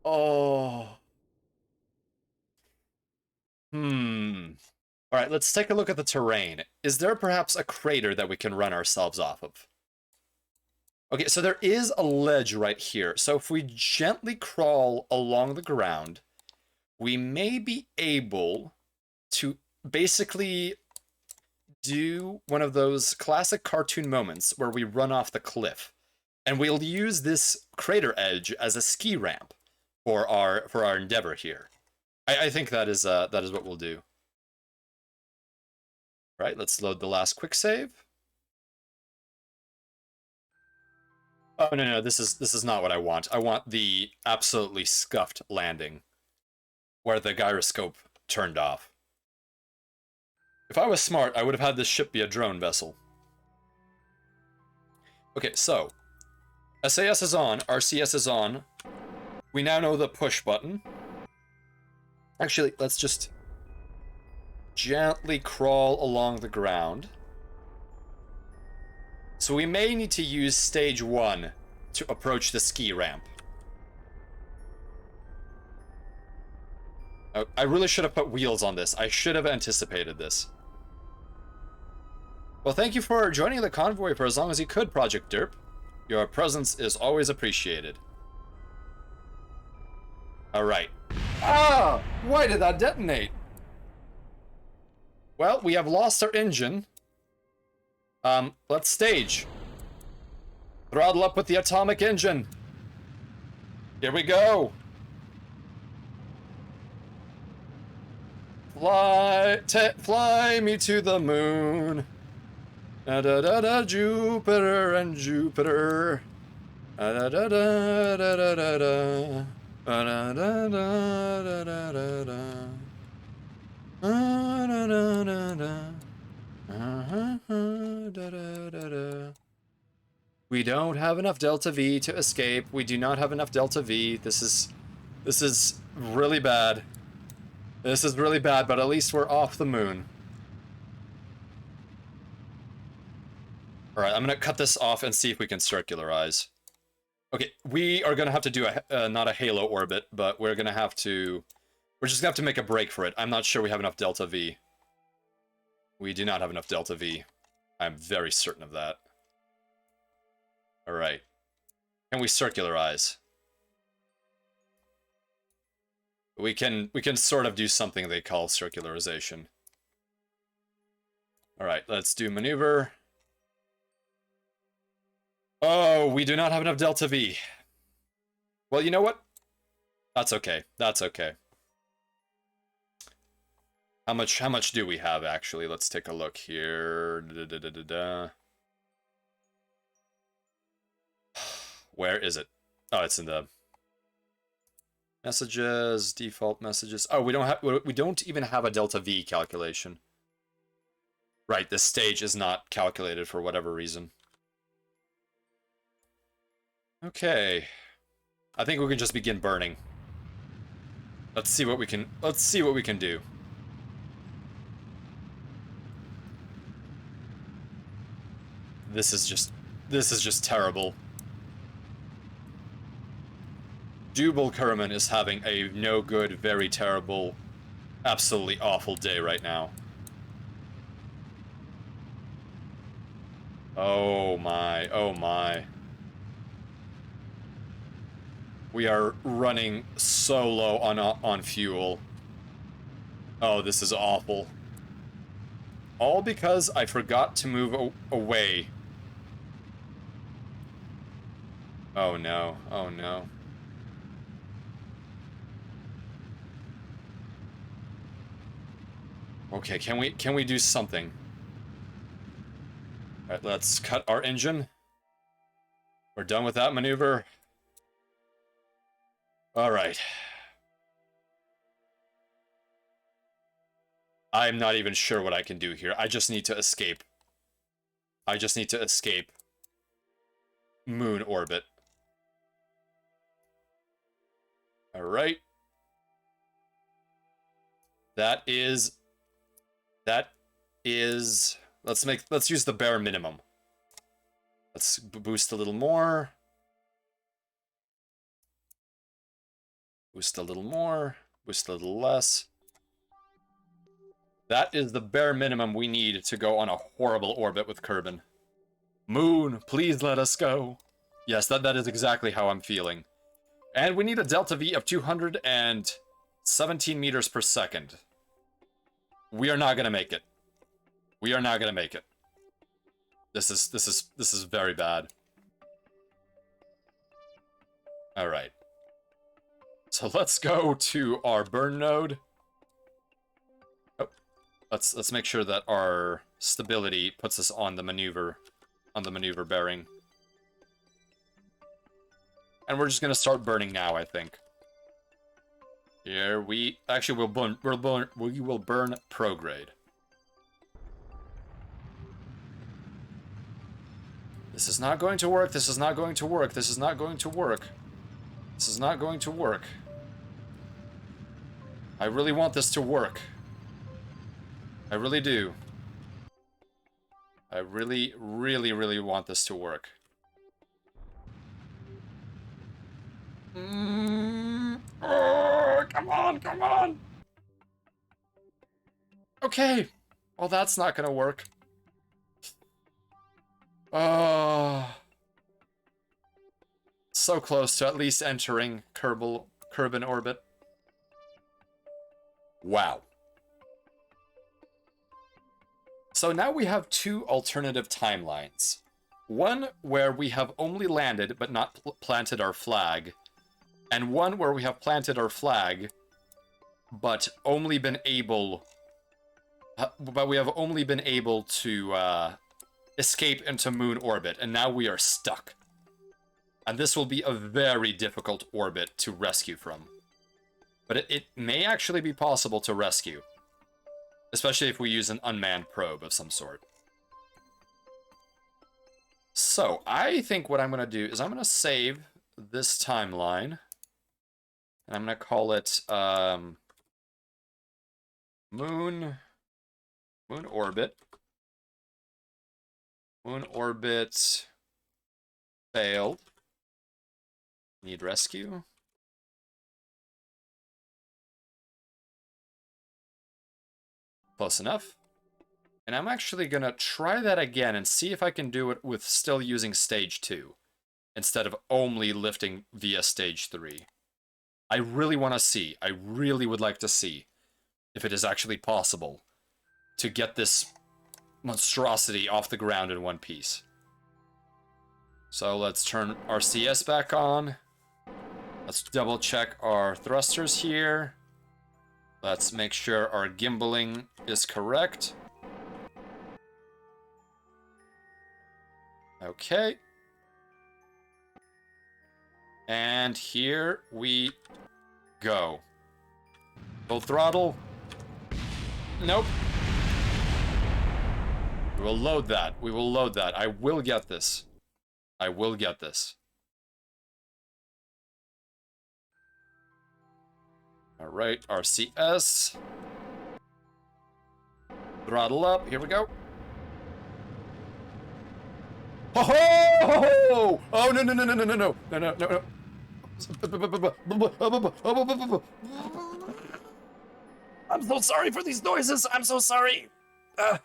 Oh. All right, let's take a look at the terrain. Is there perhaps a crater that we can run ourselves off of? Okay, so there is a ledge right here. So if we gently crawl along the ground, we may be able to basically do one of those classic cartoon moments where we run off the cliff. And we'll use this crater edge as a ski ramp for our endeavor here. I think that is what we'll do. All right, let's load the last quick save. Oh no, this is not what I want. I want the absolutely scuffed landing where the gyroscope turned off. If I was smart, I would have had this ship be a drone vessel. Okay, so SAS is on, RCS is on. We now know the push button. Actually, let's just gently crawl along the ground. So we may need to use stage 1 to approach the ski ramp. Oh, I really should have put wheels on this. I should have anticipated this. Well, thank you for joining the convoy for as long as you could, Project Derp. Your presence is always appreciated. Alright. Ah! Why did that detonate? Well, we have lost our engine. Let's stage. Throttle up with the atomic engine. Here we go. Fly me to the moon. Da da da da, Jupiter and Jupiter. Da da da da da da da da. Da da da da da da da. Da da da da da. We don't have enough Delta V to escape. We do not have enough Delta V. This is really bad. This is really bad, but at least we're off the moon. Alright, I'm gonna cut this off and see if we can circularize. Okay, we are gonna have to do a, not a halo orbit, but we're gonna have to... We're just gonna have to make a break for it. I'm not sure we have enough delta V. We do not have enough delta V. I'm very certain of that. Alright. Can we circularize? We can sort of do something they call circularization. Alright, let's do maneuver. Oh, we do not have enough delta V. Well, you know what? That's okay. That's okay. How much do we have, actually? Let's take a look here. Where is it? Oh, it's in the messages, default messages. Oh, we don't even have a delta V calculation. Right, this stage is not calculated for whatever reason. Okay. I think we can just begin burning. Let's see what we can do. This is just terrible. Jubal Kerman is having a no good, very terrible, absolutely awful day right now. Oh my, oh my. We are running so low on fuel. Oh, this is awful. All because I forgot to move away. Oh no, oh no. Okay, can we do something? Alright, let's cut our engine. We're done with that maneuver. Alright. I'm not even sure what I can do here. I just need to escape. I just need to escape moon orbit. Alright. That is... Let's use the bare minimum. Let's boost a little more. Boost a little more. Boost a little less. That is the bare minimum we need to go on a horrible orbit with Kerbin. Moon, please let us go. Yes, that is exactly how I'm feeling. And we need a delta V of 217 meters per second. We are not gonna make it. We are not gonna make it. This is very bad. Alright. So let's go to our burn node. Oh, let's make sure that our stability puts us on the maneuver bearing. And we're just gonna start burning now, I think. Here we actually we will burn prograde. This is not going to work. This is not going to work. This is not going to work. This is not going to work. I really want this to work. I really do. I really, really, really want this to work. Oh, come on, come on! Okay. Well, that's not gonna work. Oh. So close to at least entering Kerbal orbit. Wow. So now we have two alternative timelines. One where we have only landed but not planted our flag, and one where we have planted our flag but only been able to escape into moon orbit, and now we are stuck. And this will be a very difficult orbit to rescue from. But it may actually be possible to rescue. Especially if we use an unmanned probe of some sort. So, I think what I'm going to do is I'm going to save this timeline. And I'm going to call it, Moon orbit. Moon orbit failed. Need rescue. Close enough. And I'm actually gonna try that again and see if I can do it with still using stage 2 instead of only lifting via stage 3. I really want to see, I really would like to see if it is actually possible to get this monstrosity off the ground in one piece. So let's turn our CS back on. Let's double check our thrusters here. Let's make sure our gimbaling is correct. Okay. And here we go. Full throttle. Nope. We will load that. We will load that. I will get this. I will get this. Alright, RCS. Throttle up. Here we go. Ho ho! Oh no no no no no no no no no no no! I'm so sorry for these noises. I'm so sorry. No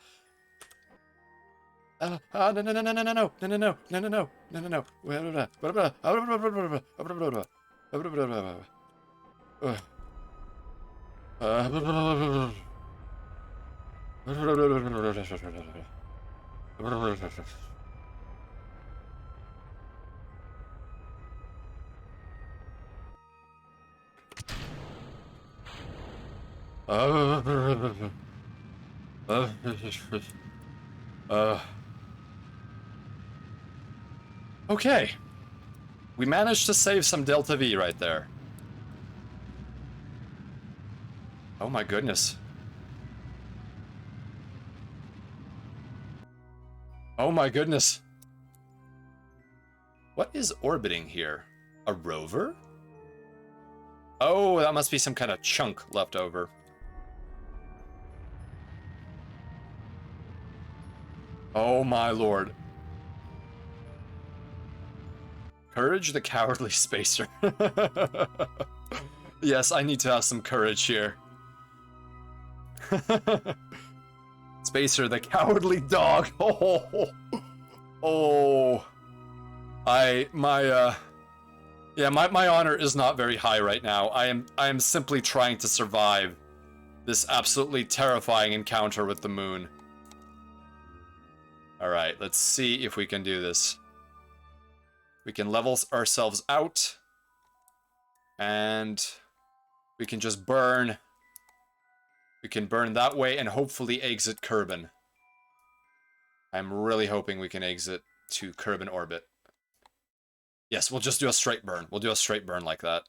no no no no no no no no no no no no no. Okay. We managed to save some Delta V right there. Oh my goodness. Oh my goodness. What is orbiting here? A rover? Oh, that must be some kind of chunk left over. Oh my lord. Courage the cowardly spacer. Yes, I need to have some courage here. Spacer the cowardly dog. Oh. Oh. My honor is not very high right now. I am simply trying to survive this absolutely terrifying encounter with the moon. Alright, let's see if we can do this. We can level ourselves out. And we can just burn. We can burn that way and hopefully exit Kerbin. I'm really hoping we can exit to Kerbin orbit. Yes, we'll just do a straight burn. We'll do a straight burn like that.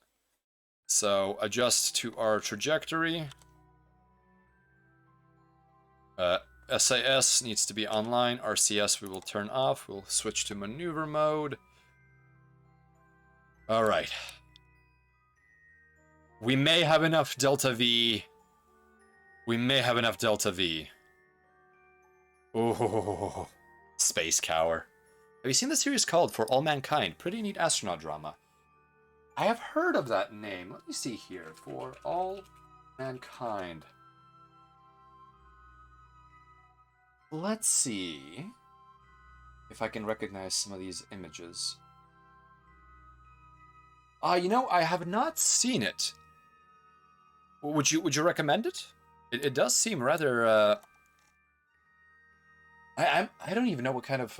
So, adjust to our trajectory. SAS needs to be online. RCS we will turn off. We'll switch to maneuver mode. Alright. We may have enough Delta V. We may have enough Delta V. Oh, Space Cower. Have you seen the series called For All Mankind? Pretty neat astronaut drama. I have heard of that name. Let me see here. For All Mankind. Let's see if I can recognize some of these images. You know, I have not seen it. Would you recommend it? It does seem rather I don't even know what kind of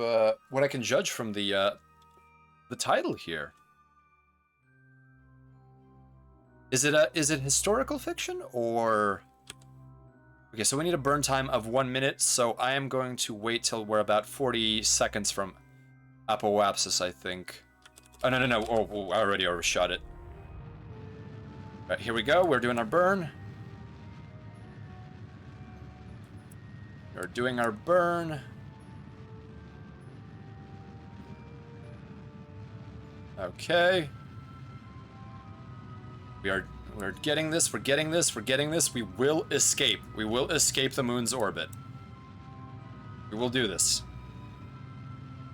what I can judge from the title here. Is it historical fiction or? Okay, so we need a burn time of 1 minute, so I am going to wait till we're about 40 seconds from apoapsis, I think. Oh, no. Oh, I already overshot it. All right, here we go. We're doing our burn. We're doing our burn. Okay. We're getting this, we're getting this, we're getting this. We will escape. We will escape the moon's orbit. We will do this.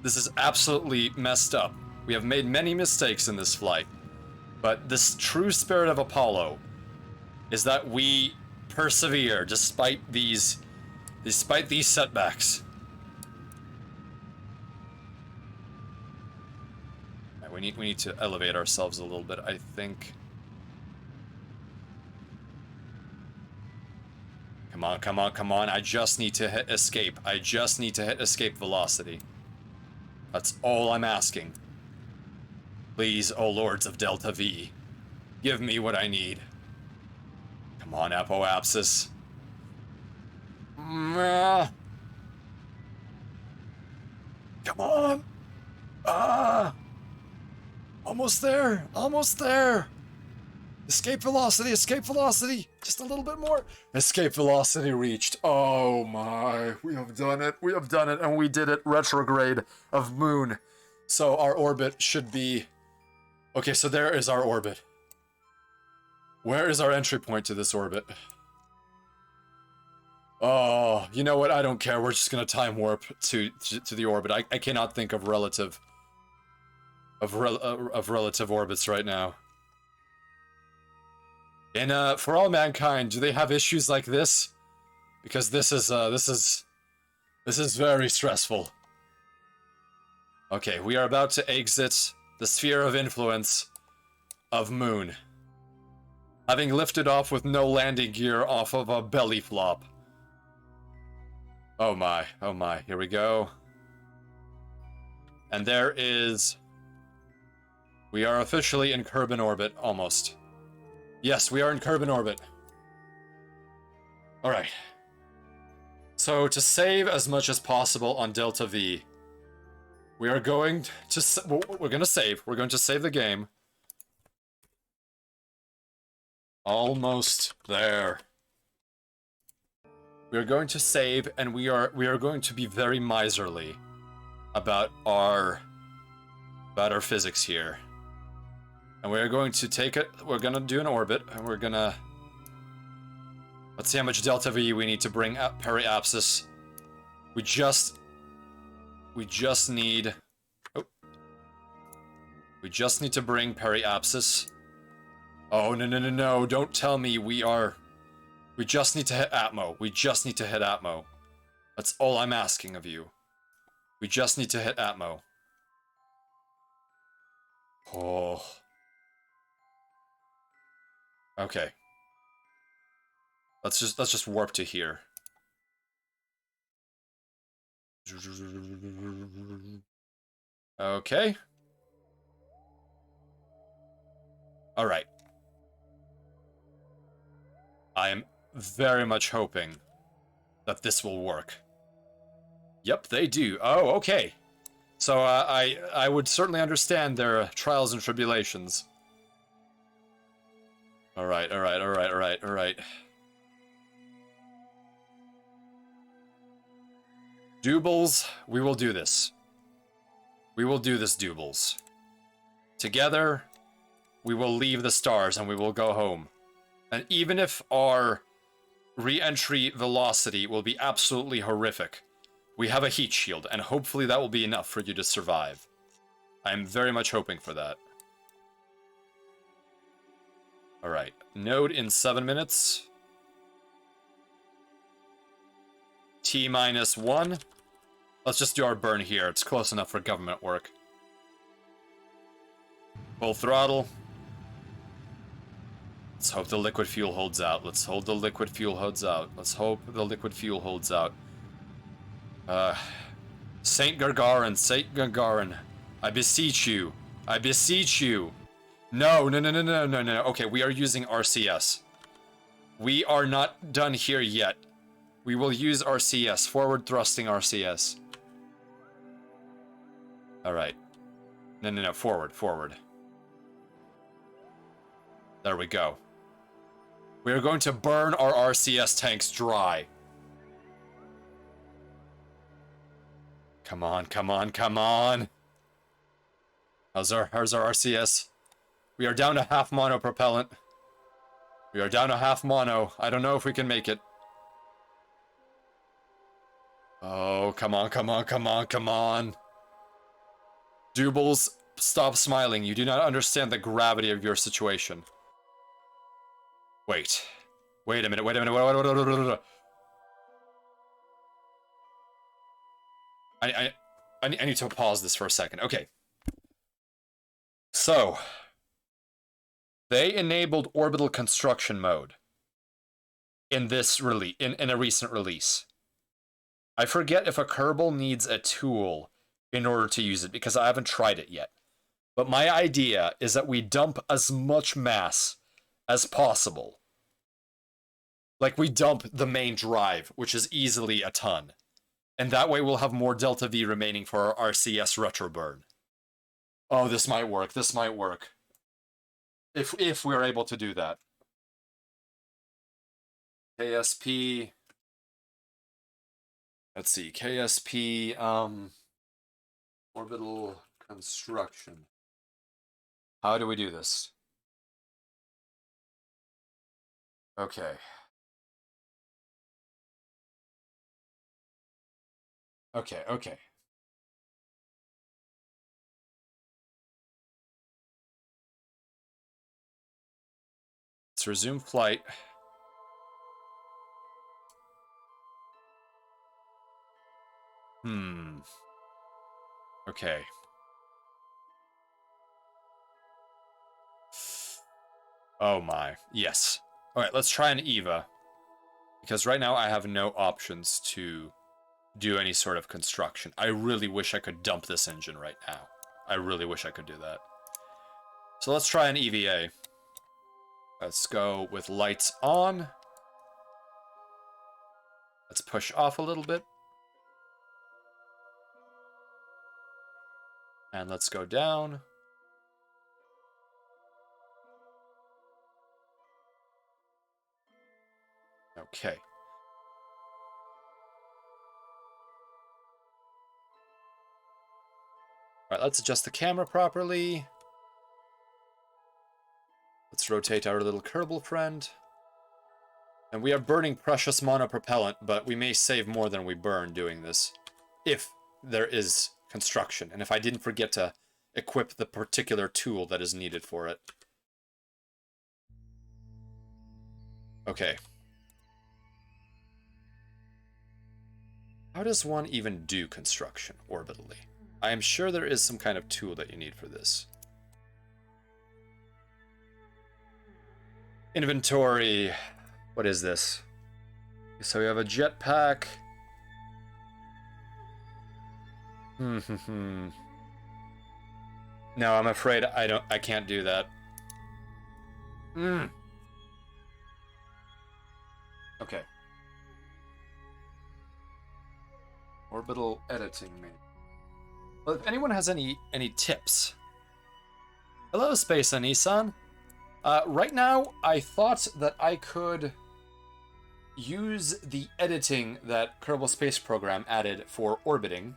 This is absolutely messed up. We have made many mistakes in this flight. But this true spirit of Apollo is that we persevere despite these setbacks. Right, we need to elevate ourselves a little bit, I think. Come on, come on, come on. I just need to hit escape. I just need to hit escape velocity. That's all I'm asking. Please, oh lords of Delta V, give me what I need. Come on, Apoapsis. Come on. Almost there. Almost there. Escape velocity, escape velocity. Just a little bit more. Escape velocity reached. Oh my. We have done it. We have done it. And we did it. Retrograde of moon. So our orbit should be... Okay, so there is our orbit. Where is our entry point to this orbit? Oh, you know what? I don't care. We're just gonna time warp to the orbit. I cannot think of relative orbits right now. And for all mankind, do they have issues like this? Because this is very stressful. Okay, we are about to exit the sphere of influence of Moon. Having lifted off with no landing gear off of a belly flop. Oh my, here we go. And there is... We are officially in Kerbal orbit, almost. Yes, we are in Kerbal orbit. Alright. So, to save as much as possible on Delta V, we are going to... We're going to save. We're going to save the game. Almost there. We are going to save, and we are going to be very miserly about our physics here. And we are going to take it. We're gonna do an orbit, and we're gonna... Let's see how much Delta V we need to bring up periapsis. We just need... Oh. We just need to bring periapsis. Oh, no. Don't tell me we are... We just need to hit Atmo. We just need to hit Atmo. That's all I'm asking of you. We just need to hit Atmo. Oh. Okay. Let's just warp to here. Okay. All right. I am very much hoping that this will work. Yep, they do. Oh, okay. So I would certainly understand their trials and tribulations. All right. Doubles, we will do this. We will do this, Doubles. Together, we will leave the stars and we will go home. And even if our re-entry velocity will be absolutely horrific, we have a heat shield, and hopefully that will be enough for you to survive. I am very much hoping for that. Alright, node in 7 minutes. T-1. Let's just do our burn here. It's close enough for government work. Full throttle. Let's hope the liquid fuel holds out. Let's hope the liquid fuel holds out. Let's hope the liquid fuel holds out. Saint Gagarin. I beseech you. I beseech you. No. Okay, we are using RCS. We are not done here yet. We will use RCS. Forward thrusting RCS. Alright. No. Forward. There we go. We are going to burn our RCS tanks dry. Come on. How's our RCS? We are down to half monopropellant. We are down a half mono. I don't know if we can make it. Oh, come on, come on, come on, come on. Doobles, stop smiling. You do not understand the gravity of your situation. Wait. Wait a minute, wait a minute, wait. I need to pause this for a second. Okay. So, they enabled orbital construction mode in this release, in a recent release. I forget if a Kerbal needs a tool in order to use it, because I haven't tried it yet. But my idea is that we dump as much mass as possible. Like, we dump the main drive, which is easily a ton. And that way we'll have more Delta V remaining for our RCS retro burn. Oh, this might work. This might work. If we're able to do that. KSP. Let's see. KSP, orbital construction. How do we do this? Okay. Okay, okay. Let's resume flight. Okay. Oh my. Yes. Alright, let's try an EVA. Because right now I have no options to do any sort of construction. I really wish I could dump this engine right now. I really wish I could do that. So let's try an EVA. Let's go with lights on. Let's push off a little bit. And let's go down. Okay. Alright, let's adjust the camera properly. Let's rotate our little Kerbal friend. And we are burning precious monopropellant, but we may save more than we burn doing this. If there is construction, and if I didn't forget to equip the particular tool that is needed for it. Okay. How does one even do construction orbitally? I am sure there is some kind of tool that you need for this. Inventory. What is this? So we have a jetpack. No, I'm afraid I can't do that. Okay. Orbital editing, maybe. Well, if anyone has any tips. Hello, Space and Nissan. Right now, I thought that I could use the editing that Kerbal Space Program added for orbiting.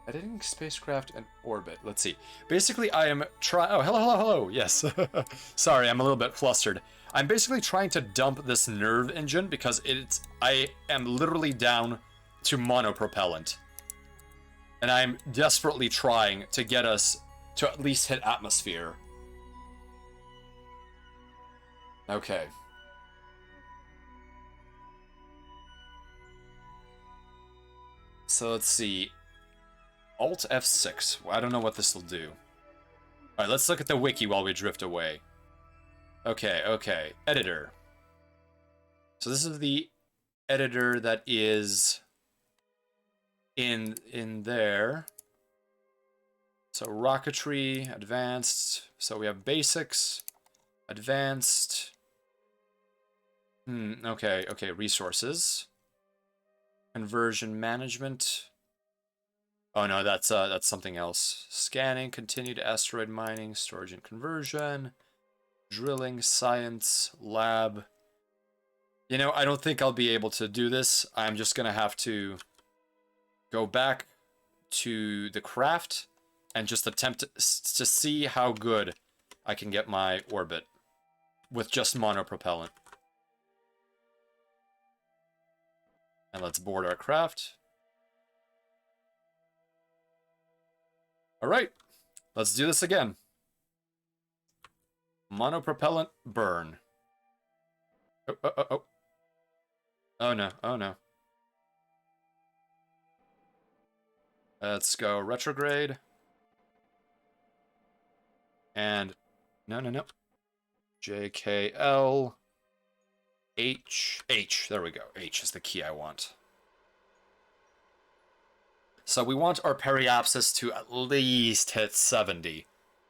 Editing spacecraft and orbit. Let's see. Basically, I am trying... Oh, hello. Yes. Sorry, I'm a little bit flustered. I'm basically trying to dump this nerve engine because I am literally down to monopropellant. And I'm desperately trying to get us to at least hit atmosphere. Okay. So let's see. Alt F6. I don't know what this will do. Alright, let's look at the wiki while we drift away. Okay. Editor. So this is the editor that is in there. So rocketry, advanced. So we have basics, advanced. Okay, resources. Conversion management. Oh no, that's something else. Scanning, continued asteroid mining, storage and conversion, drilling, science, lab. You know, I don't think I'll be able to do this. I'm just gonna have to go back to the craft and just attempt to see how good I can get my orbit with just monopropellant. And let's board our craft. All right, let's do this again. Monopropellant burn. Oh, oh, oh, oh. Oh no, oh no. Let's go retrograde. And no, no, no. JKL. H. There we go. H is the key I want. So we want our periapsis to at least hit 70.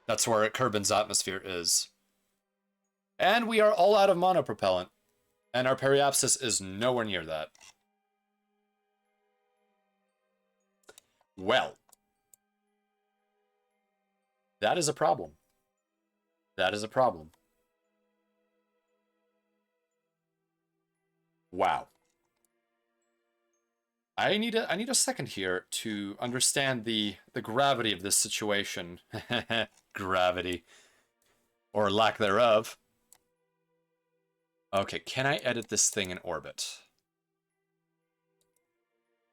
That's where Kerbin's atmosphere is. And we are all out of monopropellant. And our periapsis is nowhere near that. Well. That is a problem. That is a problem. Wow. I need a second here to understand the gravity of this situation. Gravity. Or lack thereof. Okay, can I edit this thing in orbit?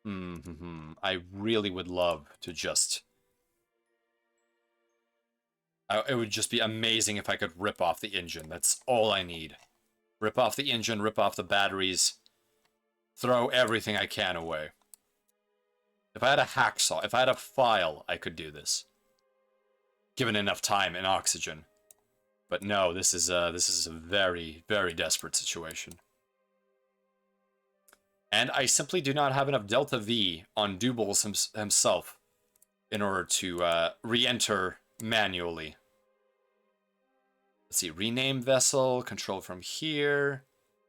I really would love to just... it would just be amazing if I could rip off the engine. That's all I need. Rip off the engine, rip off the batteries, throw everything I can away. If I had a hacksaw, if I had a file, I could do this. Given enough time and oxygen. But no, this is a very, very desperate situation. And I simply do not have enough Delta V on Doobles himself in order to re-enter manually. Let's see, rename vessel, control from here,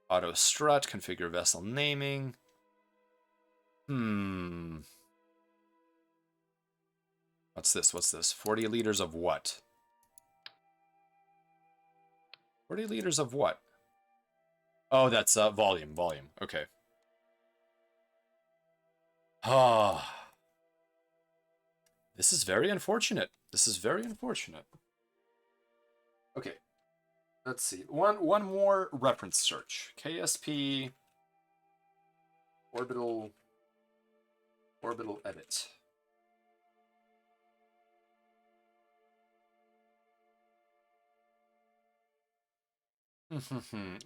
auto strut, configure vessel naming. What's this? What's this? 40 liters of what? 40 liters of what? Oh, that's volume. Okay. Ah. This is very unfortunate. This is very unfortunate. Okay. Let's see. One more reference search. KSP orbital edit.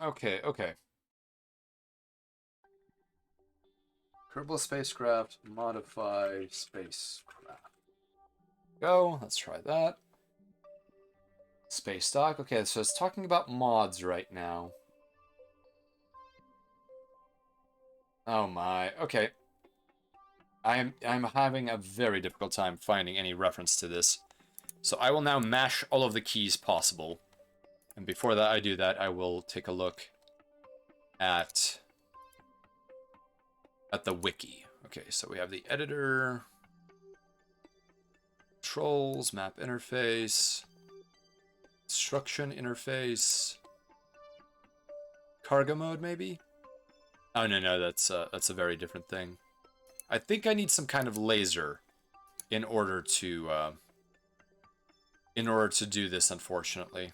Okay. Kerbal spacecraft, modify spacecraft. Go, let's try that. Space dock. Okay, so it's talking about mods right now. Oh my. Okay. I'm having a very difficult time finding any reference to this. So I will now mash all of the keys possible. And before that I do that, I will take a look at the wiki. Okay, so we have the editor, controls, map interface, instruction interface, cargo mode maybe? Oh no, that's a very different thing. I think I need some kind of laser in order to do this, unfortunately.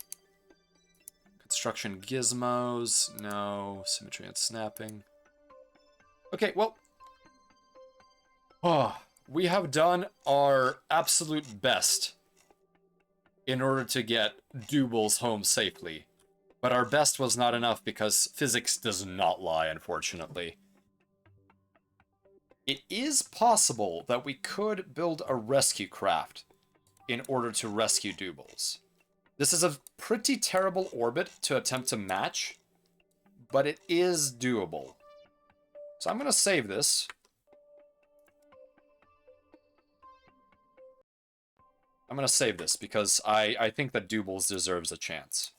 Construction gizmos, no. Symmetry and snapping. Okay, well. Oh, we have done our absolute best in order to get Doobles home safely. But our best was not enough because physics does not lie, unfortunately. It is possible that we could build a rescue craft in order to rescue Doobles. This is a pretty terrible orbit to attempt to match, but it is doable. So I'm going to save this. I'm going to save this because I think that Doobles deserves a chance.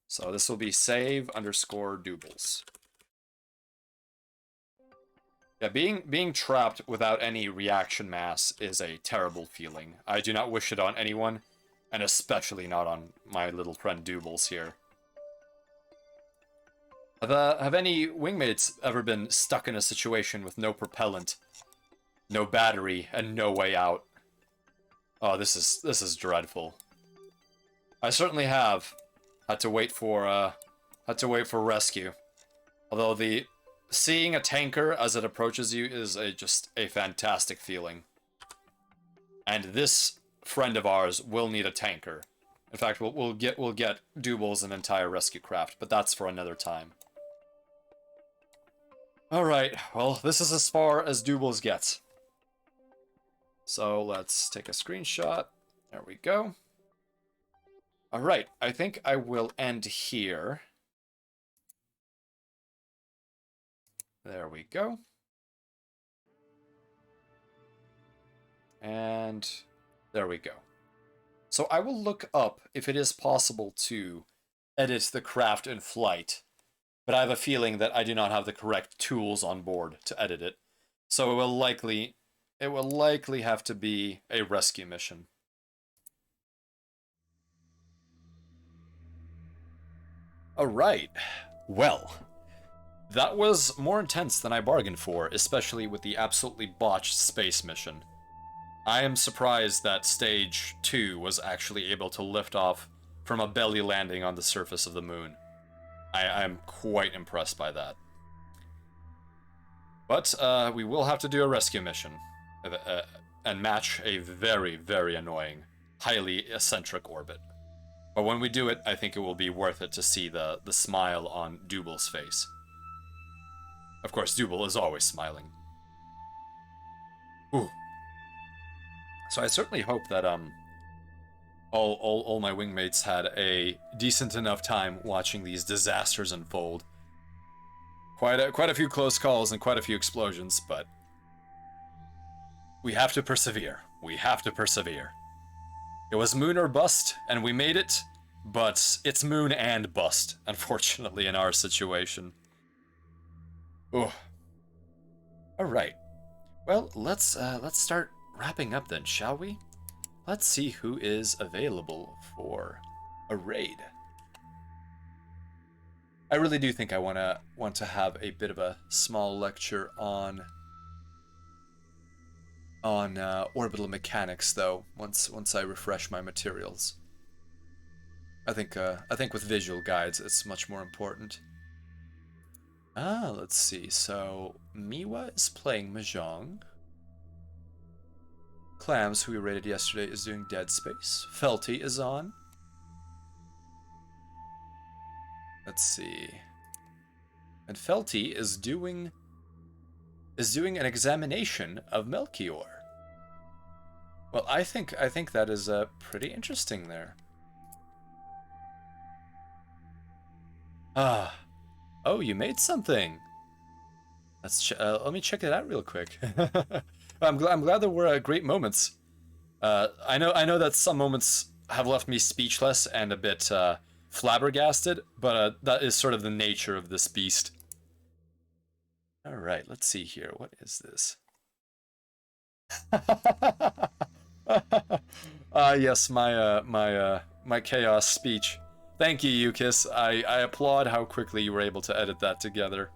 So this will be save _ Doobles. Yeah, being trapped without any reaction mass is a terrible feeling. I do not wish it on anyone, and especially not on my little friend Doobles here. Have any wingmates ever been stuck in a situation with no propellant, no battery, and no way out? Oh, this is dreadful. I certainly have had to wait for rescue. Although the seeing a tanker as it approaches you is just a fantastic feeling. And this friend of ours will need a tanker. In fact, we'll get Doubal's an entire rescue craft, but that's for another time. All right. Well, this is as far as Doubal's gets. So let's take a screenshot. There we go. All right. I think I will end here. There we go. And there we go. So I will look up if it is possible to edit the craft in flight, but I have a feeling that I do not have the correct tools on board to edit it. So it will likely have to be a rescue mission. All right. Well, that was more intense than I bargained for, especially with the absolutely botched space mission. I am surprised that Stage 2 was actually able to lift off from a belly landing on the surface of the moon. I'm quite impressed by that. But we will have to do a rescue mission and match a very, very annoying, highly eccentric orbit. But when we do it, I think it will be worth it to see the smile on Doubal's face. Of course, Doubal is always smiling. Ooh. So I certainly hope that all my wingmates had a decent enough time watching these disasters unfold. Quite a few close calls and quite a few explosions, but we have to persevere. We have to persevere. It was moon or bust, and we made it, but it's moon and bust, unfortunately, in our situation. Oh. All right. Well, let's start wrapping up then, shall we? Let's see who is available for a raid. I really do think I want to have a bit of a small lecture on orbital mechanics, though. Once I refresh my materials, I think with visual guides it's much more important. Let's see. So Miwa is playing Mahjong. Clams, who we rated yesterday, is doing Dead Space. Felty is on. Let's see. And Felty is doing an examination of Melchior. Well, I think that is pretty interesting there. Oh, you made something. Let me check it out real quick. I'm glad there were great moments. I know that some moments have left me speechless and a bit flabbergasted, but that is sort of the nature of this beast. All right, let's see here. What is this? Yes, my chaos speech. Thank you, Yukis. I applaud how quickly you were able to edit that together.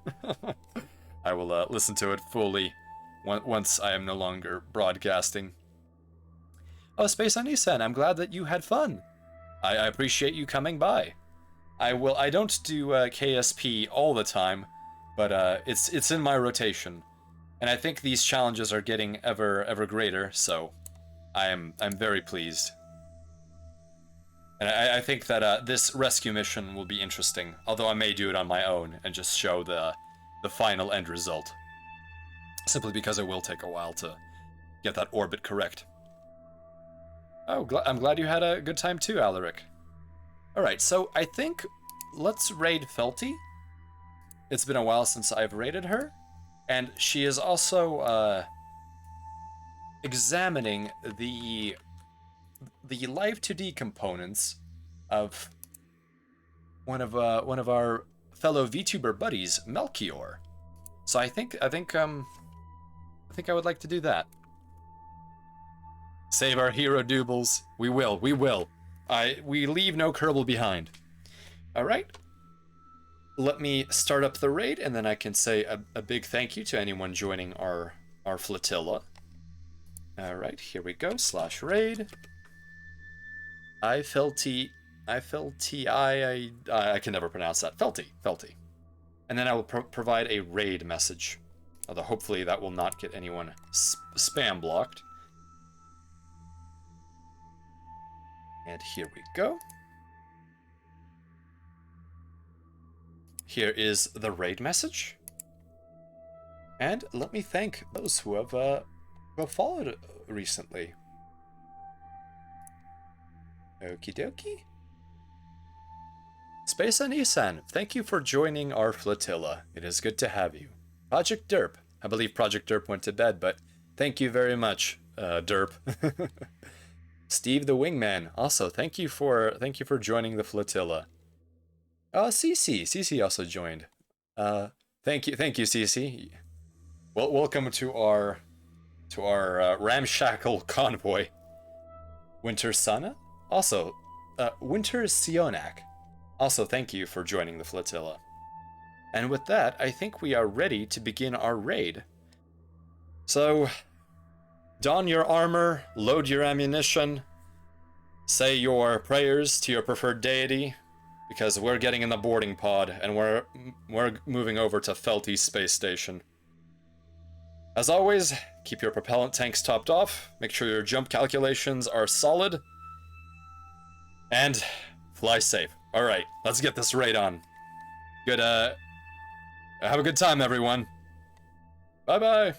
I will listen to it fully once I am no longer broadcasting. Oh, Space Onisan, I'm glad that you had fun. I appreciate you coming by. I don't do KSP all the time, but it's in my rotation, and I think these challenges are getting ever greater. So I'm very pleased, and I think that this rescue mission will be interesting. Although I may do it on my own and just show the final end result, simply because it will take a while to get that orbit correct. Oh, I'm glad you had a good time too, Alaric. Alright, so I think let's raid Felty. It's been a while since I've raided her, and she is also examining the Live 2D components of one of our fellow VTuber buddies, Melchior. So I think I would like to do that. Save our hero Doubles. We will. We leave no Kerbal behind. Alright. Let me start up the raid, and then I can say a big thank you to anyone joining our flotilla. Alright, here we go. /raid. I can never pronounce that. Felty. And then I will provide a raid message. Although hopefully that will not get anyone spam blocked. And here we go. Here is the raid message. And let me thank those who have followed recently. Okie dokie. Space and Isan, thank you for joining our flotilla. It is good to have you. Project Derp. I believe Project Derp went to bed, but thank you very much, Derp. Steve the Wingman. Also, thank you for joining the flotilla. Cece also joined. Thank you, Cece. Well, welcome to our ramshackle convoy. Winter Sana. Also, Winter Sionak. Also, thank you for joining the flotilla. And with that, I think we are ready to begin our raid. So, don your armor, load your ammunition, say your prayers to your preferred deity, because we're getting in the boarding pod, and we're moving over to Felty Space Station. As always, keep your propellant tanks topped off, make sure your jump calculations are solid, and fly safe. Alright, let's get this raid on. Good, have a good time, everyone. Bye-bye.